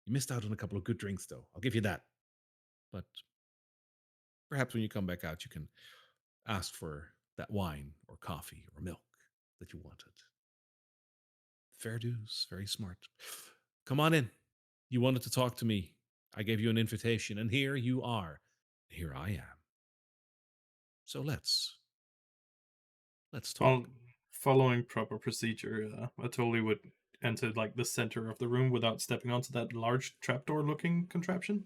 You missed out on a couple of good drinks, though. I'll give you that. But perhaps when you come back out, you can ask for that wine or coffee or milk that you wanted. Fair dues, very smart. Come on in. You wanted to talk to me. I gave you an invitation, and here you are. Here I am. So let's talk. Following proper procedure, Atoli would enter like the center of the room without stepping onto that large trapdoor-looking contraption,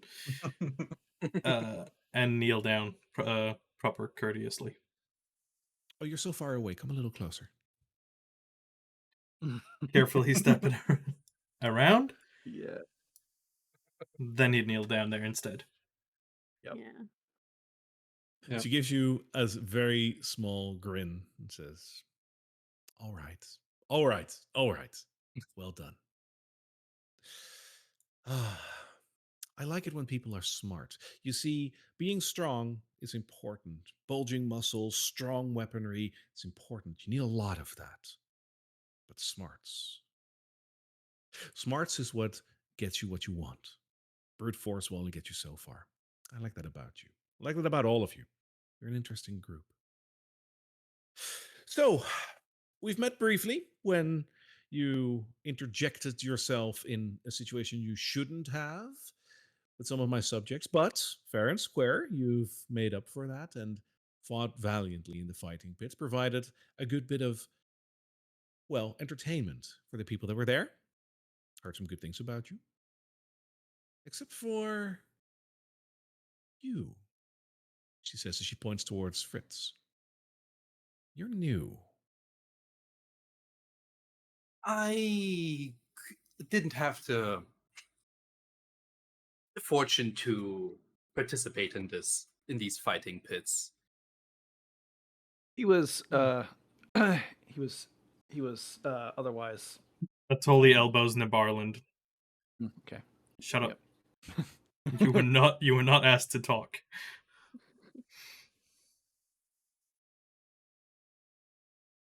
and kneel down proper courteously. Oh, you're so far away. Come a little closer. Carefully stepping around. Yeah. Then he'd kneel down there instead. Yep. Yeah. She gives you a very small grin and says, all right, all right, all right. Well done. I like it when people are smart. You see, being strong is important. Bulging muscles, strong weaponry, it's important. You need a lot of that. But smarts. Smarts is what gets you what you want. Brute force will only get you so far. I like that about you. I like that about all of you. You're an interesting group. So, we've met briefly when you interjected yourself in a situation you shouldn't have with some of my subjects, but fair and square, you've made up for that and fought valiantly in the fighting pits, provided a good bit of, well, entertainment for the people that were there. Heard some good things about you. Except for you, she says as she points towards Fritz. You're new. I didn't have the fortune to participate in these fighting pits. He was he was otherwise. That totally elbows Nebarland. Okay. Shut up. Yep. You were not asked to talk.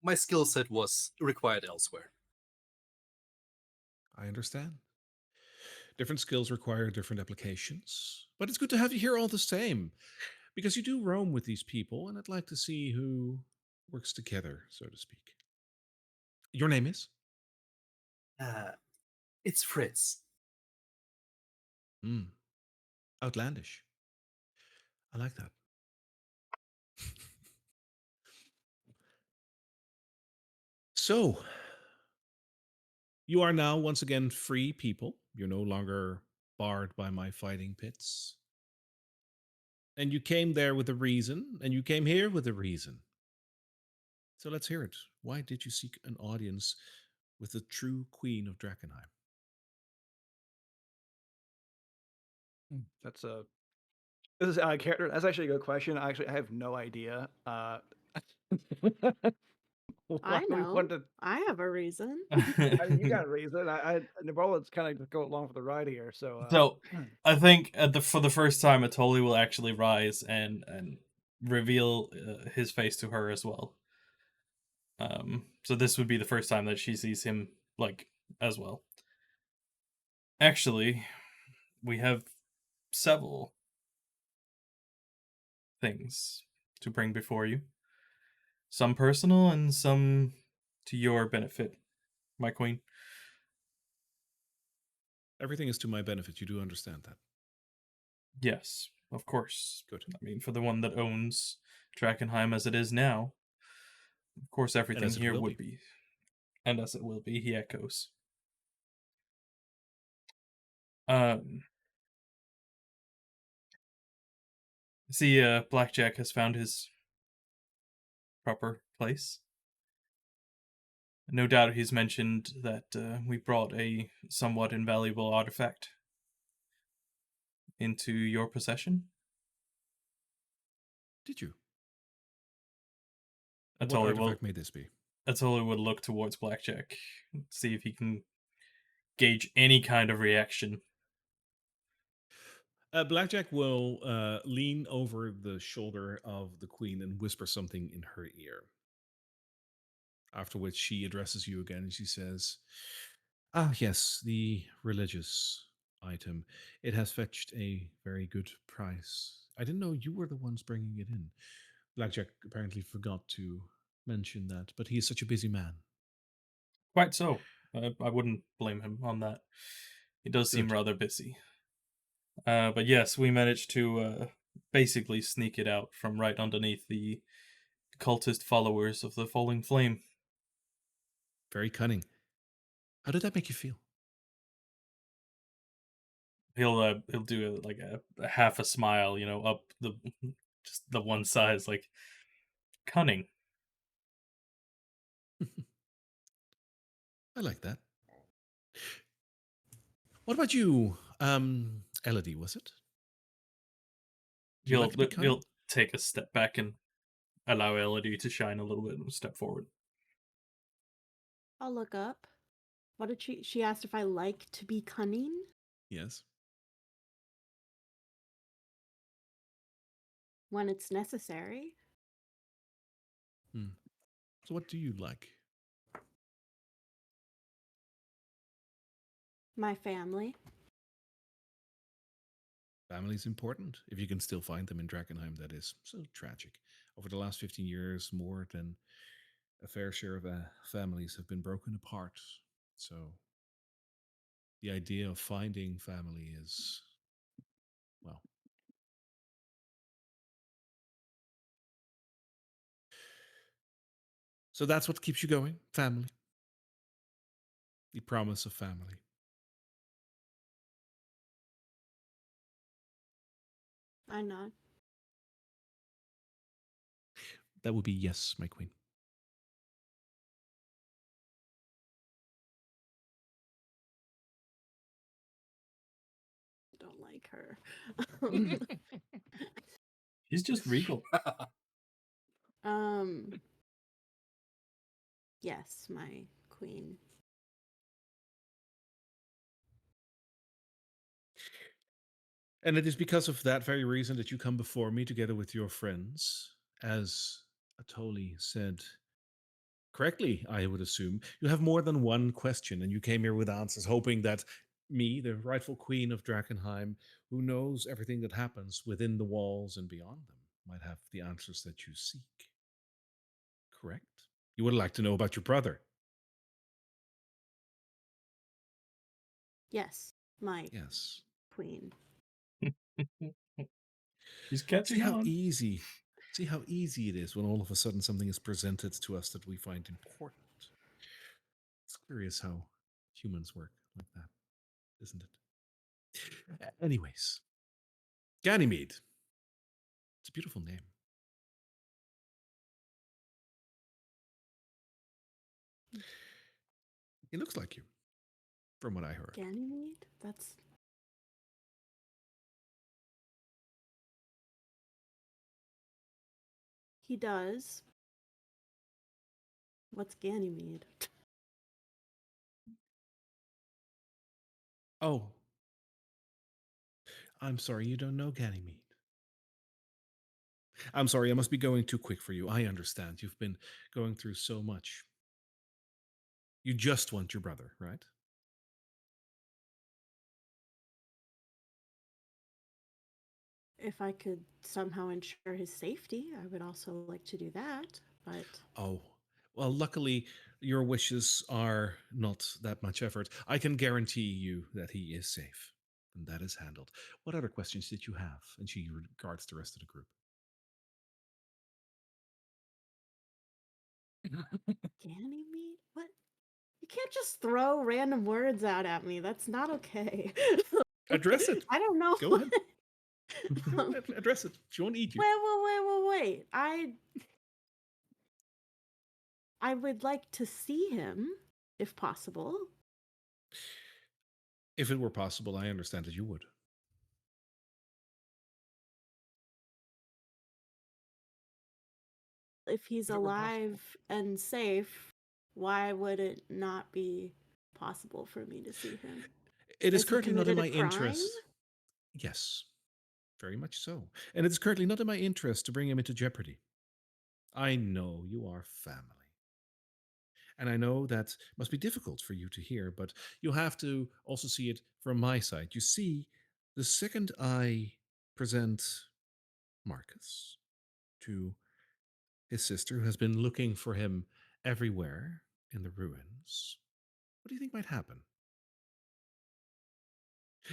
My skill set was required elsewhere. I understand. Different skills require different applications, but it's good to have you here all the same because you do roam with these people, and I'd like to see who works together, so to speak. Your name is? It's Fritz. Outlandish. I like that. So, you are now once again free people. You're no longer barred by my fighting pits. And you came there with a reason, and you came here with a reason. So let's hear it. Why did you seek an audience with the true queen of Drakkenheim? That's a this is character. That's actually a good question. I have no idea. Why I we know. wanted. I have a reason. I mean, you got a reason. Nebraska's kind of go along for the ride here. So, So I think for the first time, Atoli will actually rise and reveal his face to her as well. So this would be the first time that she sees him like as well. Actually, we have several things to bring before you. Some personal and some to your benefit, my queen. Everything is to my benefit. You do understand that. Yes, of course. Good. I mean, for the one that owns Drakkenheim as it is now, of course, everything here would be. And as it will be, he echoes. See, Blackjack has found his proper place. No doubt he's mentioned that we brought a somewhat invaluable artifact into your possession. Did you? What artifact may this be? Atoli would look towards Blackjack, see if he can gauge any kind of reaction. Blackjack will lean over the shoulder of the queen and whisper something in her ear. After which she addresses you again and she says, "Ah, yes, the religious item. It has fetched a very good price. I didn't know you were the ones bringing it in." Blackjack apparently forgot to mention that, but he is such a busy man. Quite so. I wouldn't blame him on that. He does seem Good. rather busy. But yes, we managed to basically sneak it out from right underneath the cultist followers of the Falling Flame. Very cunning. How did that make you feel? He'll do a half a smile, up the just the one side, like cunning. I like that. What about you, Elodie? Was it? Do you like to be cunning? He'll take a step back and allow Elodie to shine a little bit and step forward. I'll look up. What did she asked if I like to be cunning? Yes. when it's necessary. So what do you like? My family. Family is important. If you can still find them in Drakkenheim, that is so tragic. Over the last 15 years, more than a fair share of families have been broken apart. So the idea of finding family is, well, so that's what keeps you going, family. The promise of family. I nod. That would be yes, my queen. Don't like her. She's just regal. Yes, my queen. And it is because of that very reason that you come before me together with your friends. As Atoli said correctly, I would assume, you have more than one question, and you came here with answers, hoping that me, the rightful queen of Drakkenheim, who knows everything that happens within the walls and beyond them, might have the answers that you seek. Correct? You would like to know about your brother. Yes, my Yes. queen. She's catching on. See how easy it is when all of a sudden something is presented to us that we find important. It's curious how humans work like that, isn't it? Anyways, Ganymede. It's a beautiful name. He looks like you, from what I heard. Ganymede? That's... He does. What's Ganymede? Oh. I'm sorry, you don't know Ganymede. I'm sorry, I must be going too quick for you. I understand. You've been going through so much. You just want your brother, right? If I could somehow ensure his safety, I would also like to do that, but... Oh, well, luckily, your wishes are not that much effort. I can guarantee you that he is safe, and that is handled. What other questions did you have? And she regards the rest of the group. Ganymede? What? You can't just throw random words out at me. That's not okay. Address it. I don't know. Go ahead. Address it. She won't eat you. Wait. I would like to see him, if possible. If it were possible, I understand that you would. If he's alive and safe, why would it not be possible for me to see him? It is currently not in my crime? interest. Yes, very much so. And it is currently not in my interest to bring him into jeopardy. I know you are family. And I know that must be difficult for you to hear, but you have to also see it from my side. You see, the second I present Marcus to his sister, who has been looking for him everywhere in the ruins, what do you think might happen?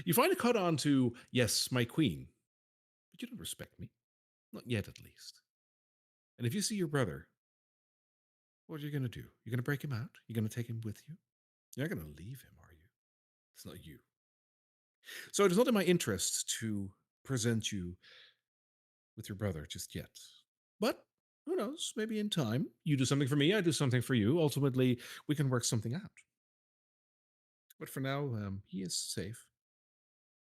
You find a cut on to, yes, my queen, but you don't respect me. Not yet, at least. And if you see your brother, what are you going to do? You're going to break him out? You're going to take him with you? You're not going to leave him, are you? It's not you. So it is not in my interest to present you with your brother just yet. But who knows? Maybe in time, you do something for me, I do something for you. Ultimately, we can work something out. But for now, he is safe.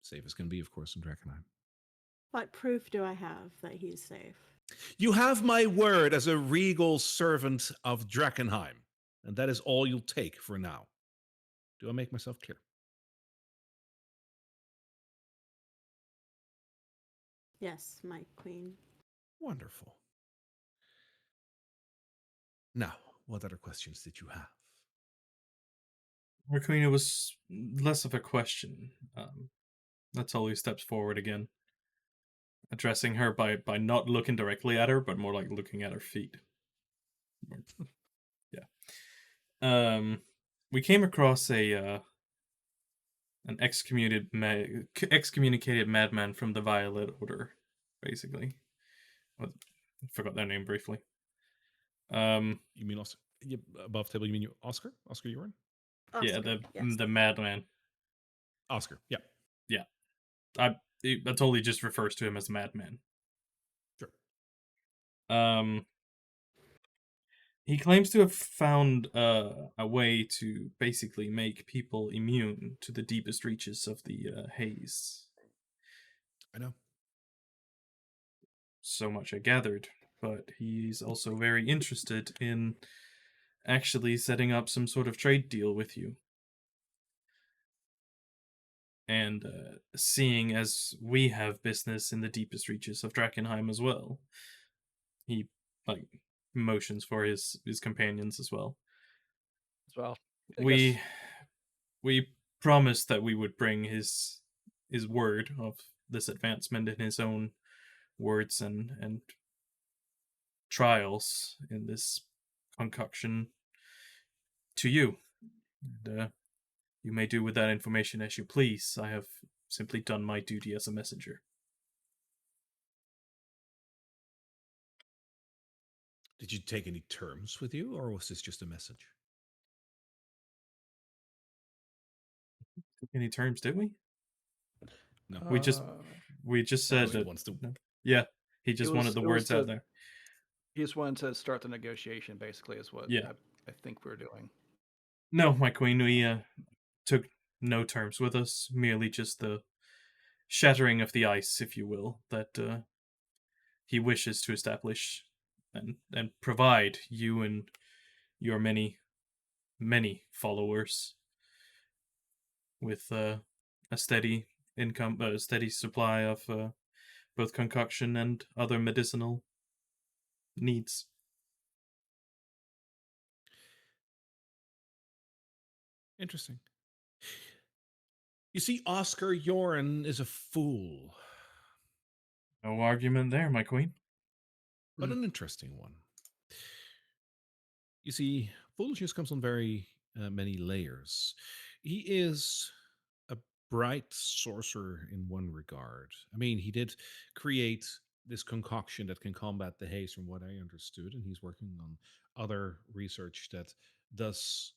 Safe as can be, of course, in Drakkenheim. What proof do I have that he's safe? You have my word as a regal servant of Drakkenheim, and that is all you'll take for now. Do I make myself clear? Yes, my queen. Wonderful. Now, what other questions did you have? Our queen, it was less of a question. That's all. He steps forward again, addressing her by not looking directly at her, but more like looking at her feet. Yeah. We came across an excommunicated madman from the Violet Order, basically. I forgot their name briefly. You mean Oscar? Above table, you mean Oscar? Oscar Urin? Yeah, the madman. Oscar, yeah. Yeah. That totally just refers to him as the madman. Sure. He claims to have found a way to basically make people immune to the deepest reaches of the haze. I know. So much I gathered, but he's also very interested in actually setting up some sort of trade deal with you. And seeing as we have business in the deepest reaches of Drakkenheim as well, he like motions for his companions as well. We promised that we would bring his word of this advancement in his own words and trials in this concoction to you. And, you may do with that information as you please. I have simply done my duty as a messenger. Did you take any terms with you, or was this just a message? Any terms, did we? No. We just said that. Wants to... Yeah, he just wanted the words out there. He just wanted to start the negotiation, basically, is what I think we're doing. No, my queen, we took no terms with us, merely just the shattering of the ice, if you will, that he wishes to establish and provide you and your many, many followers with a steady income, a steady supply of both concoction and other medicinal needs. Interesting. You see, Oscar Yoren is a fool. No argument there, my queen. But an interesting one. You see, foolishness comes on very many layers. He is a bright sorcerer in one regard. I mean, he did create this concoction that can combat the haze, from what I understood, and he's working on other research that does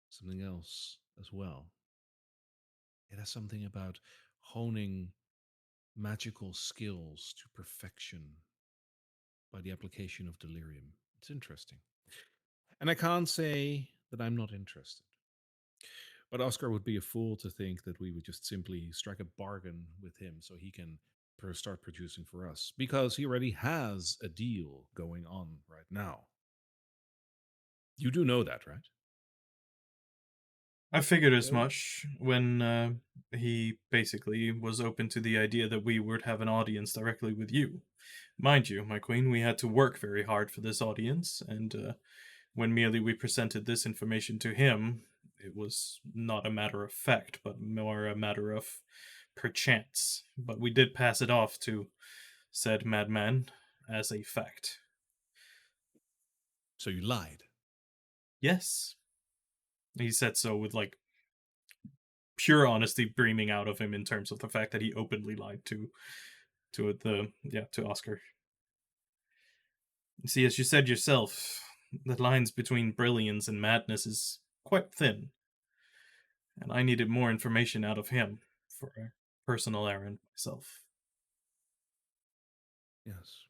something else as well. It has something about honing magical skills to perfection by the application of delirium. It's interesting. And I can't say that I'm not interested. But Oscar would be a fool to think that we would just simply strike a bargain with him so he can start producing for us, because he already has a deal going on right now. You do know that, right? I figured as much when he basically was open to the idea that we would have an audience directly with you. Mind you, my queen, we had to work very hard for this audience, and when merely we presented this information to him, it was not a matter of fact, but more a matter of perchance. But we did pass it off to said madman as a fact. So you lied? Yes. He said so with like pure honesty beaming out of him in terms of the fact that he openly lied to Oscar. You see, as you said yourself, the lines between brilliance and madness is quite thin. And I needed more information out of him for a personal errand myself. Yes.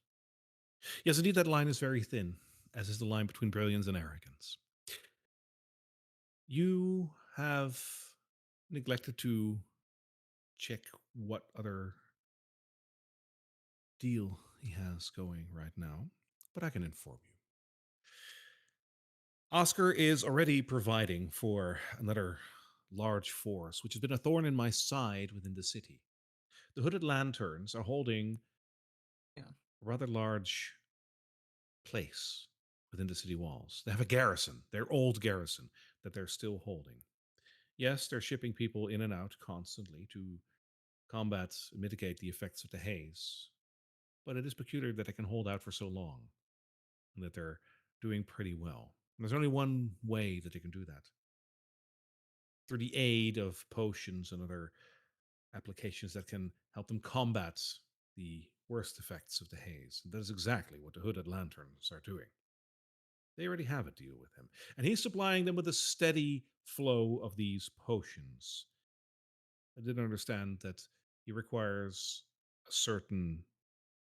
Yes, indeed, that line is very thin, as is the line between brilliance and arrogance. You have neglected to check what other deal he has going right now, but I can inform you. Oscar is already providing for another large force, which has been a thorn in my side within the city. The Hooded Lanterns are holding rather large place within the city walls. They have a garrison, their old garrison, that they're still holding. Yes, they're shipping people in and out constantly to combat and mitigate the effects of the haze, but it is peculiar that they can hold out for so long and that they're doing pretty well. And there's only one way that they can do that, through the aid of potions and other applications that can help them combat the worst effects of the haze. And that is exactly what the Hooded Lanterns are doing. They already have a deal with him, and he's supplying them with a steady flow of these potions. I didn't understand that he requires a certain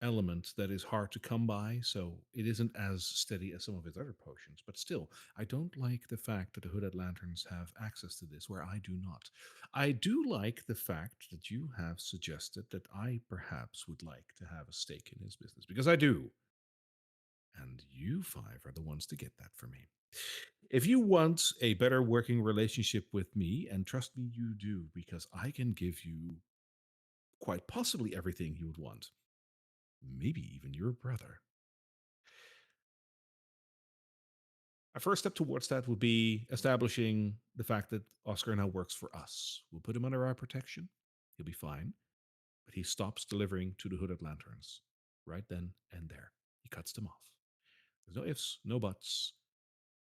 element that is hard to come by, so it isn't as steady as some of his other potions. But still, I don't like the fact that the Hooded Lanterns have access to this, where I do not. I do like the fact that you have suggested that I perhaps would like to have a stake in his business, because I do. And you five are the ones to get that for me. If you want a better working relationship with me, and trust me, you do, because I can give you quite possibly everything you would want, maybe even your brother. Our first step towards that would be establishing the fact that Oscar now works for us. We'll put him under our protection. He'll be fine. But he stops delivering to the Hooded Lanterns right then and there. He cuts them off. There's no ifs, no buts,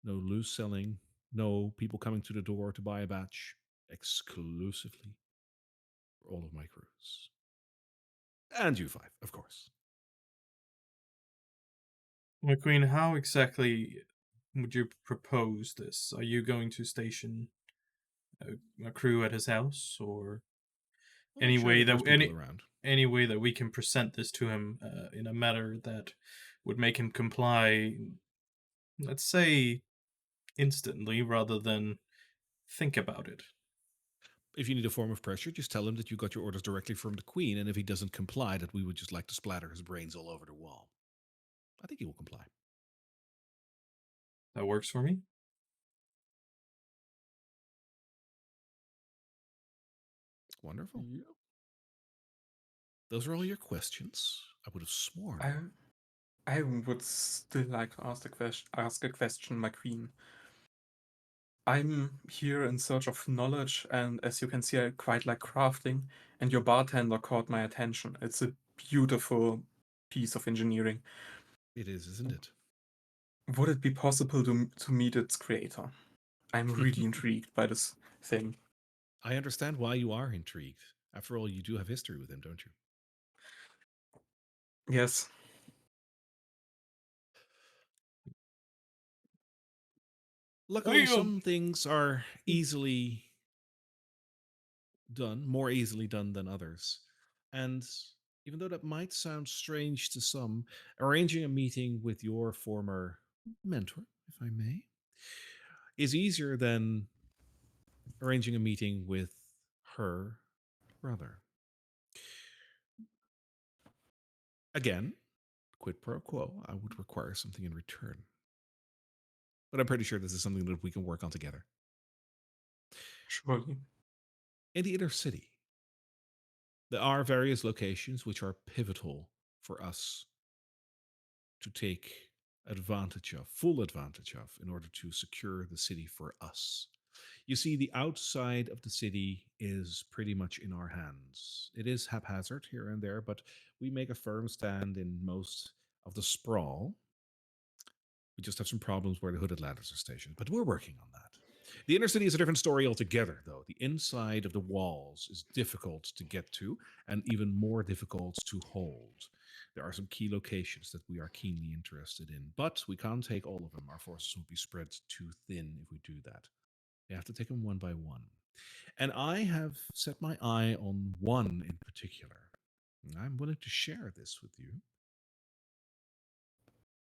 no loose selling, no people coming to the door to buy a batch. Exclusively for all of my crews. And you five, of course. My queen, how exactly would you propose this? Are you going to station a crew at his house, or any way that any way that we can present this to him in a manner that would make him comply, let's say, instantly rather than think about it? If you need a form of pressure, just tell him that you got your orders directly from the Queen, and if he doesn't comply, that we would just like to splatter his brains all over the wall. I think he will comply. That works for me. Wonderful. Yep. Those are all your questions. I would have sworn. I would still like to ask a question, my queen. I'm here in search of knowledge, and as you can see, I quite like crafting, and your bartender caught my attention. It's a beautiful piece of engineering. It is, isn't it? Would it be possible to meet its creator? I'm really intrigued by this thing. I understand why you are intrigued. After all, you do have history with him, don't you? Yes. Luckily, some things are easily done, more easily done than others. And even though that might sound strange to some, arranging a meeting with your former mentor, if I may, is easier than arranging a meeting with her brother. Again, quid pro quo, I would require something in return. But I'm pretty sure this is something that we can work on together. Surely. In the inner city, there are various locations which are pivotal for us to take advantage of, full advantage of, in order to secure the city for us. You see, the outside of the city is pretty much in our hands. It is haphazard here and there, but we make a firm stand in most of the sprawl. We just have some problems where the Hooded Ladders are stationed, but we're working on that. The inner city is a different story altogether, though. The inside of the walls is difficult to get to, and even more difficult to hold. There are some key locations that we are keenly interested in, but we can't take all of them. Our forces will be spread too thin if we do that. We have to take them one by one. And I have set my eye on one in particular. And I'm willing to share this with you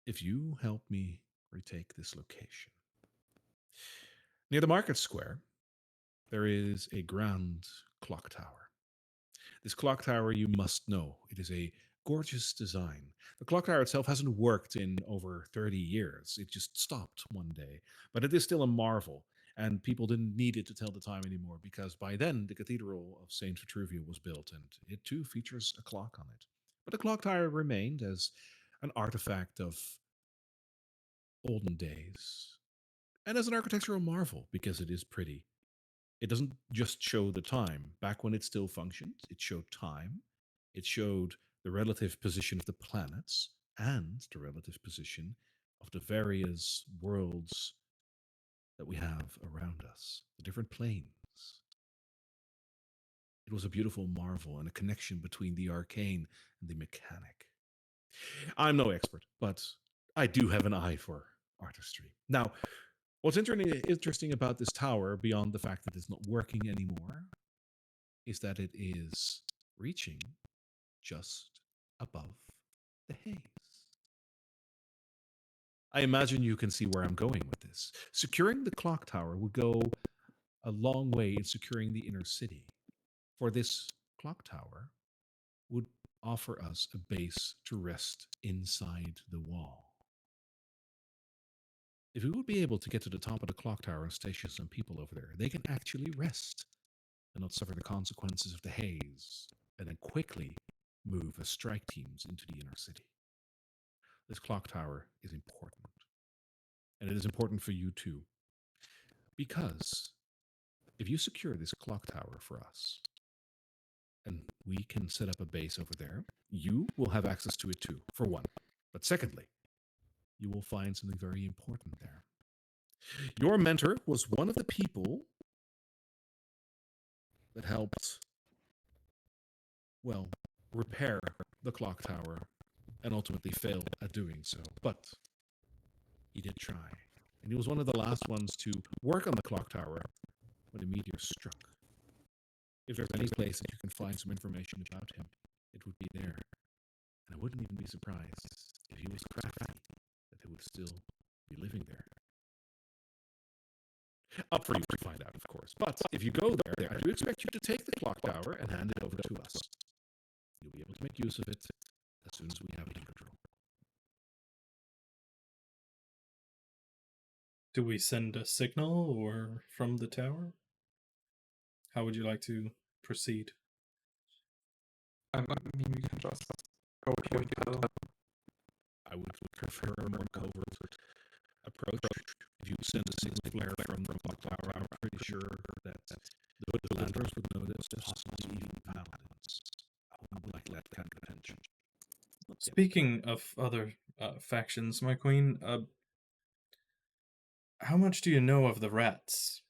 if you help me retake this location. Near the market square, there is a grand clock tower. This clock tower, you must know, it is a gorgeous design. The clock tower itself hasn't worked in over 30 years. It just stopped one day. But it is still a marvel, and people didn't need it to tell the time anymore, because by then the Cathedral of St. Vitruvio was built, and it too features a clock on it. But the clock tower remained as an artifact of olden days and as an architectural marvel because it is pretty. It doesn't just show the time. Back when it still functioned, it showed time, it showed the relative position of the planets and the relative position of the various worlds that we have around us, the different planes. It was a beautiful marvel and a connection between the arcane and the mechanic. I'm no expert, but I do have an eye for artistry. Now, what's interesting about this tower, beyond the fact that it's not working anymore, is that it is reaching just above the haze. I imagine you can see where I'm going with this. Securing the clock tower would go a long way in securing the inner city. For this clock tower would offer us a base to rest inside the wall. If we would be able to get to the top of the clock tower and station some people over there, they can actually rest and not suffer the consequences of the haze, and then quickly move as strike teams into the inner city. This clock tower is important. And it is important for you too. Because if you secure this clock tower for us, and we can set up a base over there, you will have access to it too, for one. But secondly, you will find something very important there. Your mentor was one of the people that helped, well, repair the clock tower and ultimately failed at doing so. But he did try. And he was one of the last ones to work on the clock tower when the meteor struck. If there's any place that you can find some information about him, it would be there. And I wouldn't even be surprised if he was crafty, that he would still be living there. Up for you to find out, of course. But if you go there, I do expect you to take the clock tower and hand it over to us. You'll be able to make use of it as soon as we have it in control. Do we send a signal or from the tower? How would you like to proceed? I mean, we can just go here. I would prefer a more covert approach. If you send a signal flare from the clock tower, I'm pretty sure that the landers would notice, possibly even paladins. I would like that kind of attention. Speaking of other factions, my queen, how much do you know of the rats?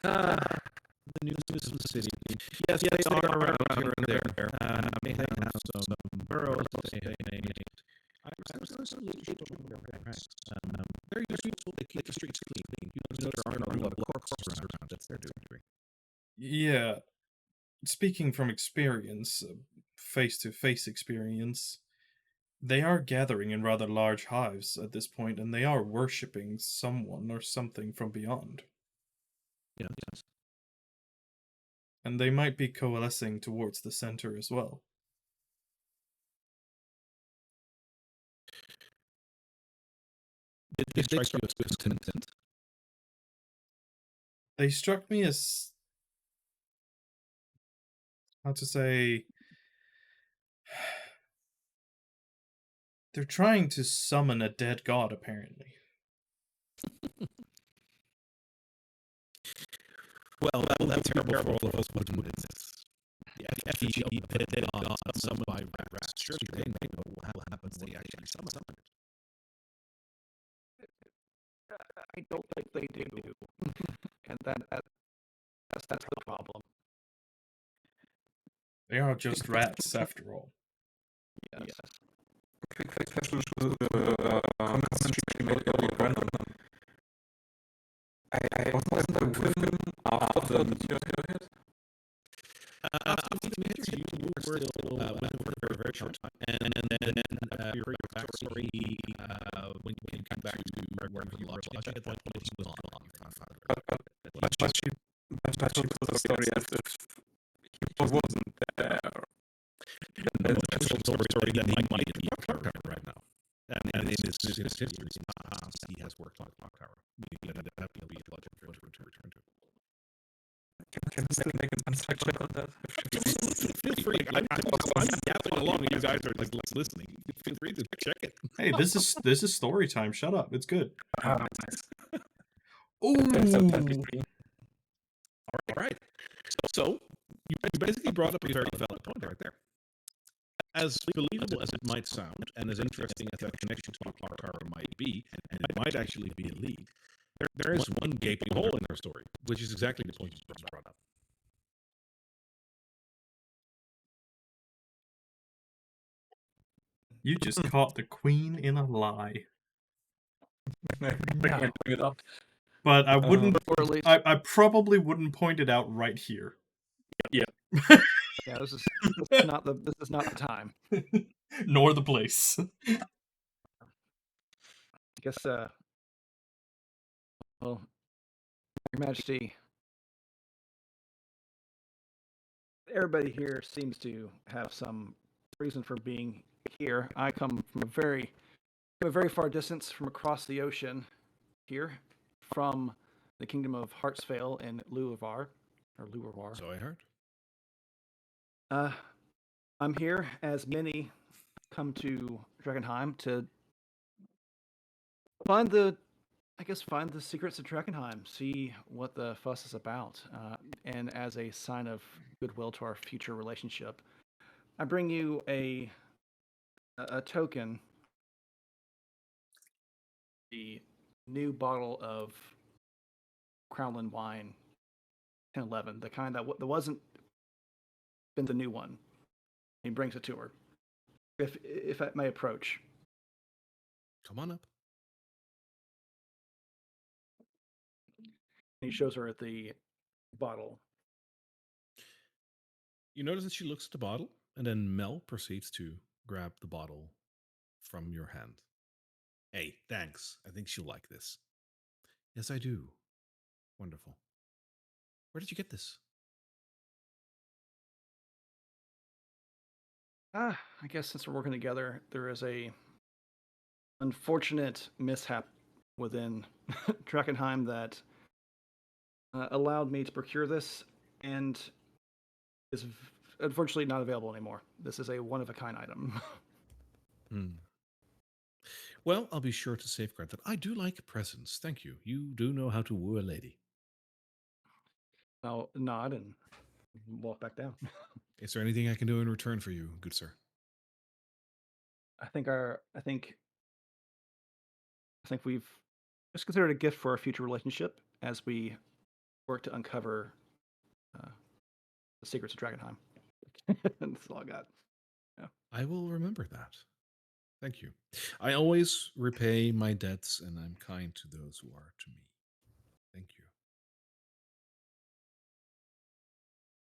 The news of the city. Yes, they are around here and there. They have some burrows. There's some leadership over there. They're useful to keep the streets clean. You notice there aren't a lot of corpses around. That's their doing. Yeah. Speaking from experience, face-to-face experience, they are gathering in rather large hives at this point, and they are worshipping someone or something from beyond. Yes. And they might be coalescing towards the center as well. Did they strike you as discontent? They struck me as, how to say, they're trying to summon a dead god, apparently. Well, that will be terrible for all of us, wouldn't it? The effigy of a dead god summoned by rats. Surely they know what happens when they actually summon it. I don't think they do. And that's the problem. They are just rats, after all. Yes. Quick question to the comments she made earlier, Brandon. I wasn't a woman after the meteor hit. After the meteor, you were still went for a very short time, and then your backstory when you came back to work for the lodge, at that point he was on. But she told the story as if he wasn't there. And that's the story that he might be a clock tower right now. And in his history, in the past, he has worked on the clock tower. Meaning that he'll be a logic for him to return to. Can I make an insight check on that? Feel free. I'm yapping along, and you guys are just listening. Feel free to check it. Hey, this is story time. Shut up. It's good. Nice. Ooh. All right. So you basically brought up a very valid point right there. As believable as it might sound, and as interesting as that connection to our car might be, and it might actually be a lead, there is one gaping hole in our story, which is exactly the point you just brought up. You just caught the queen in a lie. I can't bring it up. But I wouldn't. I probably wouldn't point it out right here. Yeah. Yeah, this is not the time. Nor the place. I guess well, Your Majesty, everybody here seems to have some reason for being here. I come from a very far distance from across the ocean here, from the kingdom of Hartsvale in Luavar, or Luavar. So I heard. I'm here, as many come to Drakkenheim to find the secrets of Drakkenheim, see what the fuss is about, and as a sign of goodwill to our future relationship, I bring you a token, the new bottle of Crownland wine, 1011, the kind that wasn't been the new one. He brings it to her. If I may approach. Come on up. He shows her the bottle. You notice that she looks at the bottle, and then Mel proceeds to grab the bottle from your hand. Hey, thanks. I think she'll like this. Yes, I do. Wonderful. Where did you get this? I guess since we're working together, there is a unfortunate mishap within Drakkenheim that allowed me to procure this, and is unfortunately not available anymore. This is a one-of-a-kind item. Well, I'll be sure to safeguard that. I do like presents. Thank you. You do know how to woo a lady. I'll nod and walk back down. Is there anything I can do in return for you, good sir? I think we've just considered a gift for our future relationship as we work to uncover the secrets of Drakkenheim. That's all I got. Yeah. I will remember that. Thank you. I always repay my debts, and I'm kind to those who are to me. Thank you.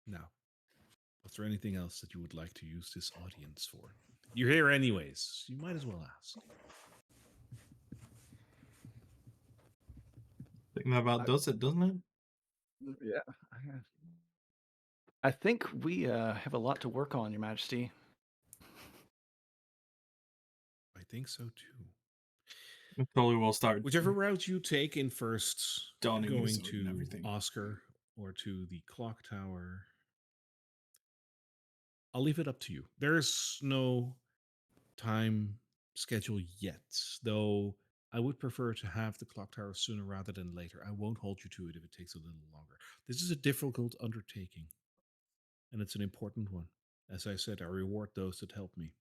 Now, is there anything else that you would like to use this audience for? You're here anyways. You might as well ask. I think that about does it, doesn't it? Yeah. I think we have a lot to work on, Your Majesty. I think so too. We probably will start. Whichever route you take in first, Donning going the sword and to everything. Oscar or to the clock tower, I'll leave it up to you. There's no time schedule yet, though I would prefer to have the clock tower sooner rather than later. I won't hold you to it if it takes a little longer. This is a difficult undertaking, and it's an important one. As I said, I reward those that help me.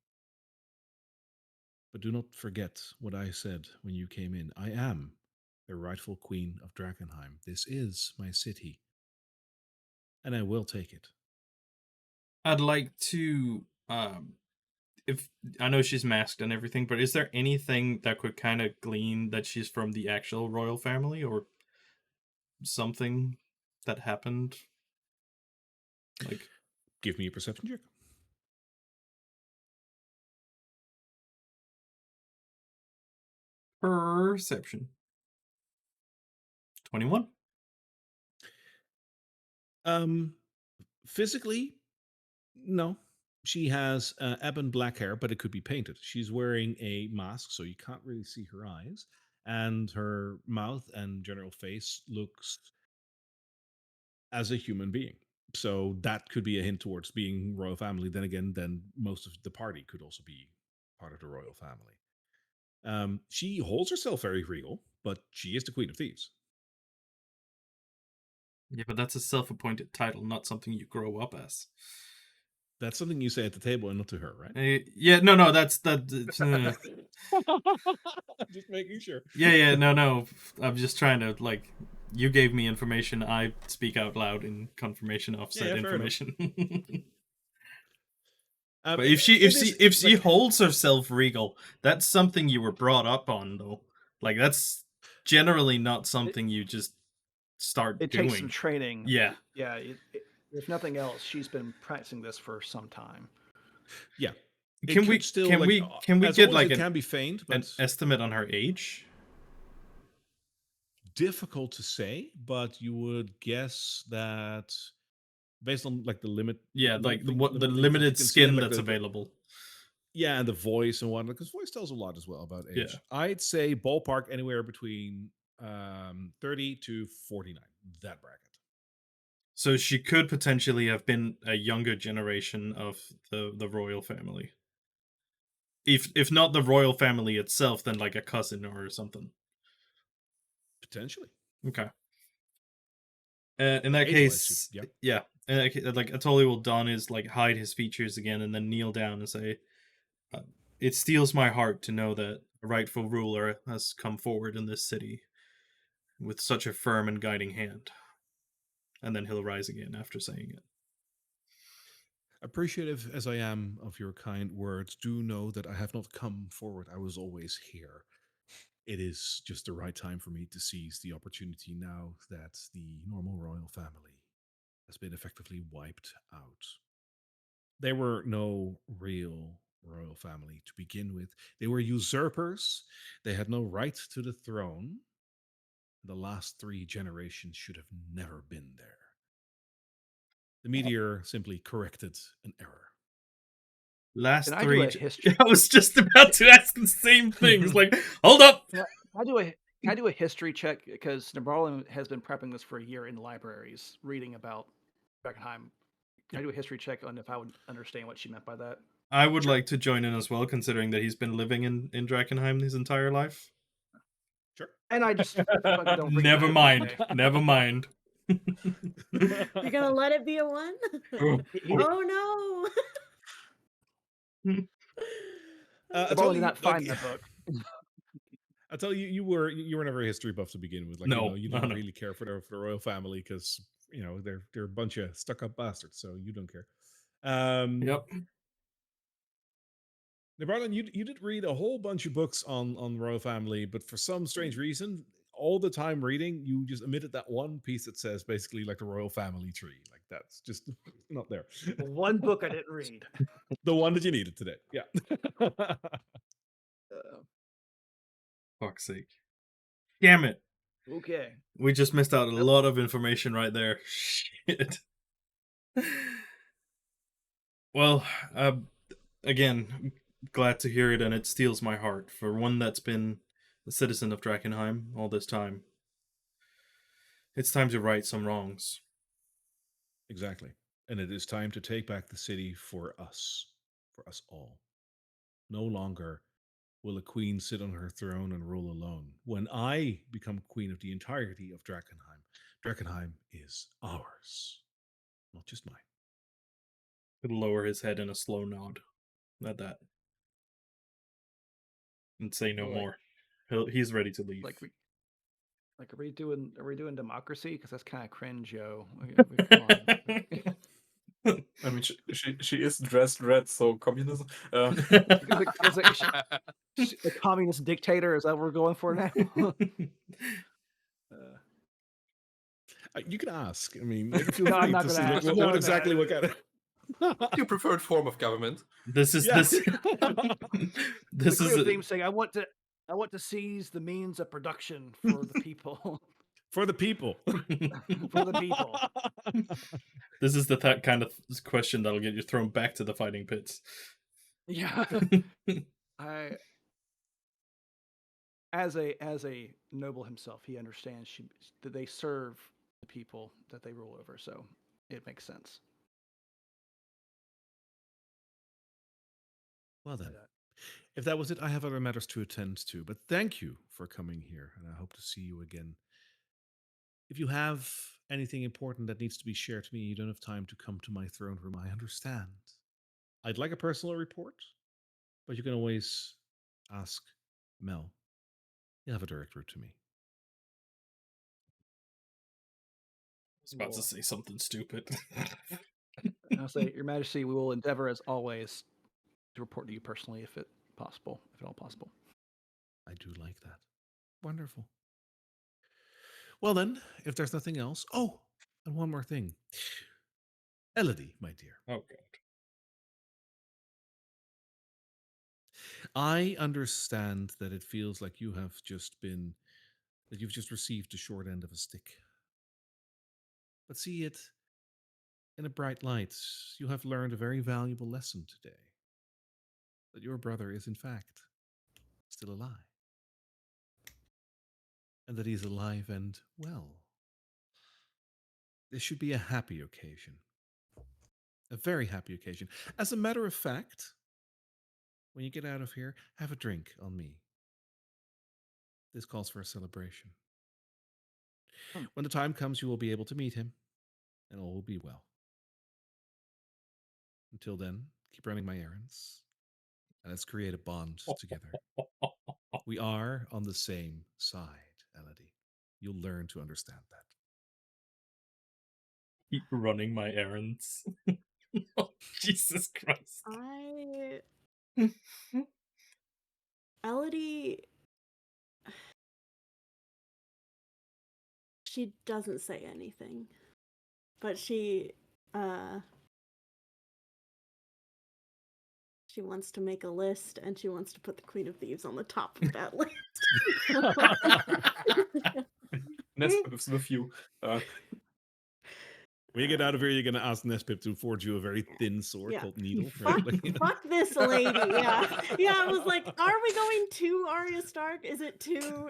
But do not forget what I said when you came in. I am the rightful queen of Drakkenheim. This is my city, and I will take it. I'd like to, if I know she's masked and everything, but is there anything that could kind of glean that she's from the actual royal family or something that happened? Like, give me a perception check. Perception. 21. Physically, no. She has ebon black hair, but it could be painted. She's wearing a mask, so you can't really see her eyes. And her mouth and general face looks as a human being. So that could be a hint towards being royal family. Then again, then most of the party could also be part of the royal family. She holds herself very regal, but she is the Queen of Thieves. Yeah, but that's a self-appointed title, not something you grow up as. That's something you say at the table and not to her, right? Yeah, no, that's that. Just making sure. Yeah, no. I'm just trying to You gave me information. I speak out loud in confirmation of said information. But if she holds herself regal, that's something you were brought up on, though. That's generally not something you just start doing. It takes some training. Yeah. If nothing else, she's been practicing this for some time. Yeah. Can we get it can be feigned, but an estimate on her age? Difficult to say, but you would guess that based on the limit. Yeah, the limited skin that's available. Yeah, and the voice and whatnot, because voice tells a lot as well about age. Yeah. I'd say ballpark anywhere between 30 to 49, that bracket. So she could potentially have been a younger generation of the royal family. If not the royal family itself, then a cousin or something. Potentially. Okay. In that case, yeah. Atoli will don his hide his features again and then kneel down and say, "It steals my heart to know that a rightful ruler has come forward in this city with such a firm and guiding hand." And then he'll rise again after saying it. Appreciative as I am of your kind words, do know that I have not come forward. I was always here. It is just the right time for me to seize the opportunity now that the normal royal family has been effectively wiped out. They were no real royal family to begin with. They were usurpers. They had no right to the throne. The last 3 generations should have never been there. The meteor simply corrected an error. Last 3. I was just about to ask the same things. Hold up. Can I do a history check? Because Nabarlin has been prepping this for a year in libraries, reading about Drakkenheim. Can I do a history check on if I would understand what she meant by that? I would like to join in as well, considering that he's been living in Drakkenheim his entire life. Sure. And I just don't Never mind. Never mind. You're gonna let it be a 1? Oh no! Nabarlin did not find that book. I tell you, you were never a history buff to begin with. You don't really care for the royal family because they're a bunch of stuck-up bastards, so you don't care. Yep. Nabarlin, you did read a whole bunch of books on the royal family, but for some strange reason, all the time reading, you just omitted that one piece that says basically the royal family tree. That's just not there. One book I didn't read. The one that you needed today. Yeah. Fuck's sake. Damn it. Okay. We just missed out a lot of information right there. Shit. Well, again, glad to hear it, and it steals my heart. For one that's been a citizen of Drakkenheim all this time, it's time to right some wrongs. Exactly. And it is time to take back the city for us all. No longer will a queen sit on her throne and rule alone. When I become queen of the entirety of Drakkenheim, Drakkenheim is ours, not just mine. He'll lower his head in a slow nod at that. And say no more. He's ready to leave. Are we doing democracy? Because that's kind of cringe, yo. I mean, she is dressed red, so communism. A communist dictator, is that what we're going for now? You can ask. I mean, feel free to see what exactly what kind of your preferred form of government. This is this is a theme saying I want to seize the means of production for the people. For the people. For the people. This is the kind of question that'll get you thrown back to the fighting pits. Yeah. As a noble himself, he understands that they serve the people that they rule over. So it makes sense. Well then, if that was it, I have other matters to attend to. But thank you for coming here, and I hope to see you again. If you have anything important that needs to be shared to me, you don't have time to come to my throne room. I understand. I'd like a personal report, but you can always ask Mel. You have a direct route to me. I was about to say something stupid. I'll say, Your Majesty, we will endeavor, as always, to report to you personally if at all possible. I do like that. Wonderful. Well then, if there's nothing else. Oh, and one more thing. Elodie, my dear. Oh god. I understand that it feels like you've just received the short end of a stick. But see it in a bright light. You have learned a very valuable lesson today. That your brother is, in fact, still alive. And that he's alive and well. This should be a happy occasion. A very happy occasion. As a matter of fact, when you get out of here, have a drink on me. This calls for a celebration. When the time comes, you will be able to meet him, and all will be well. Until then, keep running my errands, and let's create a bond together. We are on the same side, Elodie. You'll learn to understand that. Keep running my errands. Oh, Jesus Christ. Elodie, she doesn't say anything, but she wants to make a list, and she wants to put the Queen of Thieves on the top of that list. Nespip's with you. When you get out of here, you're going to ask Nespip to forge you a very thin sword called Needle. Fuck, fuck this lady. Yeah. Yeah, I was like, are we going to Arya Stark? Is it too,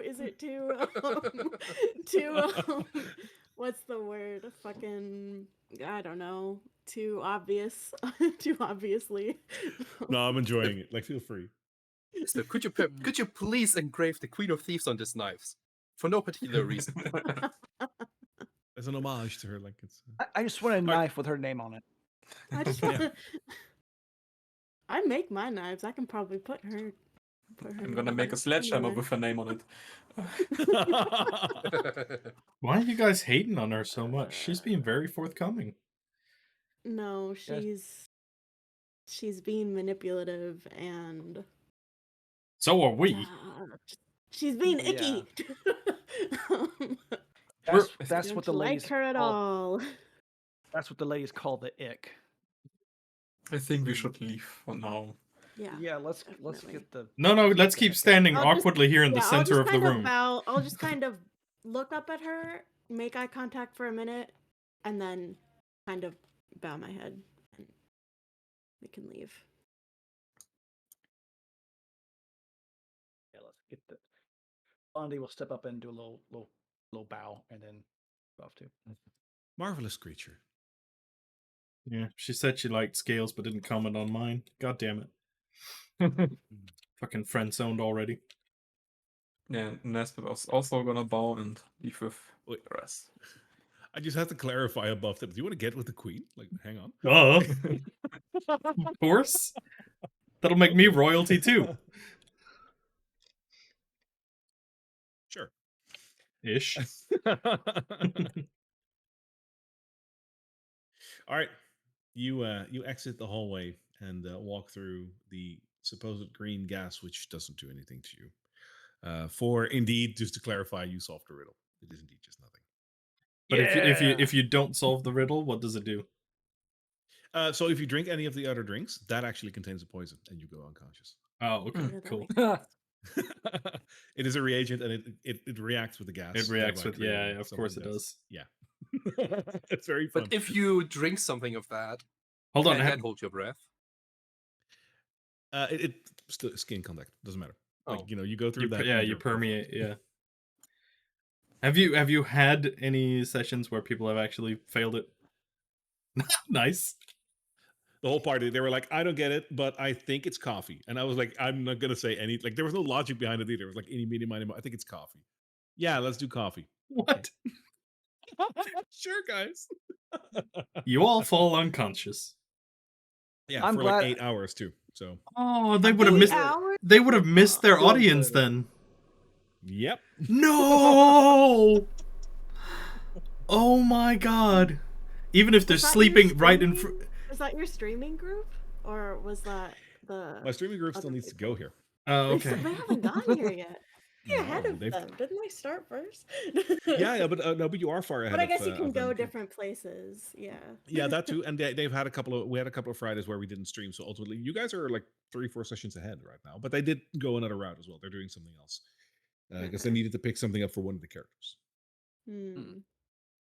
what's the word? Fucking, I don't know. Too obvious. Too obviously. No, I'm enjoying it. Like, feel free. So could you please engrave the Queen of Thieves on these knives? For no particular reason. As an homage to her, like it's. I just want a knife with her name on it. I just want to. I make my knives. I can probably put her. I'm gonna make a sledgehammer with her name on it. Why are you guys hating on her so much? She's being very forthcoming. No, she's being manipulative, and so are we. She's being icky. That's what the ladies like her at all. That's what the ladies call the ick. I think we should leave for now. Yeah, let's get the. No, let's keep standing awkwardly here in the center of the room. I'll just kind of look up at her, make eye contact for a minute, and then kind of bow my head, and we can leave. Yeah, let's get the. Blondie will step up and do a little bow, and then go off too. Marvelous creature. Yeah, she said she liked scales, but didn't comment on mine. God damn it. Fucking friend zoned already. Yeah, Nespit was also gonna bow and leave with the rest. I just have to clarify above that. Do you want to get with the Queen? Like, hang on. Of course. That'll make me royalty too. Sure. Ish. All right. You exit the hallway and walk through the supposed green gas, which doesn't do anything to you. For indeed, just to clarify, you solved the riddle. It is indeed just nothing. But if you don't solve the riddle, what does it do? So if you drink any of the other drinks, that actually contains a poison, and you go unconscious. Oh, okay, cool. It is a reagent, and it reacts with the gas. It reacts with of course it does. Yeah, it's very fun. But if you drink something of that, hold on, then hold your breath. It still skin contact doesn't matter. Like you go through that. Yeah, you permeate. Yeah. Have you had any sessions where people have actually failed it? Nice. The whole party, they were like, I don't get it, but I think it's coffee. And I was like, I'm not gonna say any, like, there was no logic behind it either. It was like any media, I think it's coffee. Yeah, let's do coffee. What? Sure, guys. You all fall unconscious. Yeah, I'm for glad. like 8 hours too. So Oh, they I'm would have feeling missed. good. They would have missed their Feeling audience good. then. yep. No. Oh my god. Even if they're Was that your sleeping right in streaming- Was that your streaming group, or was that the? My streaming group still other needs to people? go here. Oh, They okay. they haven't gotten here yet. You're ahead No, of they've- them. Didn't they start first? Yeah, but no, but you are far ahead. But I guess you of can them. go different places. Yeah. Yeah, that too. And they've had we had a couple of Fridays where we didn't stream. So ultimately, you guys are like 3-4 sessions ahead right now. But they did go another route as well. They're doing something else because they Okay. needed to pick something up for one of the characters.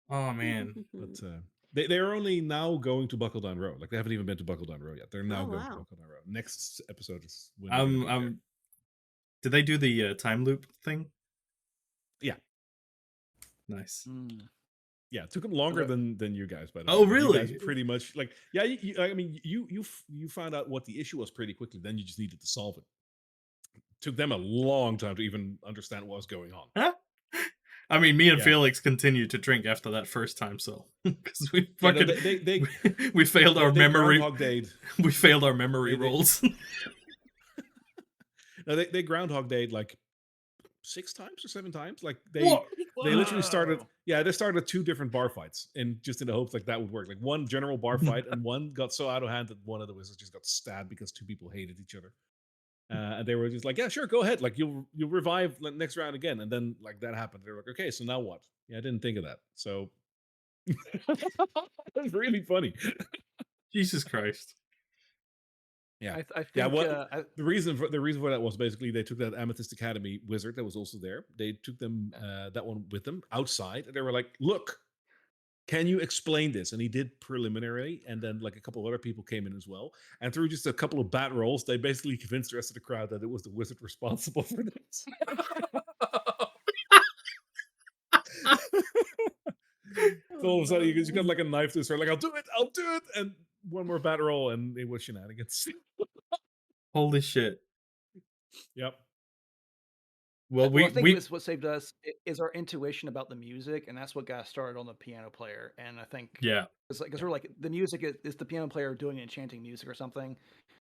Oh man. But they're only now going to Buckle Down Row. Like they haven't even been to Buckle Down Row yet. They're now going to Buckle Down Row. Next episode is when. They're gonna be there. Did they do the time loop thing? Yeah. Nice. Yeah, it took them longer than you guys. By the way. Oh, really? You guys pretty much like yeah. I mean, you found out what the issue was pretty quickly. Then you just needed to solve it. Took them a long time to even understand what was going on. Huh? I mean, me and Felix continued to drink after that first time, so because we fucking we failed our memory. We failed our memory rolls. No, they Groundhog Day'd like 6 times or 7 times. Like they literally started. Yeah, they started 2 different bar fights, and just in the hopes like that would work. Like one general bar fight, and one got so out of hand that one of the wizards just got stabbed because 2 people hated each other. And they were just like, yeah, sure, go ahead. Like you'll revive next round again, and then like that happened. They were like, okay, so now what? Yeah, I didn't think of that. So it's really funny. Jesus Christ. Yeah, I think yeah. The reason for that was basically they took that Amethyst Academy wizard that was also there. They took them that one with them outside, and they were like, "Look, can you explain this?" And he did preliminarily, and then like a couple of other people came in as well. And through just a couple of bad rolls, they basically convinced the rest of the crowd that it was the wizard responsible for this. So all of a sudden, you got like a knife to his throat, like, I'll do it, and one more bad roll, and it was shenanigans. Holy shit. Yep. Well, I think what saved us is our intuition about the music, and that's what got us started on the piano player. And I think because we're like the music is the piano player doing enchanting music or something.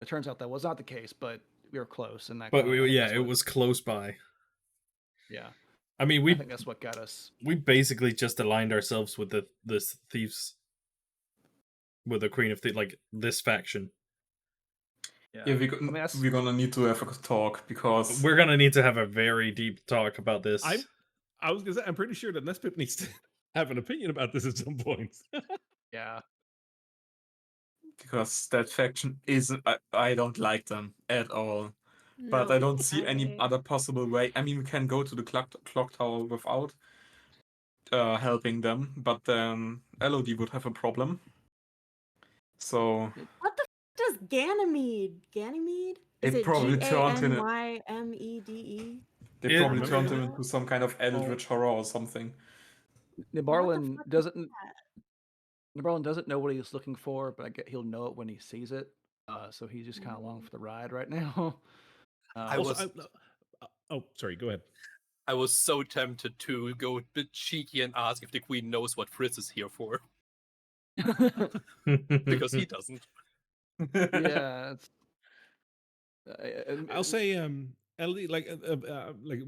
It turns out that was not the case, but we were close. And that. But it was close by. Yeah. I mean, I think that's what got us. We basically just aligned ourselves with the thieves, with the Queen of Thieves, like this faction. Yeah, we're gonna need to have a talk because we're gonna need to have a very deep talk about this. I was gonna say, I'm pretty sure that Nespip needs to have an opinion about this at some point. Yeah. Because that faction isn't. I don't like them at all. But I don't see any other possible way. I mean, we can go to the clock tower without helping them, but then LOD would have a problem. So what the does Ganymede? Ganymede? Is it probably turned Ganymede? They probably turned him into some kind of eldritch horror or something. Nabarlin doesn't know what he's looking for, but I get he'll know it when he sees it. So he's just kind of along for the ride right now. Sorry, go ahead. I was so tempted to go a bit cheeky and ask if the queen knows what Fritz is here for. Because he doesn't. Yeah. I'll say, Ellie, like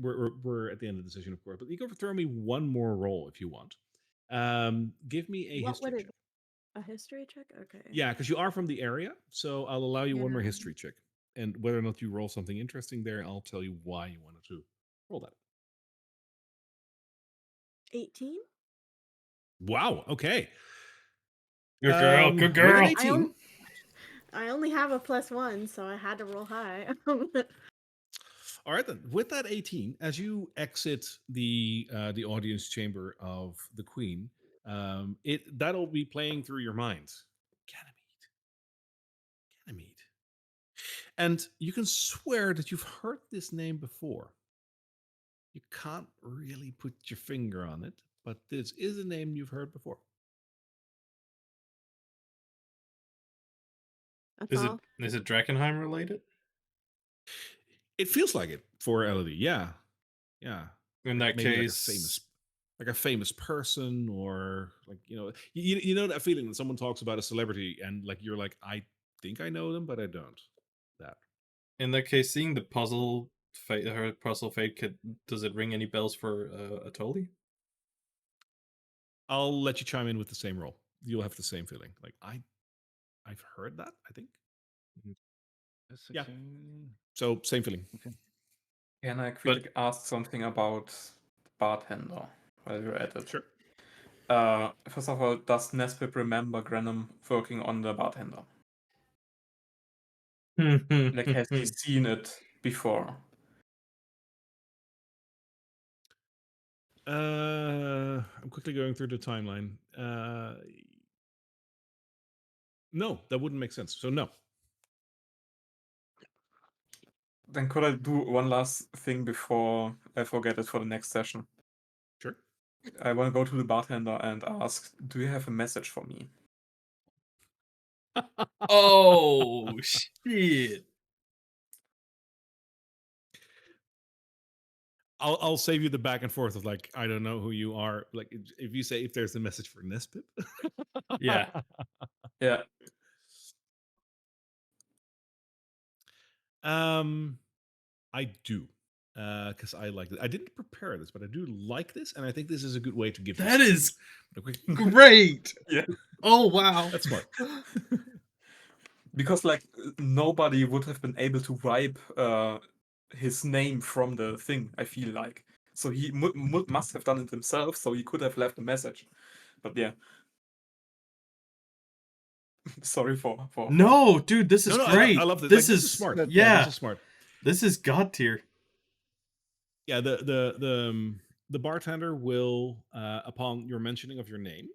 we're at the end of the session, of course, but you can throw me one more roll if you want. Give me a history check. A history check? Okay. Yeah, because you are from the area, so I'll allow you one more history check. And whether or not you roll something interesting there, I'll tell you why you wanted to roll that. 18? Wow, okay. Good girl, good girl. 18, I only have a +1, so I had to roll high. All right then. With that 18, as you exit the audience chamber of the Queen, that'll be playing through your mind. Ganymede. And you can swear that you've heard this name before. You can't really put your finger on it, but this is a name you've heard before. That's all. Is it Drakkenheim related? It feels like it for Elodie. Yeah. In like that maybe case, like a famous person, or like you know that feeling that someone talks about a celebrity and like you're like, I think I know them, but I don't. That. In that case, seeing the puzzle fate, her puzzle fate, does it ring any bells for Atoli? I'll let you chime in with the same role. You'll have the same feeling. Like I've heard that. I think. Yeah. So same feeling. Okay. Can I quickly ask something about the bartender while you're at it? Sure. First of all, does Nesbit remember Grenham working on the bartender? Like, has he seen it before? I'm quickly going through the timeline. No, that wouldn't make sense. So no. Then could I do one last thing before I forget it for the next session? Sure. I want to go to the bartender and ask, do you have a message for me? Oh, shit. I'll save you the back and forth of like, I don't know who you are. Like if you say if there's a message for Nespip. Yeah. Yeah. I do. Because I like it. I didn't prepare this, but I do like this, and I think this is a good way to give That this is to you. great. Yeah. Oh, wow. That's smart. Because like nobody would have been able to wipe his name from the thing, I feel like. So he must have done it himself, so he could have left a message. But yeah. Sorry for No, dude, this is no, great. I love this. This Like, this is is smart. Yeah, this is smart. This is god tier. Yeah, the bartender will, upon your mentioning of your name,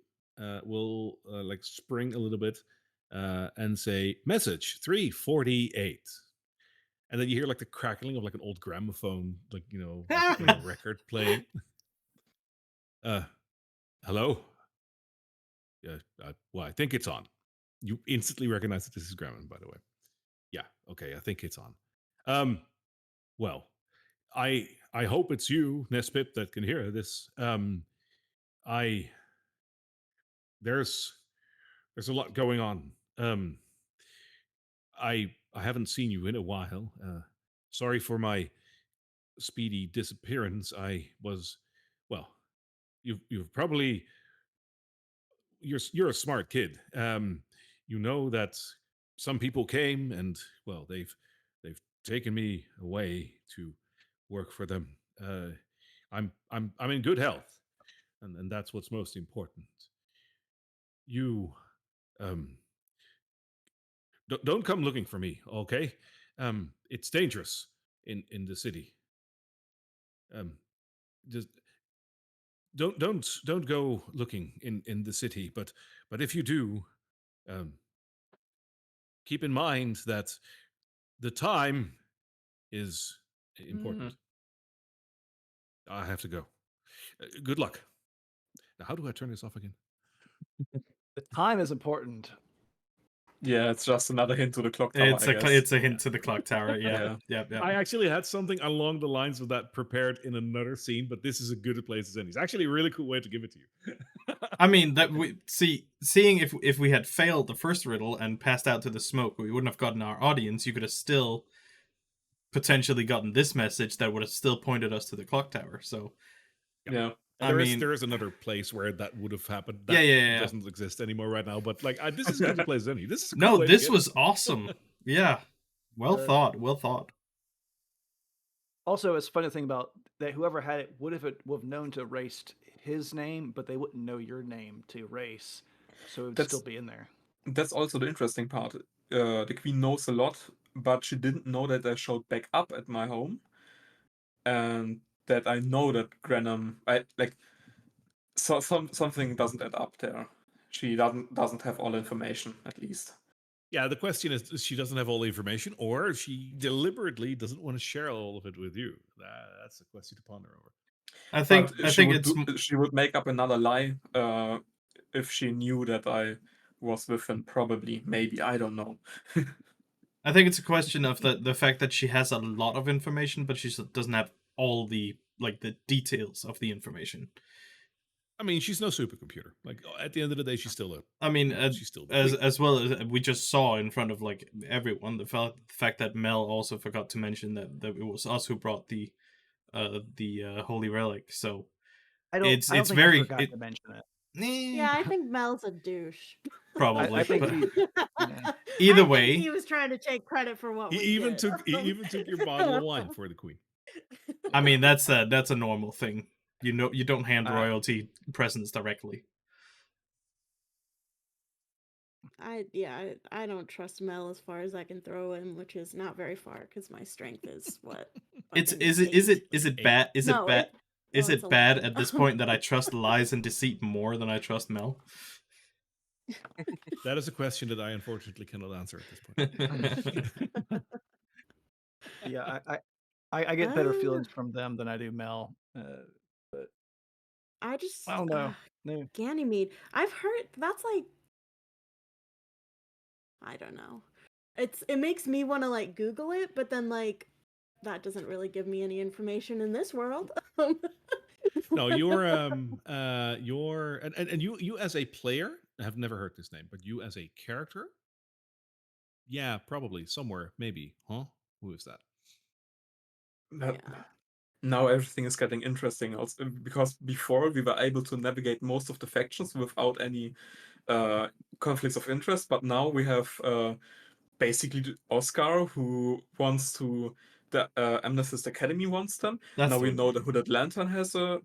will like spring a little bit and say message 348, and then you hear like the crackling of like an old gramophone, like like a record playing. Hello. Yeah, well, I think it's on. You instantly recognize that this is Gremlin, by the way. Yeah, okay, I think it's on. Well, I hope it's you, Nespip, that can hear this. I there's a lot going on. I haven't seen you in a while. Sorry for my speedy disappearance. I was, well, you've probably you're a smart kid. You know that some people came and well, they've taken me away to work for them. I'm in good health, and that's what's most important. You don't come looking for me, okay? It's dangerous in the city. Just don't go looking in the city, but if you do, um, keep in mind that the time is important. I have to go. Good luck. Now, how do I turn this off again? The time is important. Yeah, it's just another hint to the clock tower. It's a hint to the clock tower. Yeah. Yeah. I actually had something along the lines of that prepared in another scene, but this is a good place as any. It's actually a really cool way to give it to you. I mean, that we seeing if we had failed the first riddle and passed out to the smoke, we wouldn't have gotten our audience. You could have still potentially gotten this message that would have still pointed us to the clock tower. So yeah. There is another place where that would have happened. That doesn't exist anymore right now. But like, this is as good a place as any. This is a cool way this to was awesome. Yeah, well thought. Also, it's a funny thing about that. Whoever had it would have known to erase his name, but they wouldn't know your name to erase, so it would still be in there. That's also the interesting part. The queen knows a lot, but she didn't know that I showed back up at my home, and that I know that Grenham. Something doesn't add up there. She doesn't have all information, at least. Yeah, the question is she doesn't have all the information, or she deliberately doesn't want to share all of it with you. That's a question to ponder over. I think she would make up another lie if she knew that I was with him. Probably, maybe, I don't know. I think it's a question of the fact that she has a lot of information, but she doesn't have all the the details of the information. I mean, she's no supercomputer. Like at the end of the day, she's still a. I mean, she's still as well as we just saw in front of everyone, the fact that Mel also forgot to mention that it was us who brought the holy relic. So I don't think very he forgot to mention it. Yeah, I think Mel's a douche. Probably. I think either I way, think he was trying to take credit for what he we even did. took your bottle of wine for the queen. I mean, that's a normal thing. You don't hand royalty presents directly. I don't trust Mel as far as I can throw him, which is not very far because my strength is what. Is it bad? Is No, it bad? Is it's it a bad lot. at this point that I trust lies and deceit more than I trust Mel? That is a question that I unfortunately cannot answer at this point. Yeah, I get better feelings from them than I do Mel. But I don't know. No. Ganymede. I've heard that's like I don't know. It makes me want to like Google it, but then like that doesn't really give me any information in this world. No, you're and you as a player, I have never heard this name, but you as a character, yeah, probably somewhere, maybe, huh? Who is that? Now everything is getting interesting also, because before we were able to navigate most of the factions without any conflicts of interest, but now we have basically Oscar, who wants to the Amnesty Academy wants them. Now we know the Hooded Lantern has a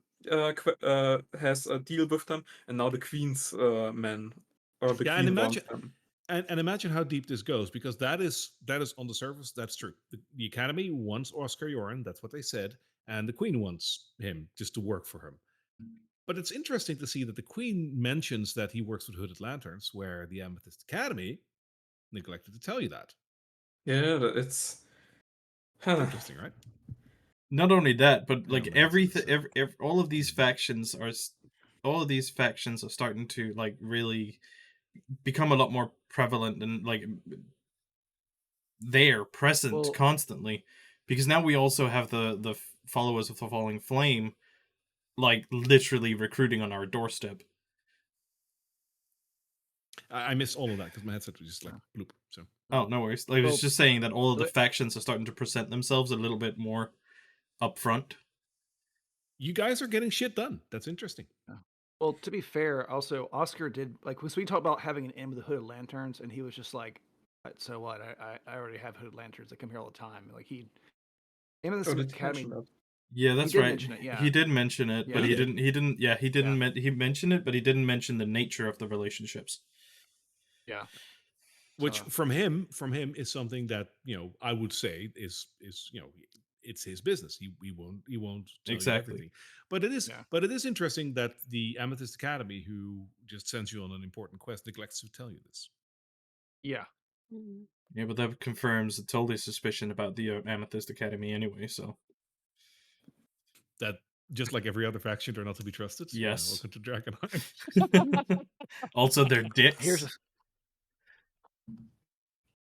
deal with them, and now the Queen's men or the Queen wants them. And imagine how deep this goes, because that is on the surface, that's true. The Academy wants Oscar Joran, that's what they said, and the Queen wants him just to work for him. But it's interesting to see that the Queen mentions that he works with Hooded Lanterns, where the Amethyst Academy neglected to tell you that. Yeah, it's interesting, right? Not only that, but like everything, all of these factions are starting to like really become a lot more prevalent and like they're present constantly, because now we also have the followers of the Falling Flame like literally recruiting on our doorstep. I missed all of that because my headset was just like bloop. So no worries. I was just saying that all of the factions are starting to present themselves a little bit more upfront. You guys are getting shit done. That's interesting. Well, to be fair, also Oscar did like when we talked about having an end with the Hooded Lanterns, and he was just like, "So what? I already have Hooded Lanterns that come here all the time." Like he, Academy. Yeah, that's right. He did mention it, but he didn't. He mentioned it, but he didn't mention the nature of the relationships. Yeah. Which from him is something that I would say is it's his business. He won't tell you everything. But it is interesting that the Amethyst Academy, who just sends you on an important quest, neglects to tell you this. Yeah. Yeah, but that confirms Toldy's suspicion about the Amethyst Academy anyway. So that just like every other faction, they're not to be trusted. Yes. Welcome to Drakkenheim. Also, they're dicks.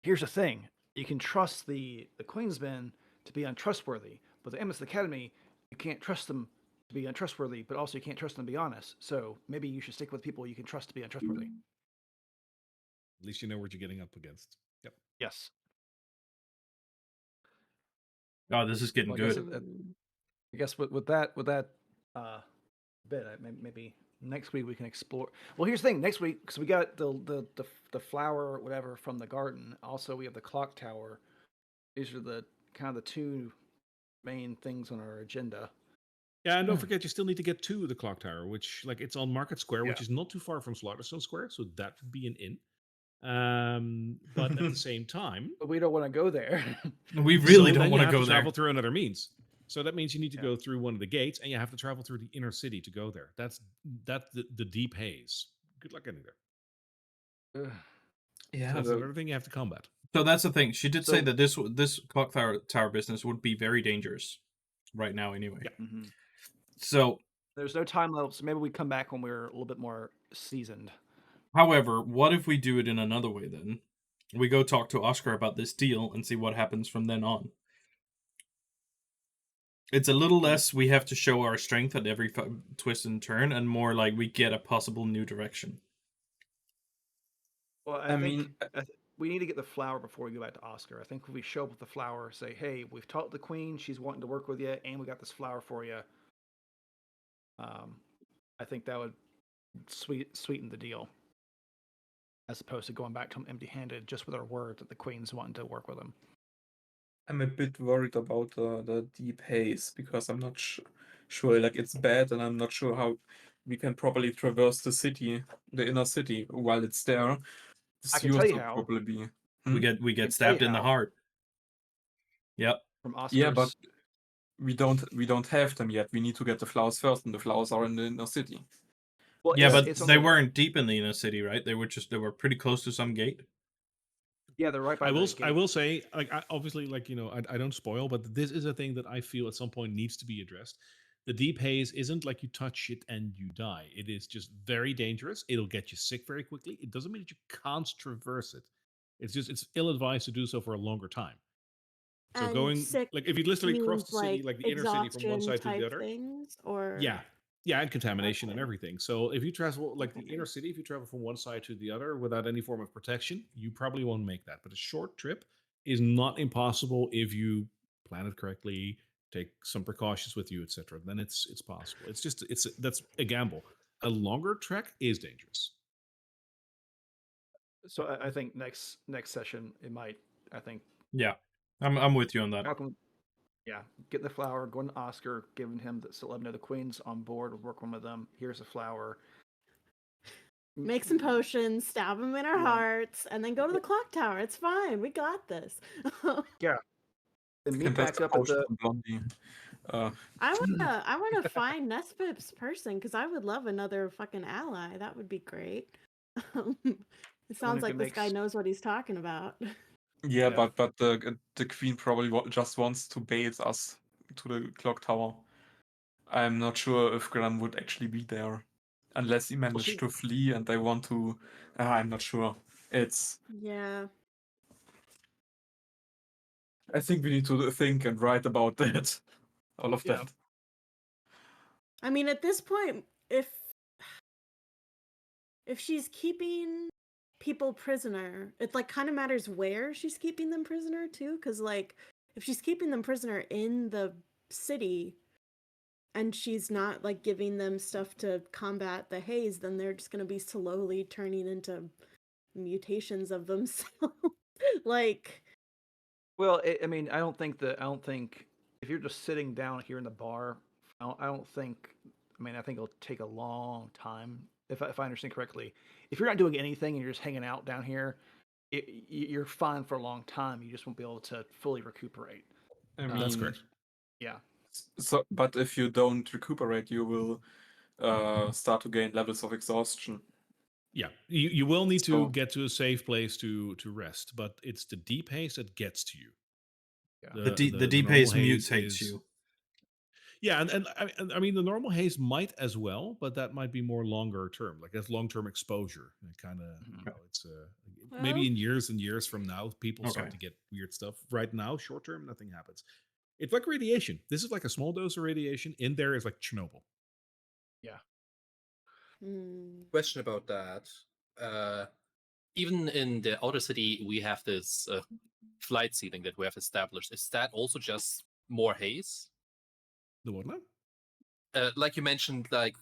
Here's the thing: you can trust the Queensmen to be untrustworthy, but the Amethyst Academy, you can't trust them to be untrustworthy, but also you can't trust them to be honest. So maybe you should stick with people you can trust to be untrustworthy. At least you know what you're getting up against. Yep. Yes. Oh, this is getting good. I guess with that bit, maybe next week we can explore. Well, here's the thing: next week, because we got the flower or whatever from the garden. Also, we have the clock tower. These are the kind of the two main things on our agenda. Yeah, and don't forget, you still need to get to the clock tower, which it's on Market Square, which is not too far from Slaughterstone Square, so that would be an inn. But at the same time, but we don't want to go there. We really don't want to go there. Travel through another means. So that means you need to go through one of the gates, and you have to travel through the inner city to go there. That's the deep haze. Good luck getting there. Yeah, so that's another thing you have to combat. So that's the thing. She did say that this clock tower business would be very dangerous. right now anyway. Yeah. Mm-hmm. So there's no time limit, so maybe we come back when we're a little bit more seasoned. However, what if we do it in another way then? We go talk to Oscar about this deal and see what happens from then on. It's a little less we have to show our strength at every twist and turn, and more like we get a possible new direction. Well, I think we need to get the flower before we go back to Oscar. I think if we show up with the flower, say, hey, we've talked to the queen, she's wanting to work with you, and we got this flower for you. I think that would sweeten the deal, as opposed to going back to him empty-handed just with our word that the queen's wanting to work with him. I'm a bit worried about the deep haze because I'm not sure. Like, it's bad, and I'm not sure how we can properly traverse the inner city while it's there. The I can tell sewers you will how. probably be. We get stabbed in the heart. Yep. From Oscar's. Yeah, but we don't have them yet. We need to get the flowers first, and the flowers are in the inner city. Well, yeah, but they weren't deep in the inner city, right? They were pretty close to some gate. Yeah, they're right by the gate. I will say, like, obviously, like, you know, I don't spoil, but this is a thing that I feel at some point needs to be addressed. The deep haze isn't like you touch it and you die. It is just very dangerous. It'll get you sick very quickly. It doesn't mean that you can't traverse it. It's ill-advised to do so for a longer time. So and going sick like if you literally cross means the city, like the inner city from one side to the other, things, or yeah, and contamination and Okay. everything. So if you travel like the inner city, if you travel from one side to the other without any form of protection, you probably won't make that. But a short trip is not impossible if you plan it correctly, take some precautions with you, etc. Then it's possible. It's just that's a gamble. A longer trek is dangerous. So I think next session it might. I think. Yeah, I'm with you on that. Yeah, getting the flower, going to Oscar, giving him the let him know the queen's on board, working with them. Here's a flower. Make some potions, stab them in our hearts, and then go to the clock tower. It's fine. We got this. Yeah. And meet back up at the. Blondie. I wanna find Nespip's person because I would love another fucking ally. That would be great. It sounds like this guy knows what he's talking about. Yeah, but the queen probably just wants to bait us to the clock tower. I'm not sure if Graham would actually be there, unless he managed to flee and they want to. I'm not sure. Yeah. I think we need to think and write about that. All of that. I mean, at this point, if she's keeping people prisoner, it like kind of matters where she's keeping them prisoner too, because like if she's keeping them prisoner in the city and she's not like giving them stuff to combat the haze, then they're just going to be slowly turning into mutations of themselves. Like, well, I mean, I don't think if you're just sitting down here in the bar, I don't think. I mean, I think it'll take a long time if I understand correctly. If you're not doing anything and you're just hanging out down here, you're fine for a long time. You just won't be able to fully recuperate. I mean, that's correct. Yeah. So, but if you don't recuperate, you will start to gain levels of exhaustion. Yeah, you will need to get to a safe place to rest, but it's the deep haze that gets to you. Yeah. The deep haze mutates you. Yeah, and I mean the normal haze might as well, but that might be more longer term. Like that's long term exposure. Kind of, you know, it's maybe in years and years from now, people start to get weird stuff. Right now, short term, nothing happens. It's like radiation. This is like a small dose of radiation. In there is like Chernobyl. Yeah. Question about that. Even in the outer city, we have this flight ceiling that we have established. Is that also just more haze? The what now? Like you mentioned, like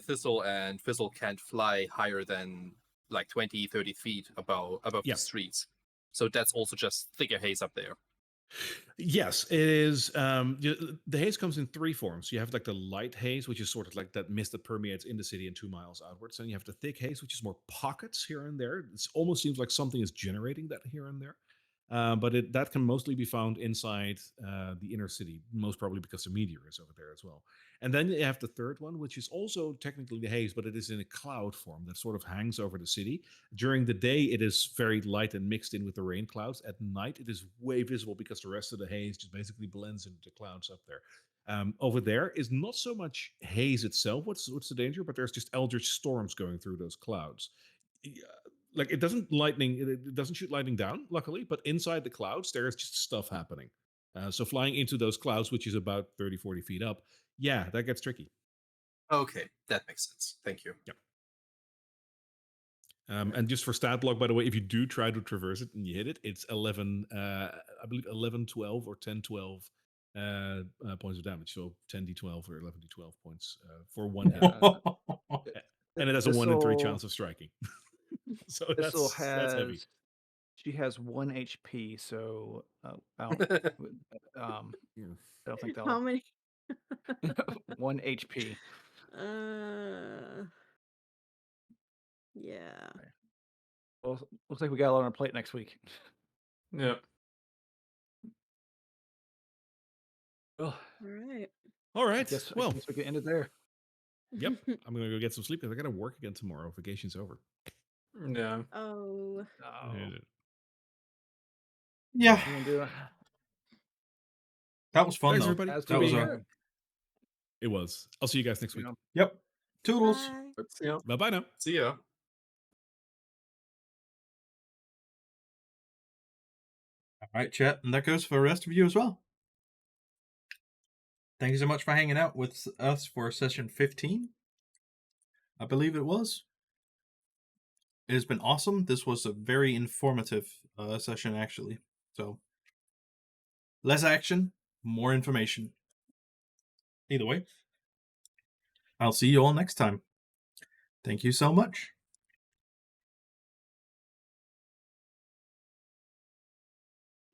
Thistle and Fizzle can't fly higher than like 20, 30 feet above the streets. So that's also just thicker haze up there. Yes, it is. The haze comes in three forms. You have like the light haze, which is sort of like that mist that permeates in the city and 2 miles outwards. And you have the thick haze, which is more pockets here and there. It almost seems like something is generating that here and there. But that can mostly be found inside the inner city, most probably because the meteor is over there as well. And then you have the third one, which is also technically the haze, but it is in a cloud form that sort of hangs over the city. During the day, it is very light and mixed in with the rain clouds. At night, it is way visible because the rest of the haze just basically blends into the clouds up there. Over there is not so much haze itself. What's the danger? But there's just eldritch storms going through those clouds. Like it doesn't shoot lightning down, luckily, but inside the clouds there's just stuff happening. So flying into those clouds, which is about 30-40 feet up, yeah, that gets tricky. Okay, that makes sense. Thank you. Yeah. And just for stat block, by the way, if you do try to traverse it and you hit it, it's 11, I believe 11, 12 or 10, 12 points of damage. So 10d12 or 11d12 points for one hit. And it has a 1 in 3 chance of striking. So that's heavy. She has 1 HP, so I don't think that'll. How many? 1 HP. Yeah. Well, looks like we got a lot on our plate next week. Yeah. Well, all right. I guess we can end it there. Yep. I'm gonna go get some sleep because I gotta work again tomorrow. Vacation's over. Yeah. Oh. Yeah. You gonna do it? That was fun, Thanks, though. everybody. That was It was. I'll see you guys next week. Yep. Toodles. Bye. Bye now. See ya. All right, chat. And that goes for the rest of you as well. Thank you so much for hanging out with us for session 15. I believe it was. It has been awesome. This was a very informative session, actually. So, less action, more information. Either way, I'll see you all next time. Thank you so much.